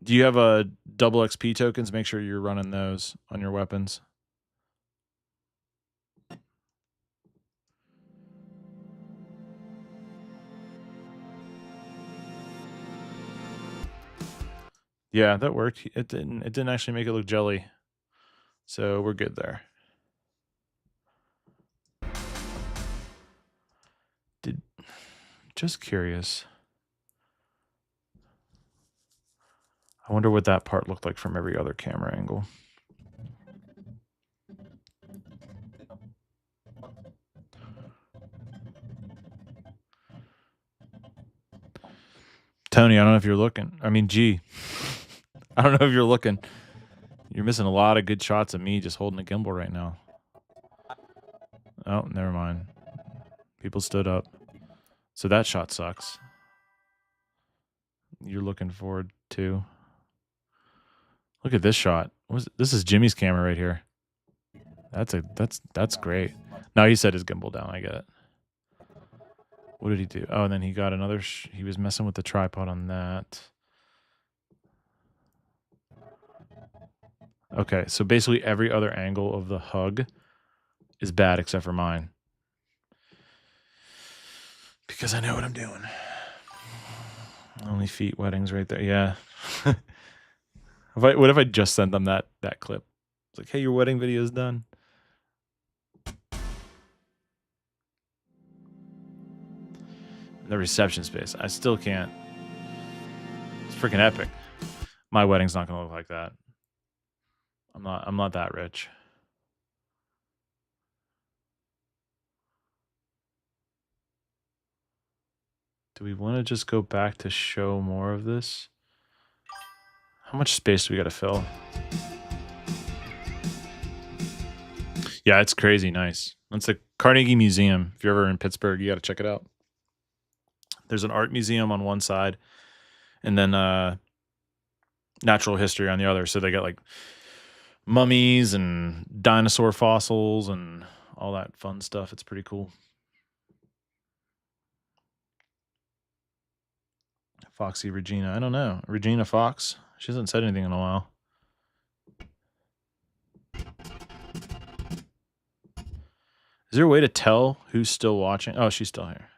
Do you have a double XP tokens? Make sure you're running those on your weapons. Yeah, that worked. It didn't actually make it look jelly. So we're good there. Just curious. I wonder what that part looked like from every other camera angle. Tony, I don't know if you're looking. I mean, G. I don't know if you're looking. You're missing a lot of good shots of me just holding a gimbal right now. Oh, never mind. People stood up. So that shot sucks. You're looking forward to. Look at this shot. This is Jimmy's camera right here. That's great. Now he set his gimbal down. I get it. What did he do? Oh, and then he got another. He was messing with the tripod on that. Okay, so basically every other angle of the hug is bad except for mine. Because I know what I'm doing. Only feet weddings right there. Yeah. What if I just sent them that clip? It's like, hey, your wedding video is done. The reception space. I still can't. It's freaking epic. My wedding's not gonna look like that. I'm not that rich. Do we want to just go back to show more of this? How much space do we got to fill? Yeah, it's crazy nice. It's the Carnegie Museum. If you're ever in Pittsburgh, you got to check it out. There's an art museum on one side, and then natural history on the other. So they got like mummies and dinosaur fossils and all that fun stuff. It's pretty cool. Foxy Regina. I don't know. Regina Fox. She hasn't said anything in a while. Is there a way to tell who's still watching? Oh, she's still here.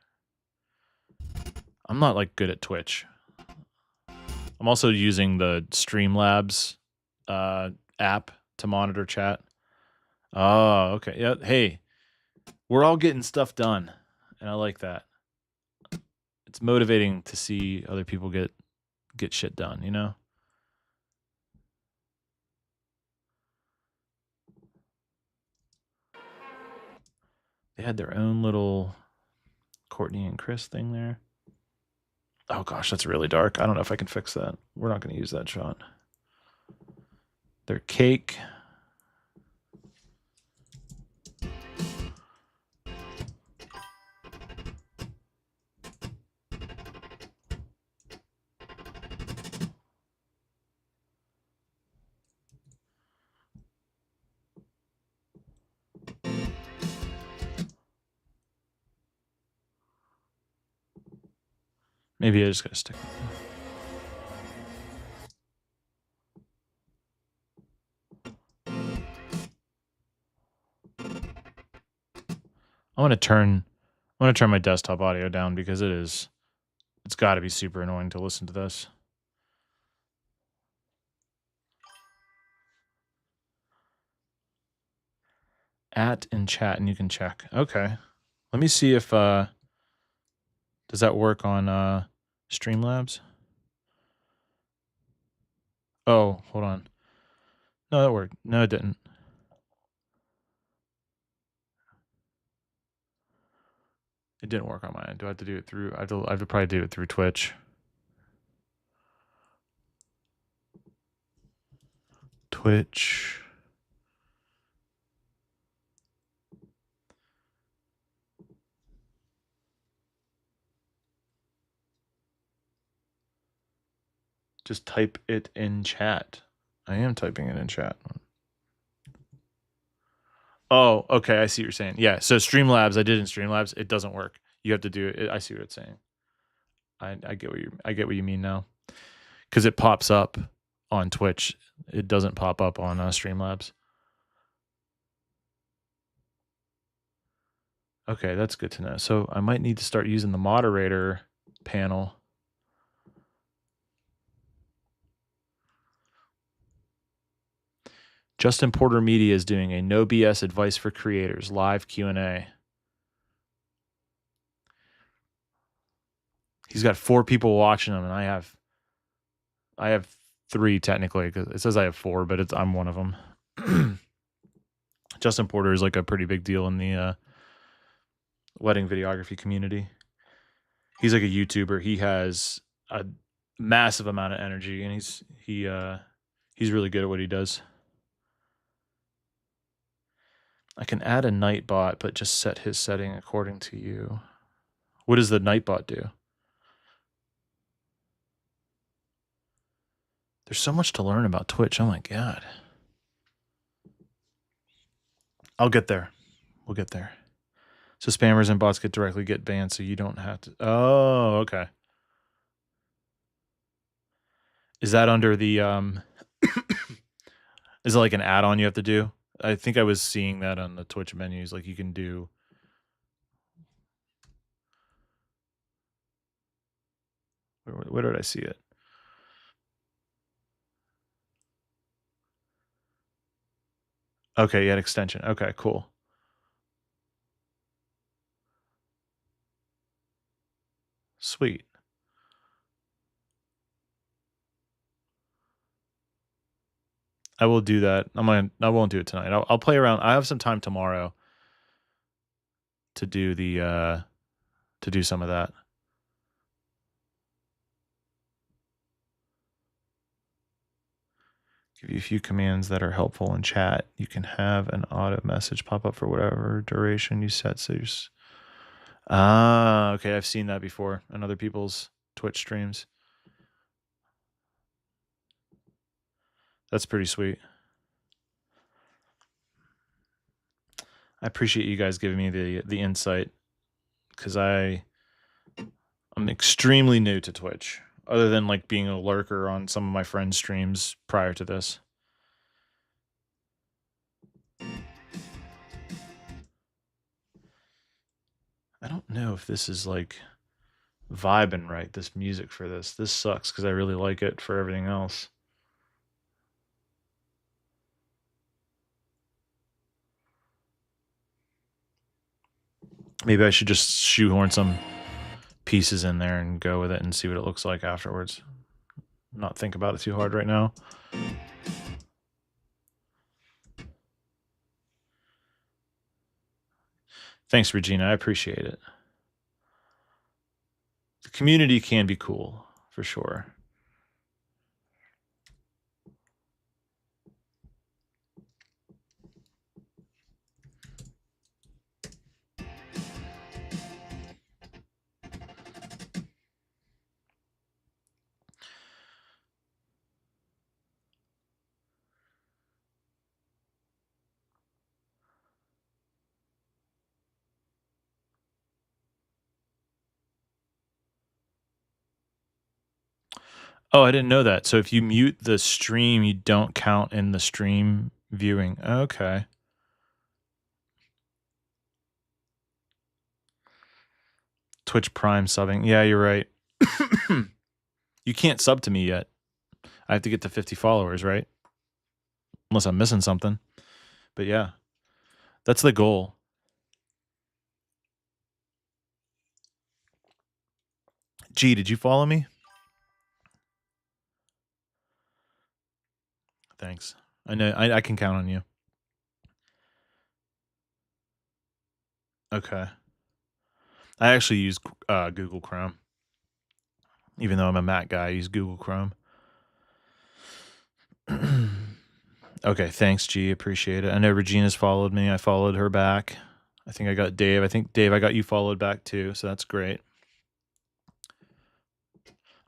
I'm not like good at Twitch. I'm also using the Streamlabs app to monitor chat. Oh, okay. Yeah. Hey, we're all getting stuff done, and I like that. It's motivating to see other people get shit done, you know? They had their own little Courtney and Chris thing there. Oh gosh, that's really dark. I don't know if I can fix that. We're not going to use that shot. Their cake. Maybe I just got to stick with I want to turn my desktop audio down because it's got to be super annoying to listen to this. At in chat, and you can check. Okay. Let me see if does that work on Streamlabs? Oh, hold on. No, that worked. No, it didn't. It didn't work on my end. Do I have to do it through? I have to probably do it through Twitch. Twitch. Just type it in chat. I am typing it in chat. Oh, okay. I see what you're saying. Yeah. So Streamlabs, I did in Streamlabs. It doesn't work. You have to do it. I see what it's saying. I get what you mean now. Because it pops up on Twitch. It doesn't pop up on Streamlabs. Okay, that's good to know. So I might need to start using the moderator panel. Justin Porter Media is doing a no BS advice for creators live Q&A. He's got 4 people watching him, and I have 3 technically. Cause it says I have 4, but I'm one of them. Justin Porter is like a pretty big deal in the wedding videography community. He's like a YouTuber. He has a massive amount of energy, and he's really good at what he does. I can add a Nightbot, but just set his setting according to you. What does the Nightbot do? There's so much to learn about Twitch. Oh my God. I'll get there. We'll get there. So spammers and bots directly get banned, so you don't have to. Oh, okay. Is that under the is it like an add-on you have to do? I think I was seeing that on the Twitch menus. Like you can do. Where did I see it? Okay, yeah, extension. Okay, cool. Sweet. I will do that. I won't do it tonight. I'll play around. I have some time tomorrow to do some of that. Give you a few commands that are helpful in chat. You can have an auto message pop up for whatever duration you set. So okay. I've seen that before on other people's Twitch streams. That's pretty sweet. I appreciate you guys giving me the insight, because I'm extremely new to Twitch, other than like being a lurker on some of my friends' streams prior to this. I don't know if this is like vibing right, this music for this. This sucks because I really like it for everything else. Maybe I should just shoehorn some pieces in there and go with it and see what it looks like afterwards. Not think about it too hard right now. Thanks, Regina. I appreciate it. The community can be cool, for sure. Oh, I didn't know that. So if you mute the stream, you don't count in the stream viewing. Okay. Twitch Prime subbing. Yeah, you're right. You can't sub to me yet. I have to get to 50 followers, right? Unless I'm missing something. But yeah, that's the goal. G, did you follow me? Thanks. I know I can count on you. Okay. I actually use Google Chrome. Even though I'm a Mac guy, I use Google Chrome. Okay, thanks, G. Appreciate it. I know Regina's followed me. I followed her back. I think I got Dave. I think, Dave, I got you followed back too, so that's great.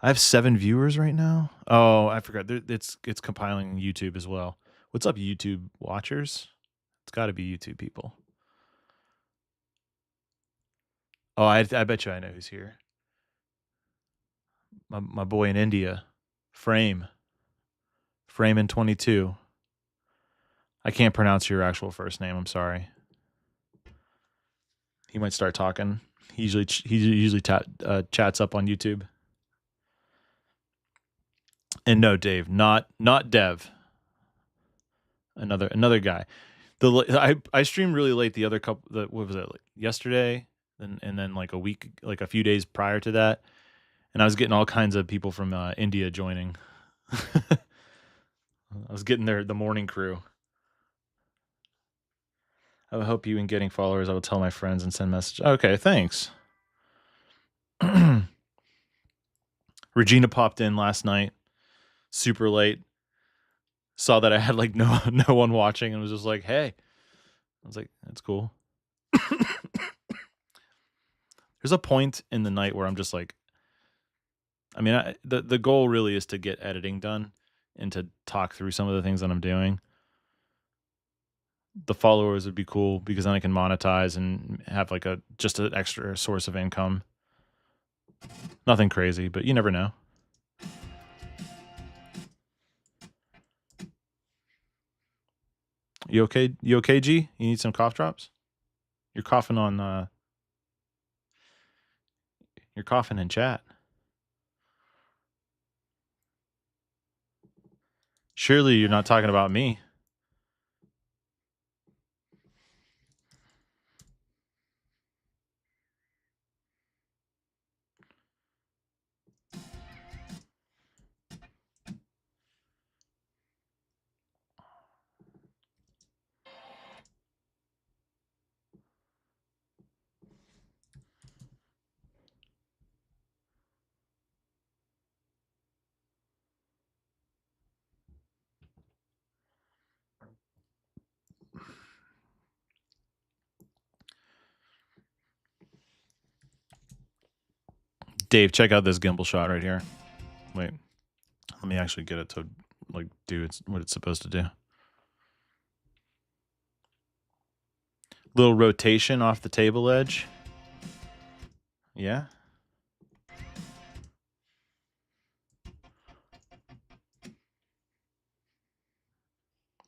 I have 7 viewers right now. Oh, I forgot. It's compiling YouTube as well. What's up, YouTube watchers? It's got to be YouTube people. Oh, I bet you I know who's here. My boy in India, Frame in 22. I can't pronounce your actual first name. I'm sorry. He might start talking. He usually chats up on YouTube. And no, Dave, not Dev. Another guy. I streamed really late the other couple. What was it, like yesterday? And then like a few days prior to that, and I was getting all kinds of people from India joining. I was getting the morning crew. I would hope you in getting followers. I will tell my friends and send messages. Okay, thanks. Regina popped in last night, super late. Saw that I had like no one watching and was just like, "Hey." I was like, "That's cool." There's a point in the night where I'm just like, I mean, the goal really is to get editing done and to talk through some of the things that I'm doing. The followers would be cool because then I can monetize and have like just an extra source of income. Nothing crazy, but you never know. You okay? You okay, G? You need some cough drops? You're coughing on you're coughing in chat. Surely you're not talking about me. Dave, check out this gimbal shot right here. Wait, let me actually get it to like do what it's supposed to do. Little rotation off the table edge. Yeah.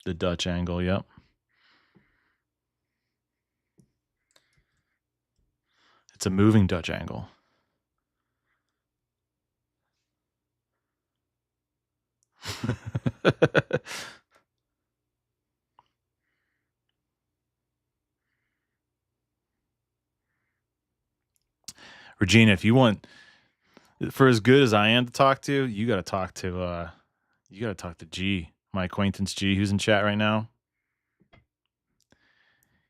The Dutch angle, yep. It's a moving Dutch angle. Regina, if you want, for as good as I am to talk to, you got to talk to G, my acquaintance G, who's in chat right now.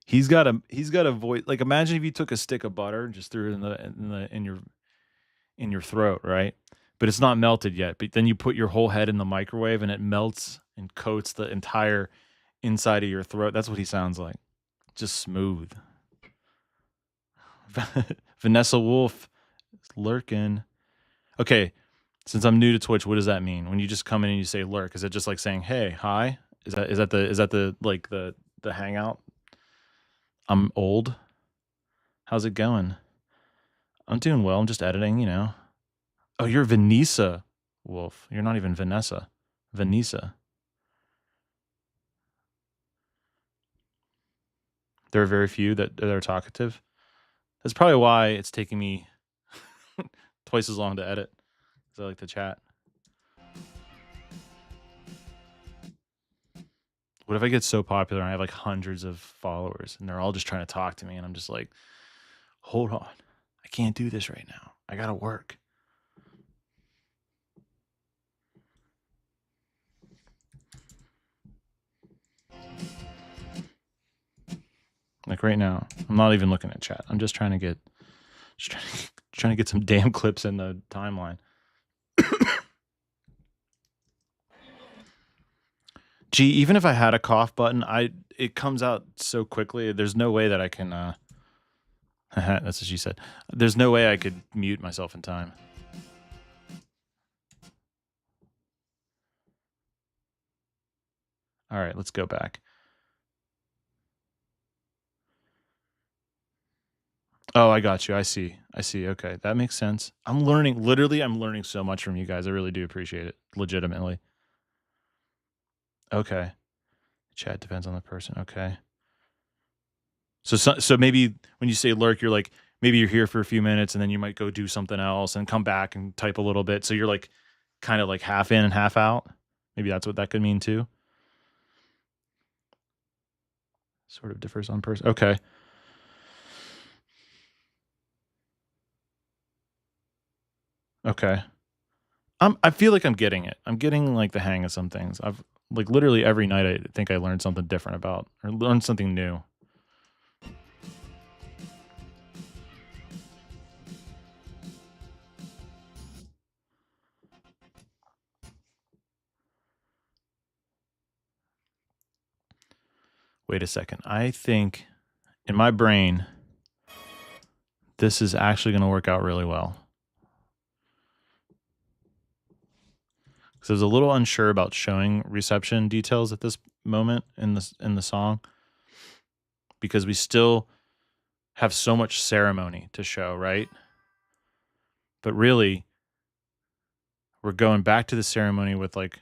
He's got a voice. Like, imagine if you took a stick of butter and just threw it in your throat, right? But it's not melted yet. But then you put your whole head in the microwave and it melts and coats the entire inside of your throat. That's what he sounds like. Just smooth. Vanessa Wolf is lurking. Okay, since I'm new to Twitch, what does that mean? When you just come in and you say lurk, is it just like saying, "Hey, hi"? Is that the like the hangout? I'm old. How's it going? I'm doing well. I'm just editing, you know. Oh, you're Vanessa Wolf. You're not even Vanessa. Vanessa. There are very few that are talkative. That's probably why it's taking me twice as long to edit, because I like to chat. What if I get so popular and I have like hundreds of followers and they're all just trying to talk to me and I'm just like, hold on, I can't do this right now. I gotta work. Like right now, I'm not even looking at chat. I'm just trying to get some damn clips in the timeline. Gee, even if I had a cough button, it comes out so quickly. There's no way that I can. That's what she said. There's no way I could mute myself in time. All right, let's go back. Oh, I got you. I see. Okay, that makes sense. I'm learning. Literally, I'm learning so much from you guys. I really do appreciate it. Legitimately. Okay. Chat depends on the person. Okay. So maybe when you say lurk, you're like, maybe you're here for a few minutes and then you might go do something else and come back and type a little bit. So you're like kind of like half in and half out. Maybe that's what that could mean too. Sort of differs on person. Okay. Okay. I feel like I'm getting it. I'm getting like the hang of some things. I've like literally every night I think I learned something different about or learned something new. Wait a second. I think in my brain, this is actually going to work out really well. Because I was a little unsure about showing reception details at this moment in the song, because we still have so much ceremony to show, right? But really, we're going back to the ceremony with like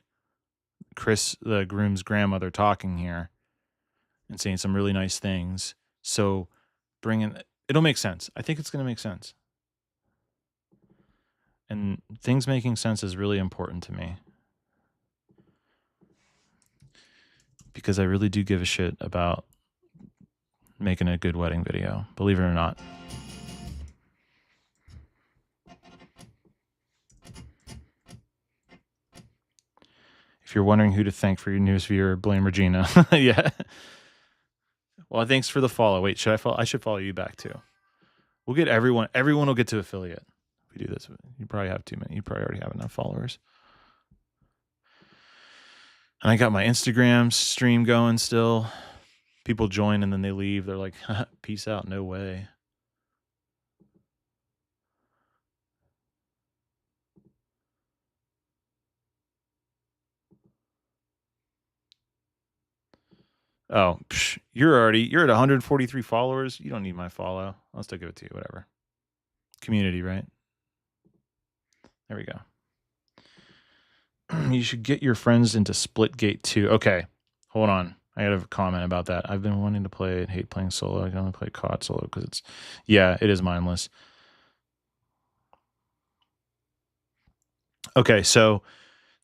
Chris, the groom's grandmother, talking here and saying some really nice things. So it'll make sense. I think it's going to make sense. And things making sense is really important to me, because I really do give a shit about making a good wedding video, believe it or not. If you're wondering who to thank for your newest viewer, blame Regina. Yeah. Well, thanks for the follow. Wait, should I follow? I should follow you back too. We'll get everyone. Everyone will get to affiliate. If we do this, you probably have too many. You probably already have enough followers. And I got my Instagram stream going still. People join and then they leave. They're like, peace out. No way. Oh, you're at 143 followers. You don't need my follow. I'll still give it to you. Whatever. Community, right? There we go. You should get your friends into Splitgate too. Okay, hold on. I got a comment about that. I've been wanting to play it, hate playing solo. I can only play COD solo because it's, yeah, it is mindless. Okay, so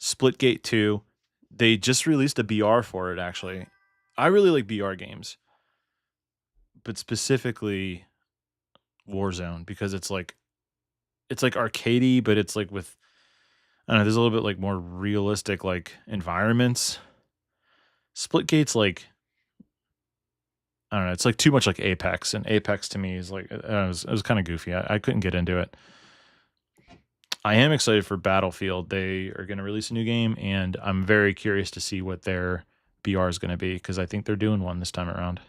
Splitgate 2, they just released a BR for it, actually. I really like BR games, but specifically Warzone, because it's like arcadey, but it's like with, I don't know, there's a little bit like more realistic like environments. Splitgate's like, I don't know, it's like too much like Apex, and Apex to me is like, it was kind of goofy. I couldn't get into it. I am excited for Battlefield. They are going to release a new game, and I'm very curious to see what their BR is going to be, because I think they're doing one this time around.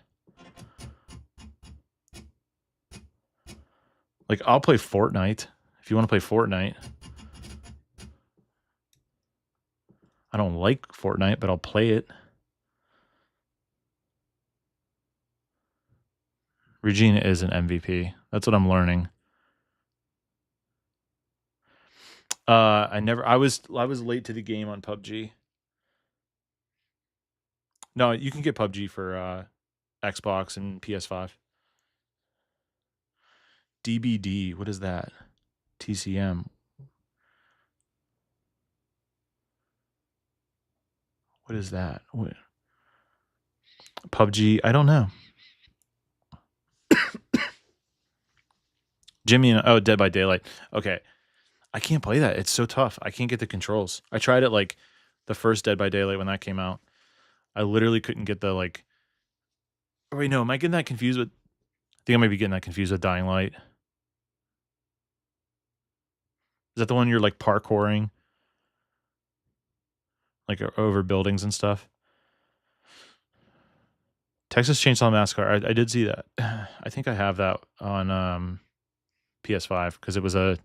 Like, I'll play Fortnite if you want to play Fortnite. I don't like Fortnite, but I'll play it. Regina is an MVP. That's what I'm learning. I was late to the game on PUBG. No, you can get PUBG for Xbox and PS5. DBD, what is that? TCM. What is that? What? PUBG, I don't know. Jimmy and Dead by Daylight. Okay. I can't play that. It's so tough. I can't get the controls. I tried it like the first Dead by Daylight when that came out. I literally couldn't get the like. Oh wait, no, am I getting that confused with? I think I might be getting that confused with Dying Light. Is that the one you're like parkouring, like over buildings and stuff? Texas Chainsaw Massacre. I did see that. I think I have that on PS5 because it was a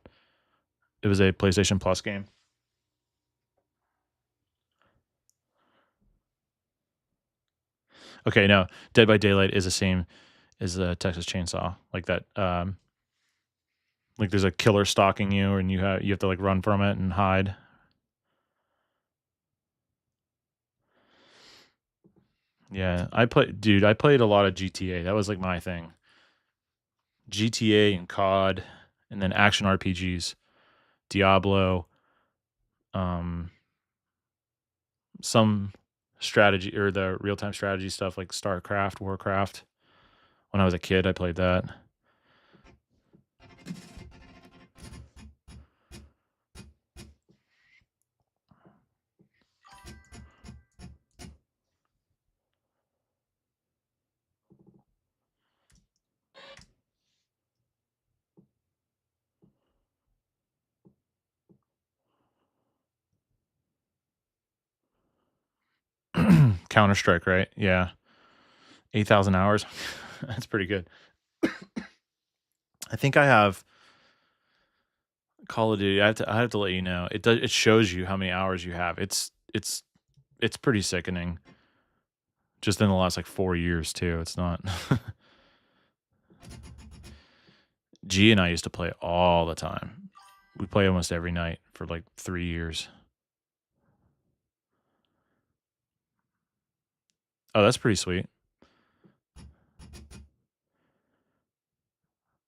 PlayStation Plus game. Okay, no, Dead by Daylight is the same as the Texas Chainsaw, like that. Like there's a killer stalking you, and you have to like run from it and hide. Yeah, I played a lot of GTA. That was like my thing. GTA and COD, and then action RPGs, Diablo, some strategy or the real-time strategy stuff like StarCraft, Warcraft. When I was a kid, I played that. Counter-Strike, right? Yeah. 8,000 hours. That's pretty good. I think I have Call of Duty. I have to let you know. It shows you how many hours you have. It's pretty sickening. Just in the last like 4 years too. It's not. G and I used to play all the time. We play almost every night for like 3 years. Oh, that's pretty sweet.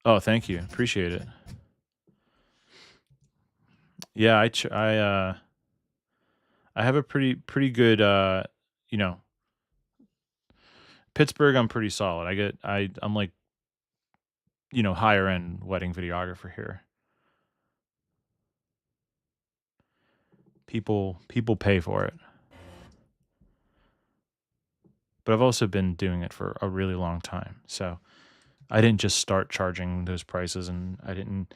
Oh, thank you. Appreciate it. Yeah, I have a pretty good you know, Pittsburgh I'm pretty solid. I'm like, you know, higher end wedding videographer here. People pay for it. But I've also been doing it for a really long time. So I didn't just start charging those prices, and I didn't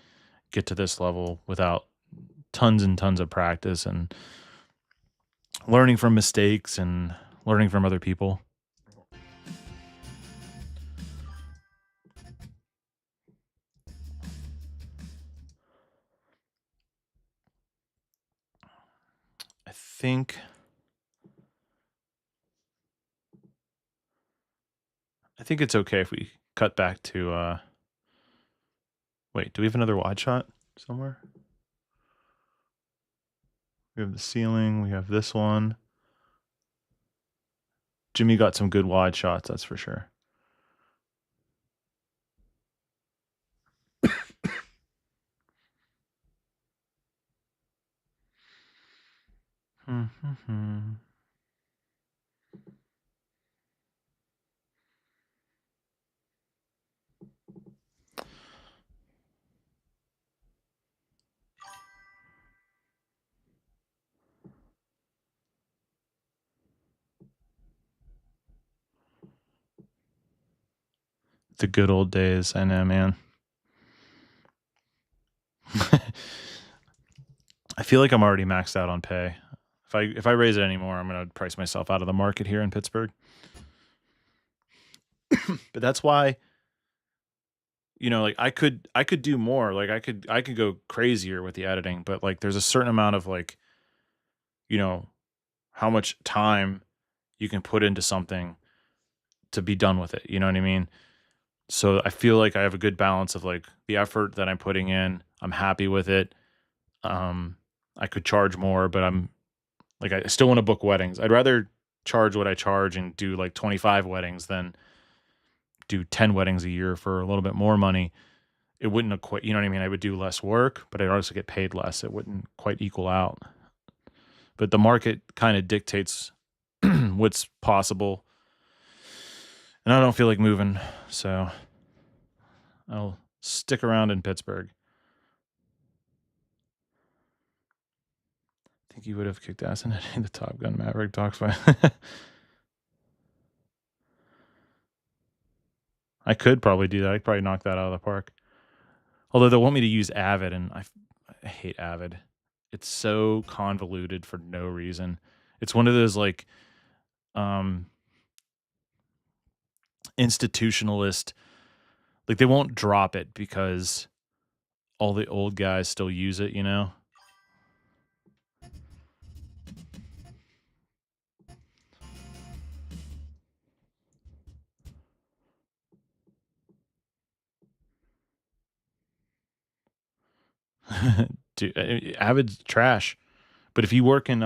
get to this level without tons and tons of practice and learning from mistakes and learning from other people. I think it's okay if we cut back to wait, do we have another wide shot somewhere? We have the ceiling, we have this one. Jimmy got some good wide shots, that's for sure. The good old days, I know, man. I feel like I'm already maxed out on pay. If I raise it anymore, I'm gonna price myself out of the market here in Pittsburgh. But that's why, like I could do more. Like I could go crazier with the editing, but like there's a certain amount of like, how much time you can put into something to be done with it. You know what I mean? So I feel like I have a good balance of like the effort that I'm putting in. I'm happy with it. I could charge more, but I'm like, I still want to book weddings. I'd rather charge what I charge and do like 25 weddings than do 10 weddings a year for a little bit more money. It wouldn't equate, you know what I mean? I would do less work, but I'd also get paid less. It wouldn't quite equal out. But the market kind of dictates what's possible. And I don't feel like moving, so I'll stick around in Pittsburgh. I think he would have kicked ass in the Top Gun Maverick talks by. I could probably do that. I could probably knock that out of the park. Although they want me to use Avid, and I hate Avid. It's so convoluted for no reason. It's one of those like institutionalist, like they won't drop it because all the old guys still use it, Dude, Avid's trash. But if you work in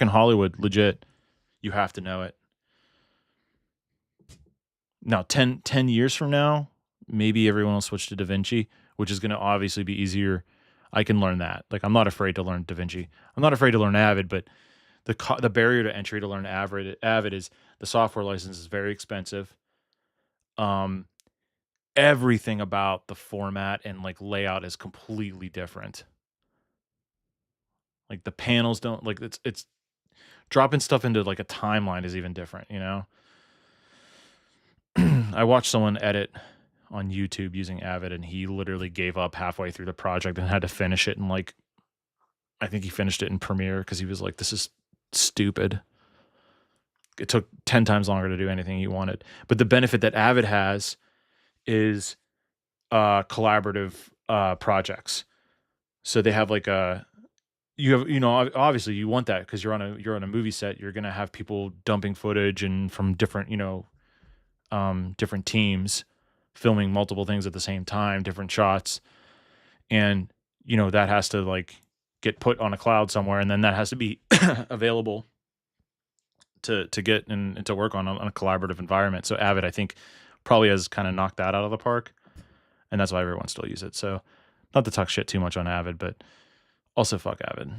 Hollywood, legit, you have to know it. Now, 10 years from now, maybe everyone will switch to DaVinci, which is going to obviously be easier. I can learn that. Like, I'm not afraid to learn DaVinci. I'm not afraid to learn Avid, but the barrier to entry to learn Avid is the software license is very expensive. Everything about the format and like layout is completely different. Like the panels don't like it's dropping stuff into like a timeline is even different, I watched someone edit on YouTube using Avid, and he literally gave up halfway through the project and had to finish it. And like, I think he finished it in Premiere because he was like, this is stupid. It took 10 times longer to do anything he wanted. But the benefit that Avid has is collaborative projects. So they have like obviously you want that because you're on a movie set. You're gonna have people dumping footage and from different different teams filming multiple things at the same time, different shots, and that has to like get put on a cloud somewhere, and then that has to be available to get and to work on a collaborative environment. So Avid, I think, probably has kind of knocked that out of the park, and that's why everyone still uses it. So not to talk shit too much on Avid, but also fuck Avid.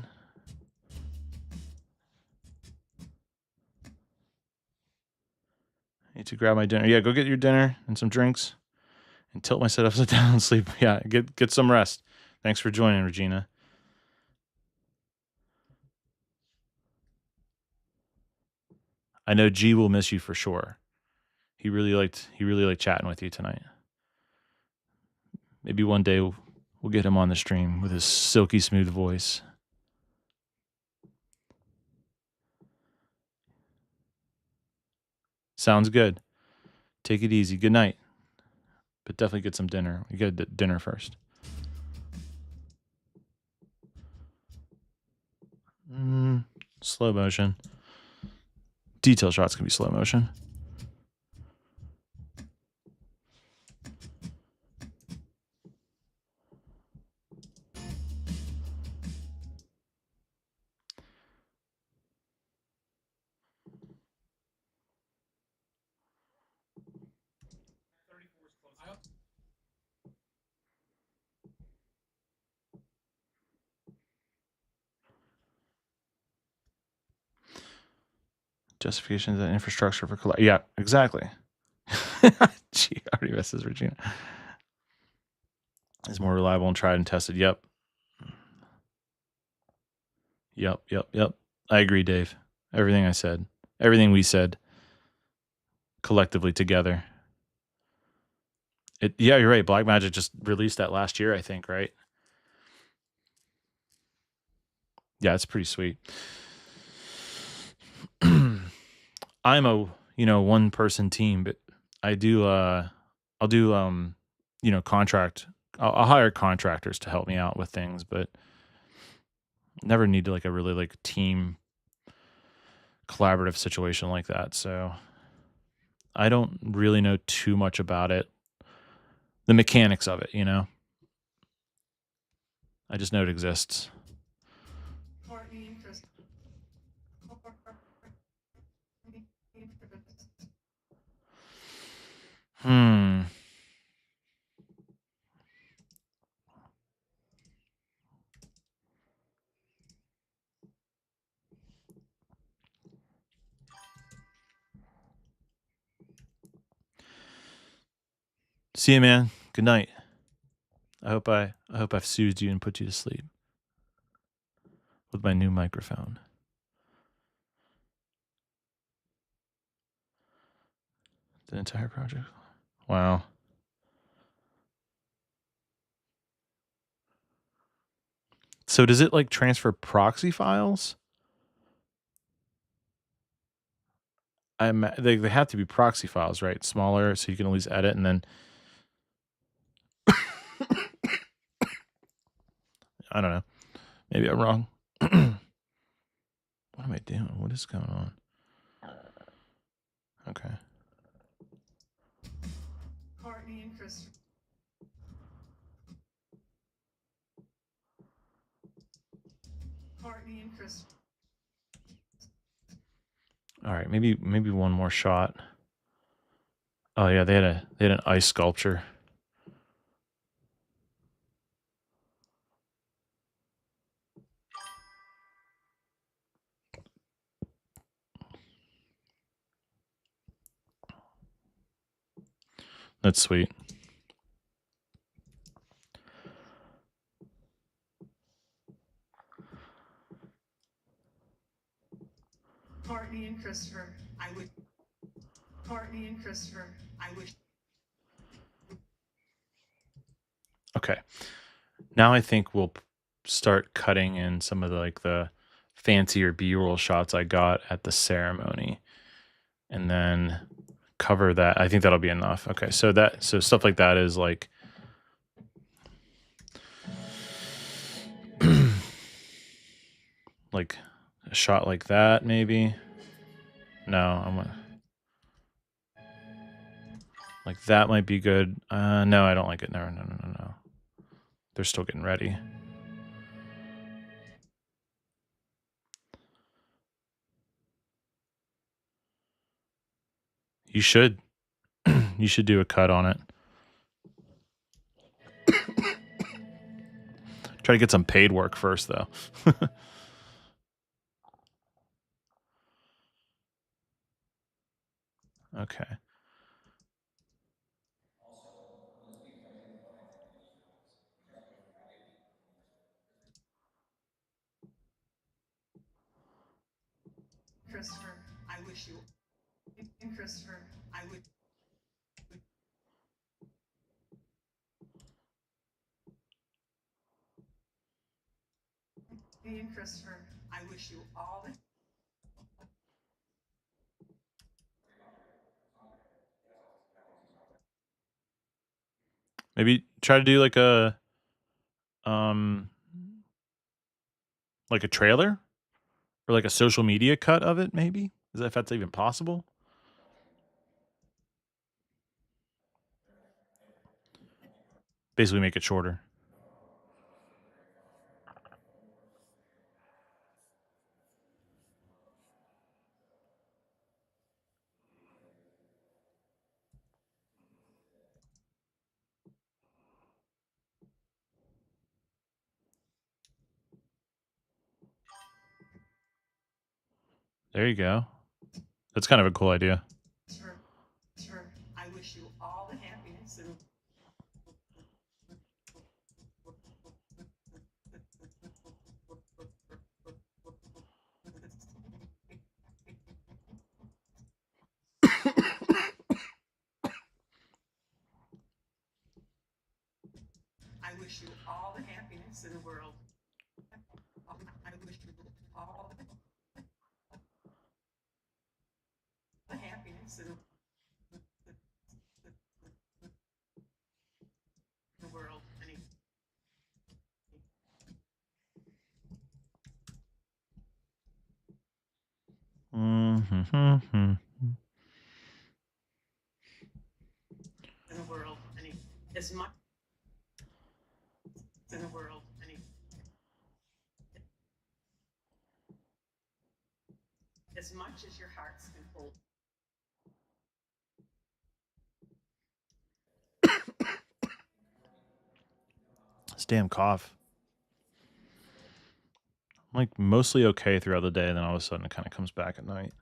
I need to grab my dinner. Yeah, go get your dinner and some drinks and tilt my set upside down and sleep. Yeah, get some rest. Thanks for joining, Regina. I know G will miss you for sure. He really liked chatting with you tonight. Maybe one day we'll get him on the stream with his silky smooth voice. Sounds good. Take it easy. Good night. But definitely get some dinner. You get dinner first. Slow motion. Detail shots can be slow motion. justification of the infrastructure for yeah, exactly. Gee, already misses Regina. Is more reliable and tried and tested. Yep. Yep. I agree, Dave. Everything I said. Everything we said collectively together. Yeah, you're right. Black Magic just released that last year, I think, right? Yeah, it's pretty sweet. I'm a, one person team, but I'll do I'll hire contractors to help me out with things, but never need to like a really like team collaborative situation like that. So I don't really know too much about it. The mechanics of it, I just know it exists. Courtney, See you, man. Good night. I hope I've soothed you and put you to sleep with my new microphone. The entire project. Wow. So does it like transfer proxy files? They have to be proxy files, right? Smaller, so you can at least edit and then. I don't know. Maybe I'm wrong. What am I doing? What is going on? Okay. Courtney and Chris. Courtney and Chris. All right, maybe one more shot. Oh yeah, they had an ice sculpture. That's sweet. Courtney and Christopher, I wish. Courtney and Christopher, I wish. Okay. Now I think we'll start cutting in some of the fancier B-roll shots I got at the ceremony, and then cover that. I think that'll be enough. Okay, so stuff like that is like like a shot like that maybe. No, like that might be good. No, I don't like it. No. They're still getting ready. You should do a cut on it. Try to get some paid work first though. Okay. Christopher, I wish you. And Christopher, I would. And Christopher, I wish you all the. Maybe try to do like a trailer or like a social media cut of it, maybe? Is that if that's even possible? Basically make it shorter. There you go. That's kind of a cool idea. I wish you all the happiness in I wish you all the happiness in the world. I wish you all the happiness in the world. Mm-hmm. In the world, as much in the world, as much as your hearts can hold. This damn cough. I'm like mostly okay throughout the day, and then all of a sudden it kind of comes back at night.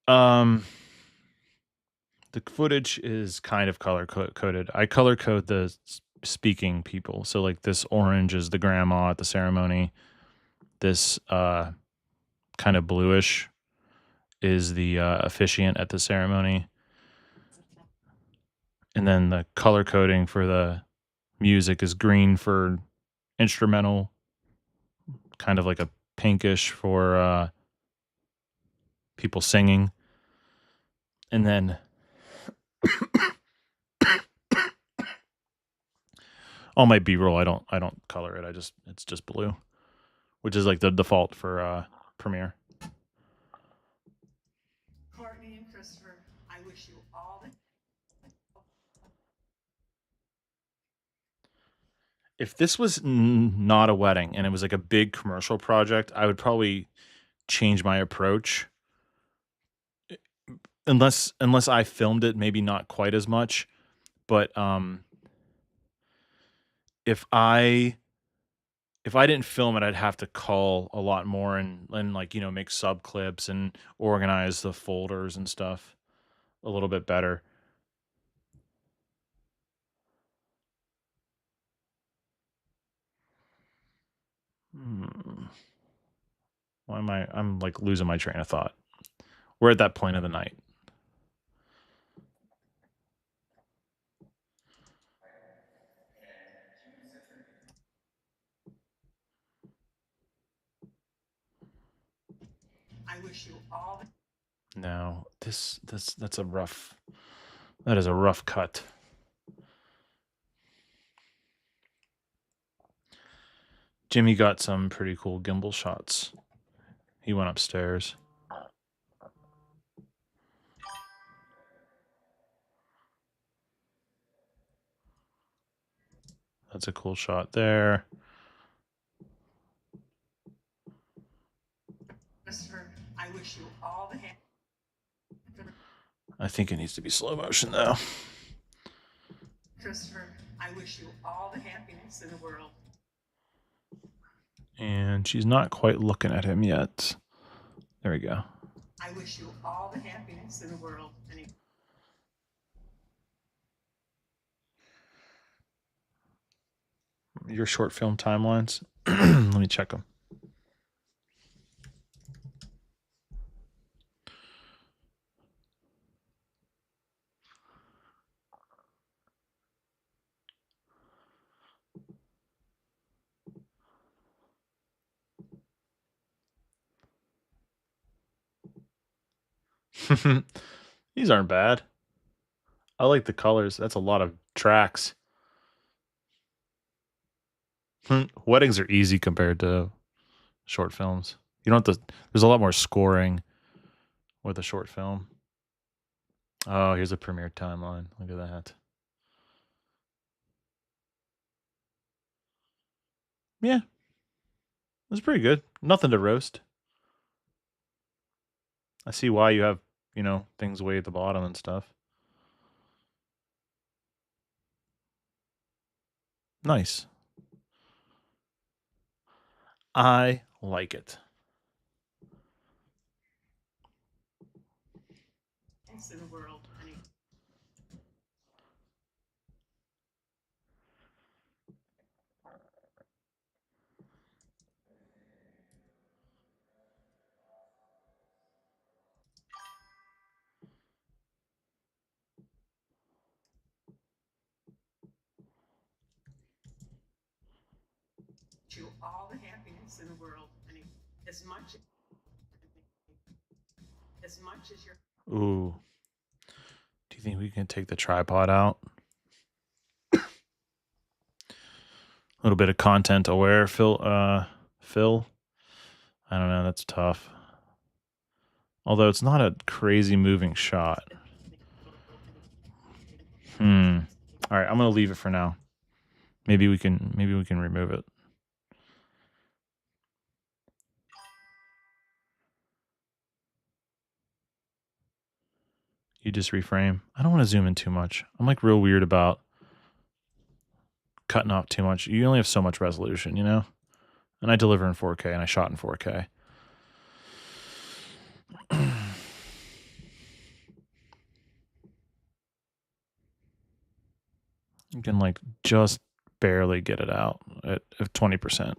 The footage is kind of color coded. I color code the speaking people. So like this orange is the grandma at the ceremony. This kind of bluish is the officiant at the ceremony. And then the color coding for the music is green for instrumental, kind of like a pinkish for people singing. And then all my B-roll, I don't color it. It's just blue, which is like the default for Premiere. Courtney and Christopher, I wish you all the If this was not a wedding and it was like a big commercial project, I would probably change my approach. Unless I filmed it, maybe not quite as much. But if I didn't film it, I'd have to call a lot more and like, make sub clips and organize the folders and stuff a little bit better. Why am I'm like losing my train of thought. We're at that point of the night. I wish you all the No, that's a rough. That is a rough cut. Jimmy got some pretty cool gimbal shots. He went upstairs. That's a cool shot there. Christopher, I wish you all the I think it needs to be slow motion though. Christopher, I wish you all the happiness in the world. And she's not quite looking at him yet. There we go. I wish you all the happiness in the world. Your short film timelines. Let me check them. These aren't bad. I like the colors. That's a lot of tracks. Weddings are easy compared to short films. You don't have to. There's a lot more scoring with a short film. Oh, here's a premiere timeline. Look at that. Yeah. It was pretty good. Nothing to roast. I see why you have, things way at the bottom and stuff. Nice. I like it. In the world, honey. You all the happiness in the world, honey. As much as you're. Ooh. Do you think we can take the tripod out? A little bit of content aware, Phil. Phil. I don't know. That's tough. Although it's not a crazy moving shot. All right, I'm gonna leave it for now. Maybe we can remove it. You just reframe. I don't want to zoom in too much. I'm like real weird about cutting off too much. You only have so much resolution, you know? And I deliver in 4K and I shot in 4K. You can like just barely get it out at 20%.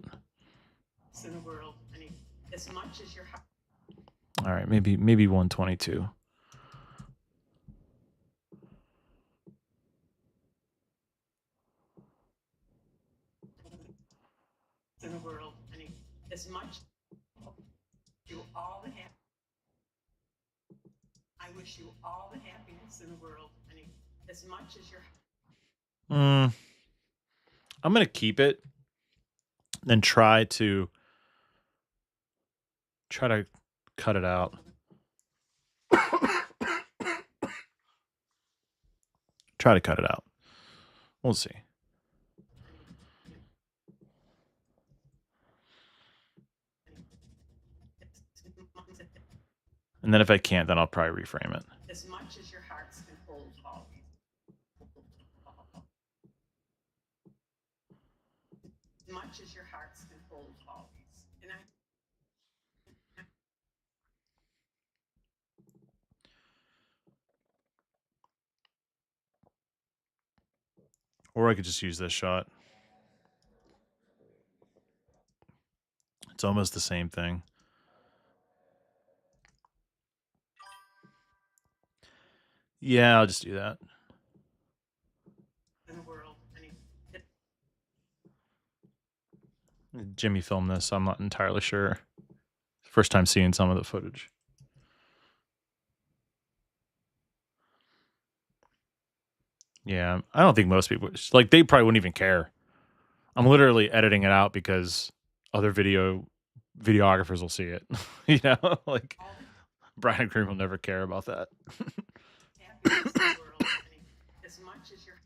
In the world, honey. As much as you're. All right, maybe 122. In the world, honey. As much. You all the happiness. I wish you all the happiness in the world, honey. As much as you're. I'm gonna keep it, then try to cut it out. Try to cut it out. We'll see. And then if I can't, then I'll probably reframe it. As much as your hearts can hold all. As much as your hearts can hold all these. And I. Or I could just use this shot. It's almost the same thing. Yeah, I'll just do that. In the world, honey. Jimmy filmed this, so I'm not entirely sure. First time seeing some of the footage. Yeah, I don't think most people, like, they probably wouldn't even care. I'm literally editing it out because other videographers will see it. You know, like Brian Green will never care about that. Happiness in the world, honey. As much as you're.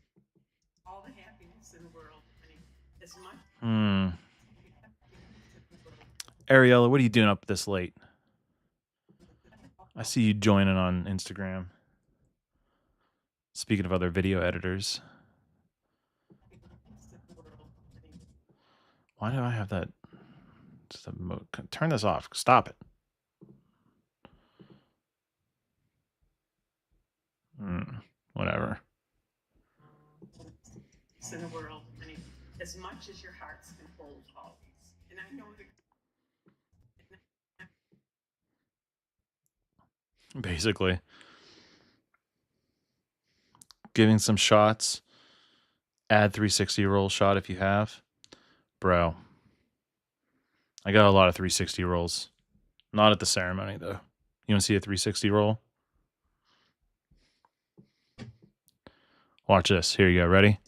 All the happiness in the world, honey. As much. Ariella, what are you doing up this late? I see you joining on Instagram. Speaking of other video editors. Why do I have that? Turn this off. Stop it. Whatever. In the world, honey. As much as your hearts can hold all these. And I know that. Basically. Giving some shots. Add 360 roll shot if you have. Bro. I got a lot of 360 rolls. Not at the ceremony, though. You want to see a 360 roll? Watch this. Here you go. Ready?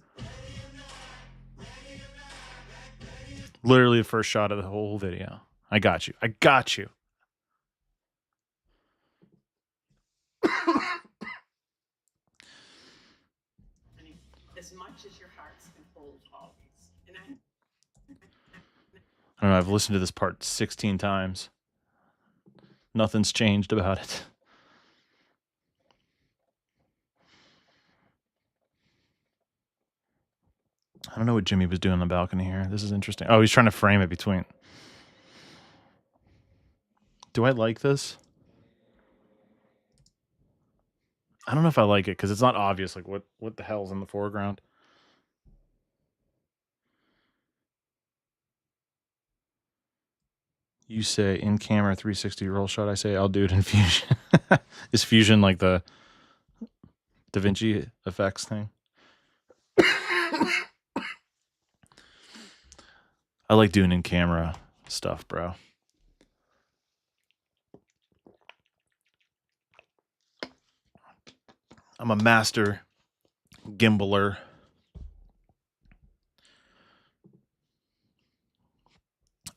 Literally the first shot of the whole video. I got you. I got you. As much as your hearts can hold all these. And I don't know. I've listened to this part 16 times. Nothing's changed about it. I don't know what Jimmy was doing on the balcony here. This is interesting. Oh, he's trying to frame it between. Do I like this? I don't know if I like it because it's not obvious. Like what the hell's in the foreground? You say in camera 360 roll shot. I say I'll do it in Fusion. Is Fusion like the Da Vinci effects thing? I like doing in camera stuff, bro. I'm a master gimbaler.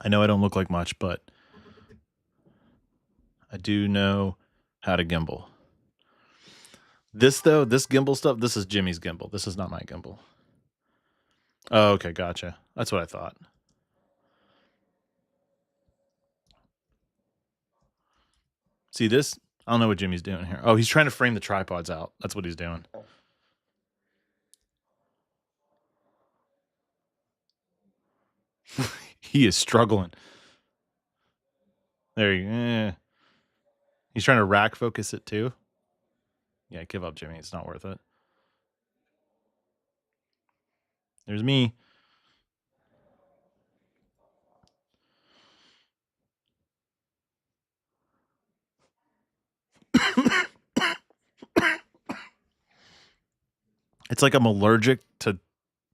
I know I don't look like much, but I do know how to gimbal. This though, this gimbal stuff, this is Jimmy's gimbal. This is not my gimbal. Oh, okay, gotcha. That's what I thought. See this? I don't know what Jimmy's doing here. Oh, he's trying to frame the tripods out. That's what he's doing. He is struggling. There you go. He's trying to rack focus it too. Yeah, give up, Jimmy. It's not worth it. There's me. It's like I'm allergic to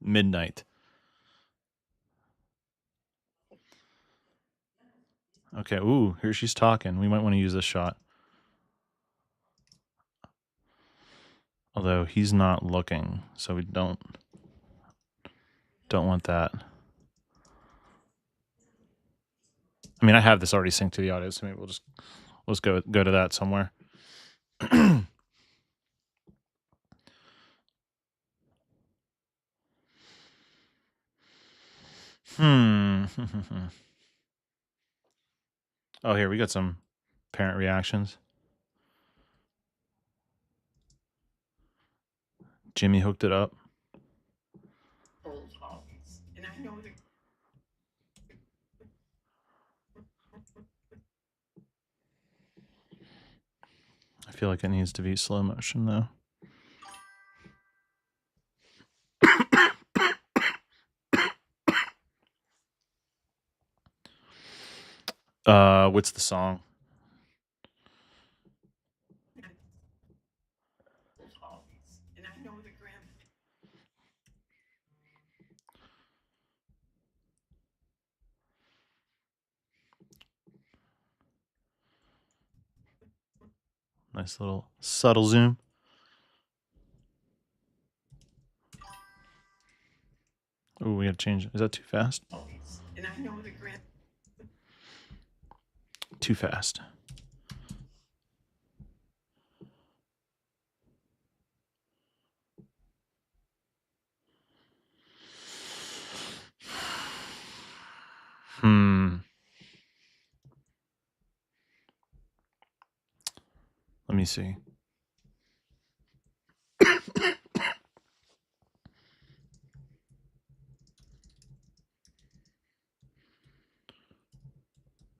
midnight. Okay, ooh, here she's talking. We might want to use this shot. Although he's not looking, so we don't want that. I mean, I have this already synced to the audio, so maybe let's go to that somewhere. Oh, here we got some parent reactions. Jimmy hooked it up. And I know that I feel like it needs to be slow motion though. What's the song? and I know that Grandpa Nice little subtle zoom. Oh, we gotta change it. Is that too fast? and I know that Grandpa Too fast. Let me see.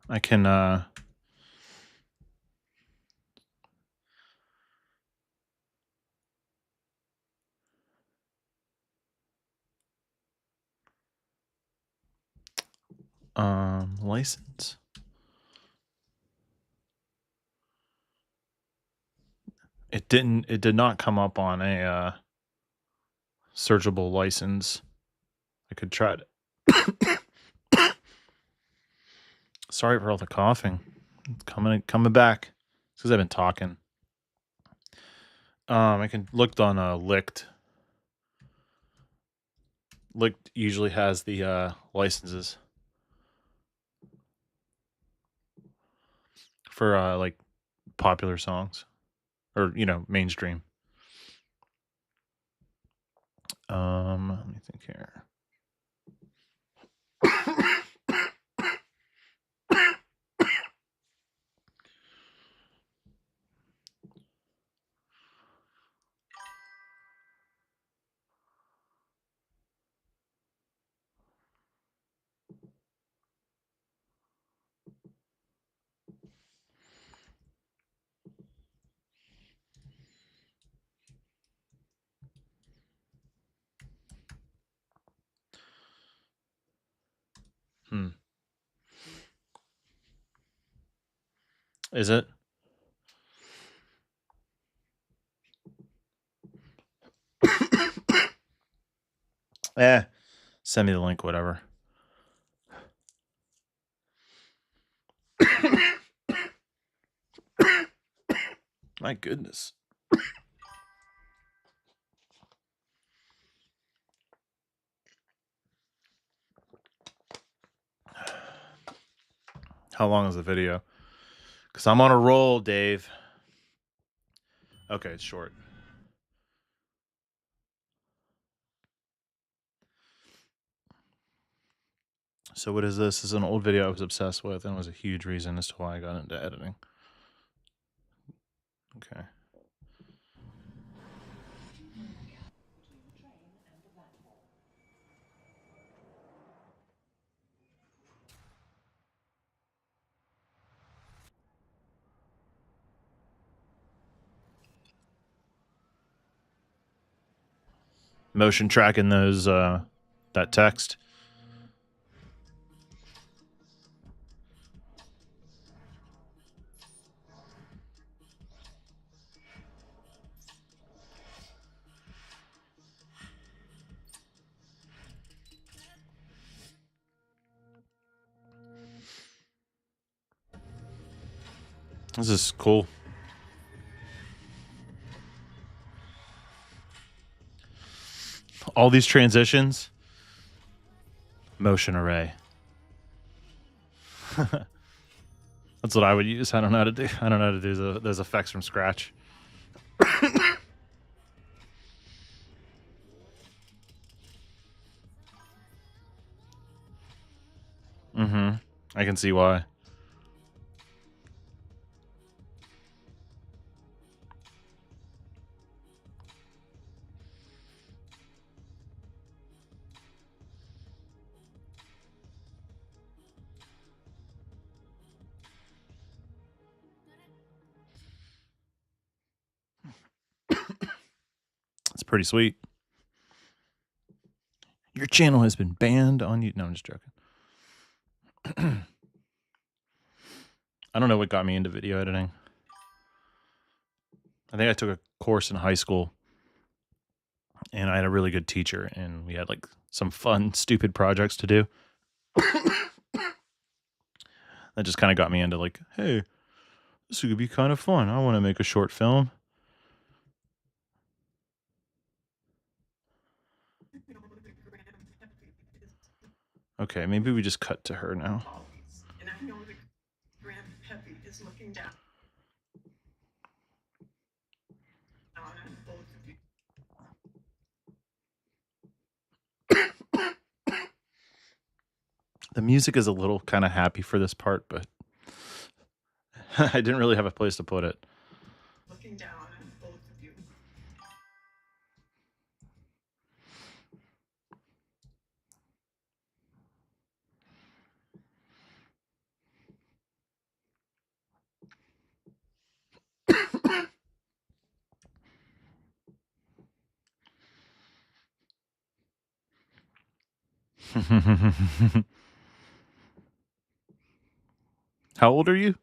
I can license. It did not come up on a searchable license. I could try it. Sorry for all the coughing. It's coming back. It's because I've been talking. I can look on Licked. Licked usually has the licenses for like popular songs or mainstream. Let me think here. Is it? Send me the link, whatever. My goodness. How long is the video? Because I'm on a roll, Dave. Okay, it's short. So what is this? This is an old video I was obsessed with and was a huge reason as to why I got into editing. Okay. Motion tracking those that text. This is cool. All these transitions. Motion array. That's what I would use. I don't know how to do. I don't know how to do those effects from scratch. Mm-hmm. I can see why. It's pretty sweet. Your channel has been banned on you. No, I'm just joking. I don't know what got me into video editing. I think I took a course in high school and I had a really good teacher and we had like some fun, stupid projects to do. That just kind of got me into like, hey, this could be kind of fun. I want to make a short film. Okay, maybe we just cut to her now. And I know that Grand Peppy is looking down on both of you. The music is a little kind of happy for this part, but I didn't really have a place to put it. Looking down on both of you. How old are you?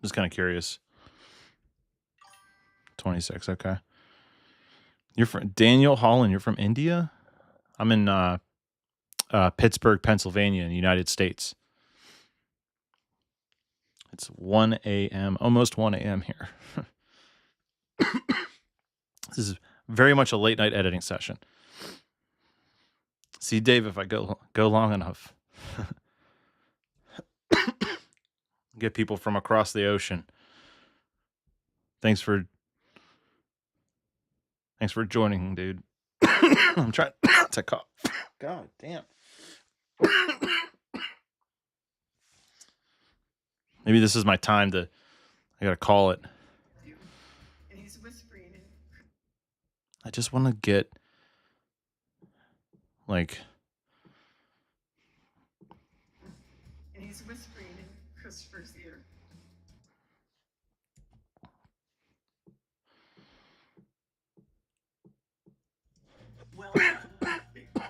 Just kind of curious. 26, okay. You're from Daniel Holland, you're from India? I'm in Pittsburgh, Pennsylvania in the United States. It's 1 a.m., almost 1 a.m. here. This is very much a late night editing session. See, Dave, if I go long enough, get people from across the ocean. Thanks for joining, dude. I'm trying to cough. God damn. Maybe this is my time to. I gotta call it. And he's whispering. I just want to get like. And he's whispering in Christopher's ear. Well done, big boy.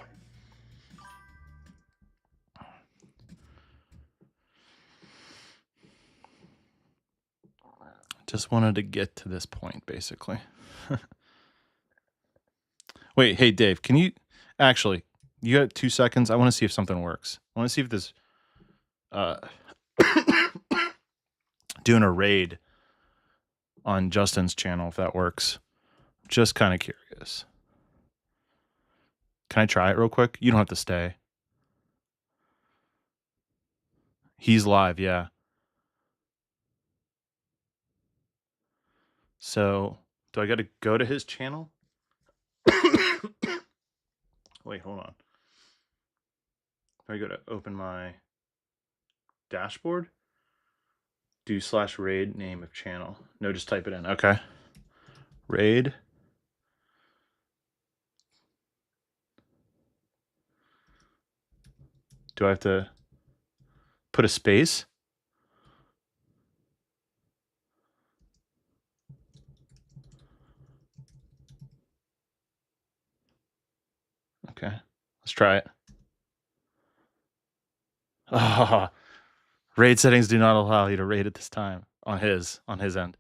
Just wanted to get to this point, basically. Wait, hey, Dave, can you actually, you got 2 seconds? I want to see if something works. I want to see if this, doing a raid on Justin's channel, if that works. Just kind of curious. Can I try it real quick? You don't have to stay. He's live, yeah. So, do I got to go to his channel? Wait, hold on. I go to open my dashboard. Do /raid name of channel. No, just type it in. Okay. Raid. Do I have to put a space? Okay. Let's try it. Ah, raid settings do not allow you to raid at this time on his end.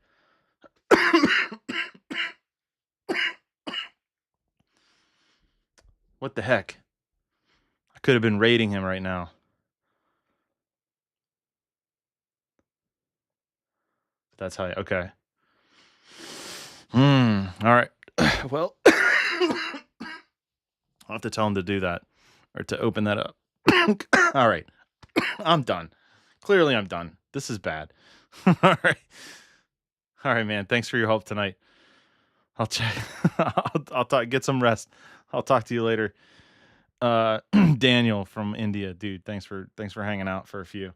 What the heck? I could have been raiding him right now. That's how you, okay. All right. Well, I'll have to tell him to do that or to open that up. All right. I'm done. Clearly I'm done. This is bad. All right. All right, man. Thanks for your help tonight. I'll check. I'll talk, get some rest. I'll talk to you later. Daniel from India, dude, thanks for hanging out for a few.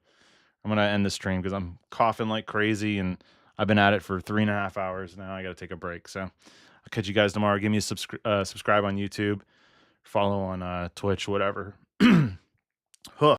I'm gonna end the stream because I'm coughing like crazy and I've been at it for 3.5 hours now. I gotta take a break. So I'll catch you guys tomorrow. Give me a subscribe on YouTube, follow on Twitch, whatever. Huh.